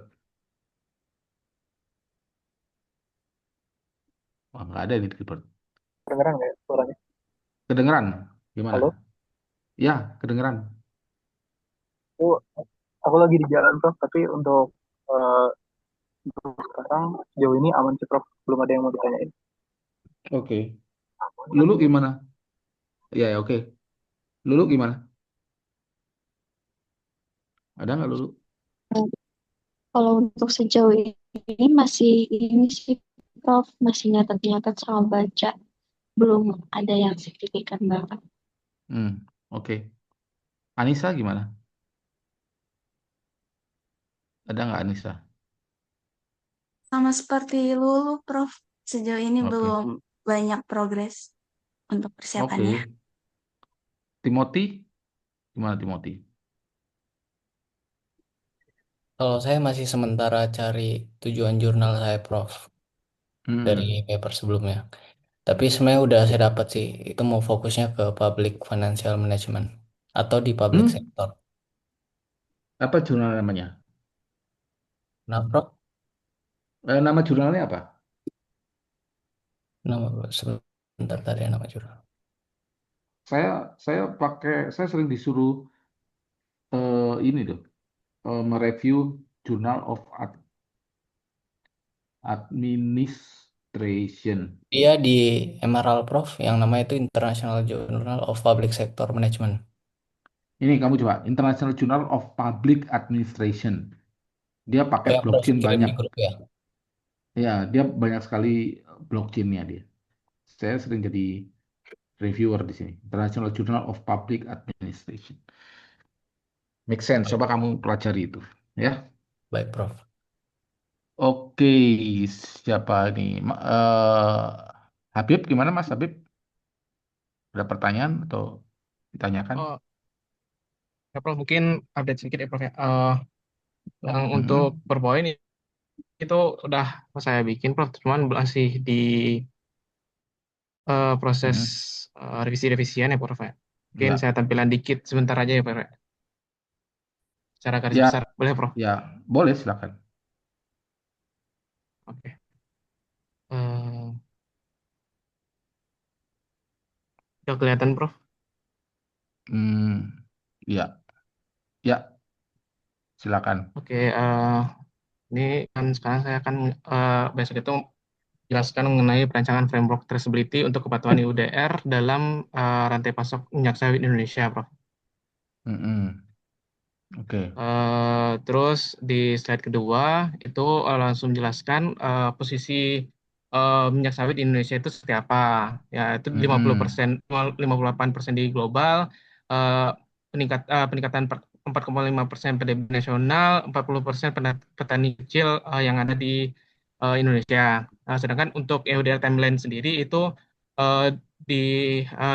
Wah, nggak ada ini Gilbert. Kedengeran nggak ya suaranya? Kedengeran? Gimana? Halo? Ya, kedengeran. Aku, aku lagi di jalan, Prof. Tapi eh, untuk sekarang, sejauh ini aman sih, Prof. Belum ada yang mau ditanyain. Oke. Lulu gimana? Ya, ya, oke. Lulu gimana? Ada nggak Lulu? Kalau untuk sejauh ini masih ini sih Prof, masih nyatet-nyatet sama baca, belum ada yang signifikan banget. Oke. Anissa gimana? Ada nggak Anissa? Sama seperti Lulu, Prof. Sejauh ini Oke. belum banyak progres untuk persiapannya. Oke. Timothy? Gimana Timothy? Kalau saya masih sementara cari tujuan jurnal saya, Prof, dari Hmm. paper sebelumnya. Tapi sebenarnya udah saya dapat sih, itu mau fokusnya ke public financial management atau di public Hmm? sector. Apa jurnal namanya? Nah, Prof, Nama jurnalnya apa? nama sebentar tadi nama jurnal. Saya sering disuruh ini tuh mereview Journal of Administration. Iya di Emerald, Prof, yang namanya itu International Journal of Public Sector Management. Ini kamu coba International Journal of Public Administration. Dia Oh pakai ya, Prof, blockchain kirim banyak. di grup ya. Ya, dia banyak sekali blockchainnya dia. Saya sering jadi reviewer di sini. International Journal of Public Administration. Make sense. Baik, Coba kamu pelajari itu. Ya. baik, Prof. Oke, siapa ini? Habib, gimana Mas Habib? Ada pertanyaan atau ditanyakan? Oh, ya Prof, mungkin update sedikit ya Prof ya. Yang untuk Mhm, PowerPoint itu udah saya bikin Prof, cuman masih di proses mhm. revisi-revisian ya Prof ya. Mungkin Ya, saya tampilan dikit sebentar aja ya Prof ya. Secara garis ya, besar. Boleh Prof? ya, boleh silakan. Oke. Eh, udah kelihatan Prof? Hmm, ya, ya, Silakan. Oke, ini kan sekarang saya akan besok itu jelaskan mengenai perancangan framework traceability untuk kepatuhan IUDR dalam rantai pasok minyak sawit Indonesia, Prof. Mm-mm. Oke. Terus di slide kedua itu langsung jelaskan posisi minyak sawit di Indonesia itu seperti apa. Ya, itu Mm-mm. 58% di global, eh, peningkatan 4,5% PDB nasional, 40% petani kecil yang ada di Indonesia. Sedangkan untuk EUDR timeline sendiri itu eh, di,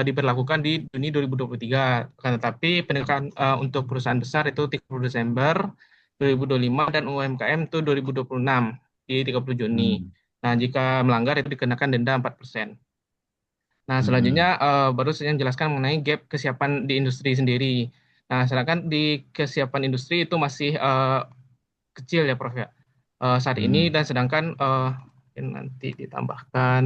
diberlakukan di Juni 2023. Akan tetapi peningkatan untuk perusahaan besar itu 30 Desember 2025 dan UMKM itu 2026 di 30 Juni. Mm. Nah, jika melanggar itu dikenakan denda 4%. Nah, selanjutnya Mm-mm. baru saya jelaskan mengenai gap kesiapan di industri sendiri. Nah, sedangkan di kesiapan industri itu masih kecil ya, Prof ya. Saat ini Mm. dan sedangkan nanti ditambahkan.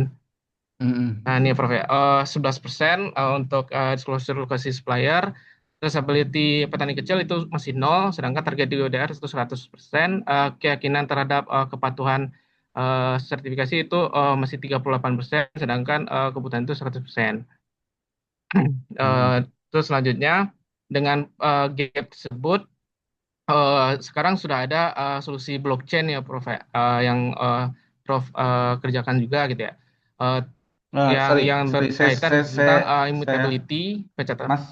Mm-mm. Nah, ini ya, Prof ya, 11% untuk disclosure lokasi supplier, traceability petani kecil itu masih nol, sedangkan target di UDR itu 100%, keyakinan terhadap kepatuhan sertifikasi itu masih 38%, sedangkan kebutuhan itu 100%. Mm-mm. Terus selanjutnya, dengan gap tersebut, sekarang sudah ada solusi blockchain ya, Prof ya, yang Prof kerjakan juga gitu ya. Eh, Sorry, yang sorry, berkaitan tentang immutability pencatatan. Mas,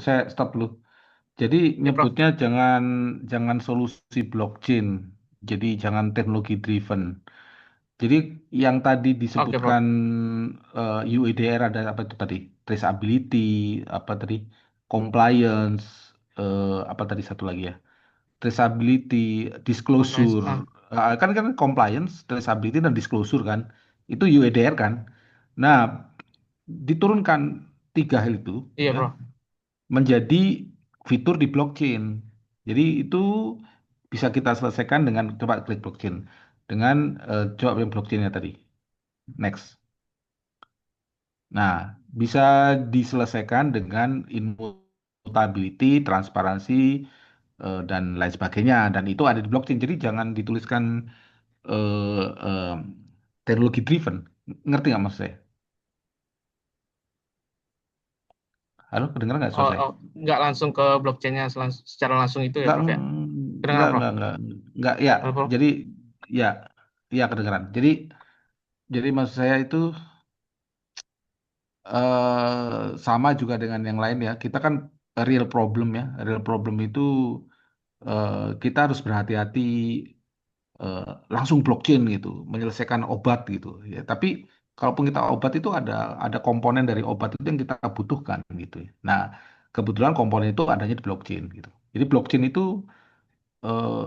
saya stop dulu. Jadi Ya, Prof. nyebutnya jangan solusi blockchain. Jadi jangan teknologi driven. Jadi yang tadi Oke, Prof. disebutkan UEDR ada apa itu tadi? Traceability, apa tadi? Compliance, apa tadi satu lagi ya? Traceability, Compliance. disclosure. Kan compliance, traceability dan disclosure kan. Itu UEDR kan. Nah, diturunkan tiga hal itu Iya, ya Prof. menjadi fitur di blockchain. Jadi itu bisa kita selesaikan dengan coba klik blockchain dengan coba yang blockchainnya tadi. Next. Nah, bisa diselesaikan dengan immutability, transparansi dan lain sebagainya. Dan itu ada di blockchain. Jadi jangan dituliskan teknologi driven. Ngerti nggak maksud saya? Halo, kedengeran nggak suara saya? Nggak langsung ke blockchainnya secara langsung itu ya, Nggak, Prof ya? nggak, Kedengaran, Prof? nggak, nggak, ya. Halo, Prof? Jadi, ya, ya kedengeran. Jadi maksud saya itu sama juga dengan yang lain ya. Kita kan real problem ya. Real problem itu kita harus berhati-hati eh, langsung blockchain gitu, menyelesaikan obat gitu. Ya, tapi kalaupun kita obat itu ada komponen dari obat itu yang kita butuhkan gitu ya. Nah, kebetulan komponen itu adanya di blockchain gitu. Jadi blockchain itu eh,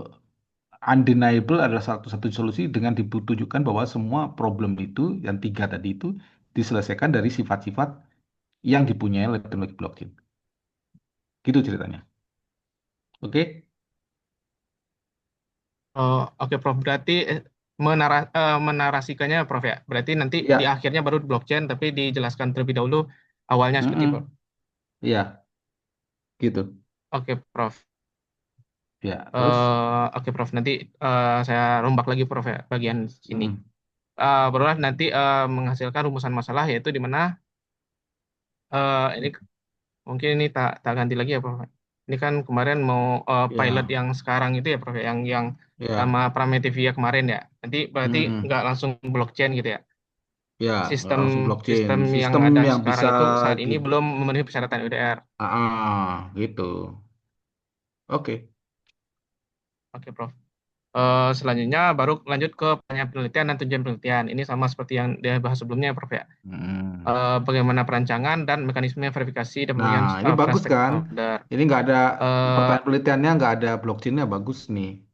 undeniable adalah satu-satu solusi dengan ditunjukkan bahwa semua problem itu yang tiga tadi itu diselesaikan dari sifat-sifat yang dipunyai oleh teknologi blockchain. Gitu ceritanya. Oke? Oke, Prof. Berarti menarasikannya, Prof ya. Berarti nanti di Ya. akhirnya baru di blockchain, tapi dijelaskan terlebih dahulu awalnya seperti itu. Mm-mm. Iya, gitu. Oke, Prof. Ya, terus? Oke, Prof. Nanti saya rombak lagi, Prof ya, bagian sini. Mm. Barulah nanti menghasilkan rumusan masalah, yaitu di mana ini mungkin ini tak ganti lagi ya, Prof. Ini kan kemarin mau pilot Ya, yang sekarang itu ya, Prof, ya, yang sama ya. Prametivia kemarin ya. Nanti berarti Mm-mm. nggak langsung blockchain gitu ya. Ya, nggak Sistem langsung blockchain. sistem yang Sistem ada yang sekarang bisa itu saat di... ini belum memenuhi persyaratan UDR. Gitu. Oke. Oke, Prof. Selanjutnya baru lanjut ke pertanyaan penelitian dan tujuan penelitian. Ini sama seperti yang dia bahas sebelumnya, Prof ya. Mm. Bagaimana perancangan dan mekanisme verifikasi dan Nah, pemilihan ini para bagus kan? stakeholder. Ini nggak ada Eh, pertanyaan penelitiannya, nggak ada blockchainnya, bagus nih.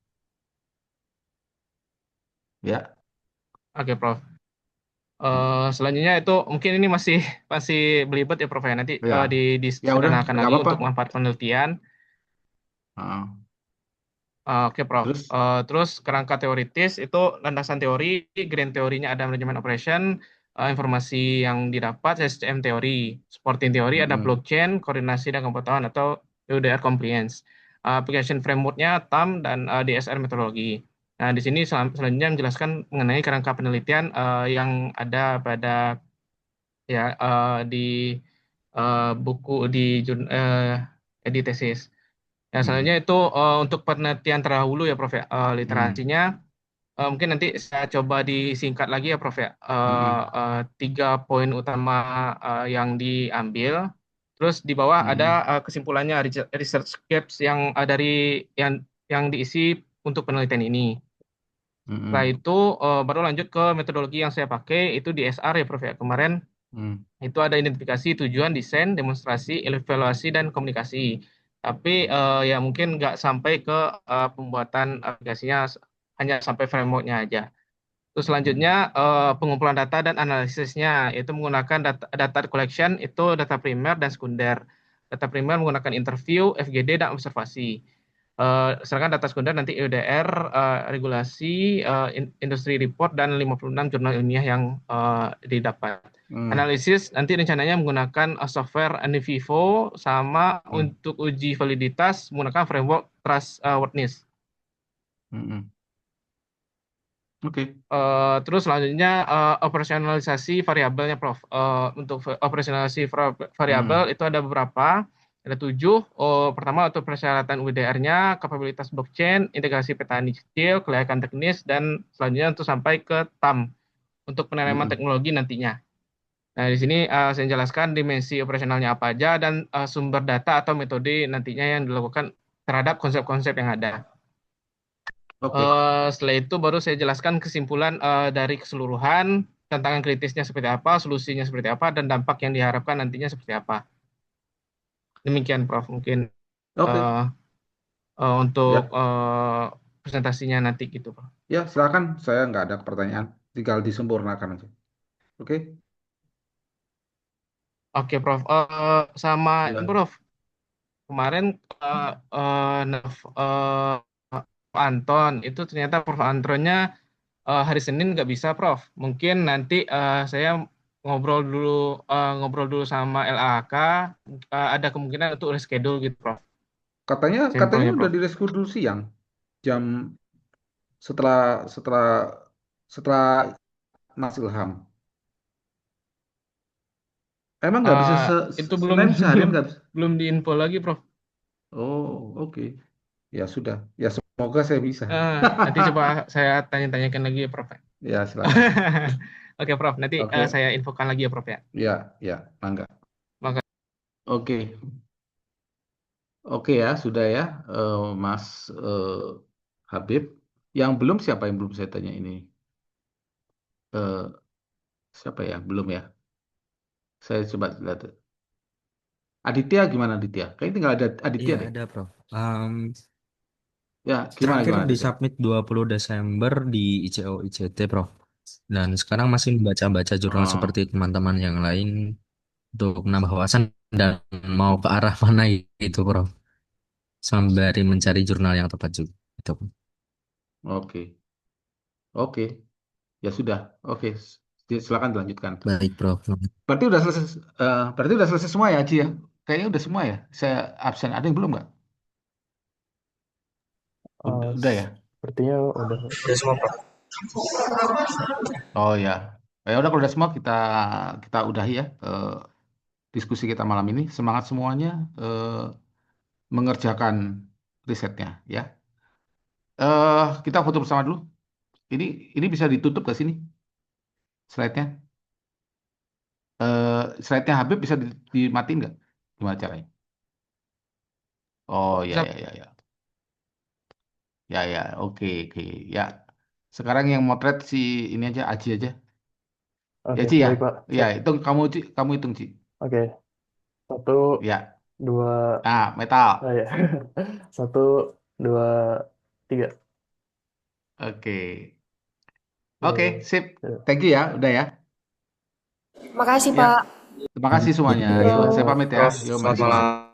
Ya. oke, Prof. Selanjutnya itu mungkin ini masih masih belibet ya, Prof ya. Nanti Ya. Ya udah, disederhanakan nggak lagi apa-apa. untuk manfaat penelitian. Ah. Oke, Prof. Terus? Terus kerangka teoritis itu landasan teori, grand teorinya ada manajemen operation, informasi yang didapat SCM teori, supporting teori ada Mm-mm. blockchain, koordinasi dan kepatuhan atau UDR compliance. application framework-nya TAM dan DSR metodologi. Nah, di sini selanjutnya menjelaskan mengenai kerangka penelitian yang ada pada ya di buku di tesis. Ya, selanjutnya itu untuk penelitian terdahulu ya, Prof ya. Literasinya mungkin nanti saya coba disingkat lagi ya, Prof ya. 3 poin utama yang diambil. Terus di bawah ada kesimpulannya research gaps yang yang diisi untuk penelitian ini. Setelah itu baru lanjut ke metodologi yang saya pakai itu DSR ya, Prof ya. Kemarin itu ada identifikasi, tujuan, desain, demonstrasi, evaluasi, dan komunikasi. Tapi ya mungkin nggak sampai ke pembuatan aplikasinya, hanya sampai framework-nya aja. Terus selanjutnya pengumpulan data dan analisisnya, yaitu menggunakan data collection, itu data primer dan sekunder. Data primer menggunakan interview, FGD, dan observasi. Sedangkan data sekunder nanti EUDR, regulasi, industri report, dan 56 jurnal ilmiah yang didapat. Analisis nanti rencananya menggunakan software NVivo sama untuk uji validitas menggunakan framework Trustworthiness. Oke. Terus selanjutnya operasionalisasi variabelnya, Prof. Untuk operasionalisasi variabel itu ada beberapa. Ada 7. Pertama untuk persyaratan UDR-nya, kapabilitas blockchain, integrasi petani kecil, kelayakan teknis, dan selanjutnya untuk sampai ke TAM untuk penanaman teknologi nantinya. Nah, di sini saya jelaskan dimensi operasionalnya apa aja dan sumber data atau metode nantinya yang dilakukan terhadap konsep-konsep yang ada. Setelah itu baru saya jelaskan kesimpulan dari keseluruhan, tantangan kritisnya seperti apa, solusinya seperti apa, dan dampak yang diharapkan nantinya seperti apa. Demikian, Prof. Mungkin untuk presentasinya nanti gitu, Prof. Ya, silakan. Saya nggak ada pertanyaan. Tinggal disempurnakan aja. Oke. Oke, Prof. Sama Prof. Kemarin Anton itu ternyata Prof. Antonnya hari Senin nggak bisa, Prof. Mungkin nanti saya ngobrol dulu sama LAK. Ada kemungkinan untuk reschedule gitu, Prof. Katanya Simpelnya, udah Prof. di reschedule siang. Jam setelah Mas Ilham. Emang nggak bisa Itu Senin seharian nggak bisa? belum diinfo lagi, Prof. Oh, oke. Ya sudah. Ya semoga saya bisa. Nanti coba saya tanya-tanyakan lagi ya, Prof. Ya, silakan. Oke, Prof. Nanti saya infokan lagi ya, Prof ya. Ya, mangga. Makasih. Oke. Oke ya, sudah ya, Mas Habib. Yang belum siapa yang belum saya tanya ini? Siapa ya? Belum ya? Saya coba lihat. Aditya gimana Aditya? Kayaknya tinggal ada Aditya Iya, deh. ada, Prof. Ya, Terakhir gimana Aditya? disubmit 20 Desember di ICO ICT, Prof. Dan sekarang masih membaca-baca jurnal seperti teman-teman yang lain untuk menambah wawasan dan mau ke arah mana itu, Prof. Sembari mencari jurnal yang tepat juga. Itu. Oke. Ya sudah. Oke. Silakan dilanjutkan. Baik, Prof. Berarti udah selesai semua ya, Aji ya? Kayaknya udah semua ya. Saya absen. Ada yang belum nggak? Udah ya? Sepertinya udah. Udah semua, Prof. Oh ya. Ya udah kalau udah semua kita udahi ya diskusi kita malam ini. Semangat semuanya mengerjakan risetnya ya. Kita foto bersama dulu. Ini bisa ditutup ke sini slide-nya. Slide-nya Habib bisa dimatiin nggak? Gimana caranya? Oh ya. Ya, oke. Ya. Sekarang yang motret si ini aja, Aji aja. Oke, Ya, Ci ya. baik, Pak. Ya, hitung kamu hitung, Ci. Oke. 1, Ya. 2. Metal. Oh ya. 1, 2, 3. Oke, sip. Thank you ya, udah ya. Makasih, Ya. Pak. Terima kasih semuanya. Yuk, saya pamit ya. Prof, Yuk, selamat mari. malam.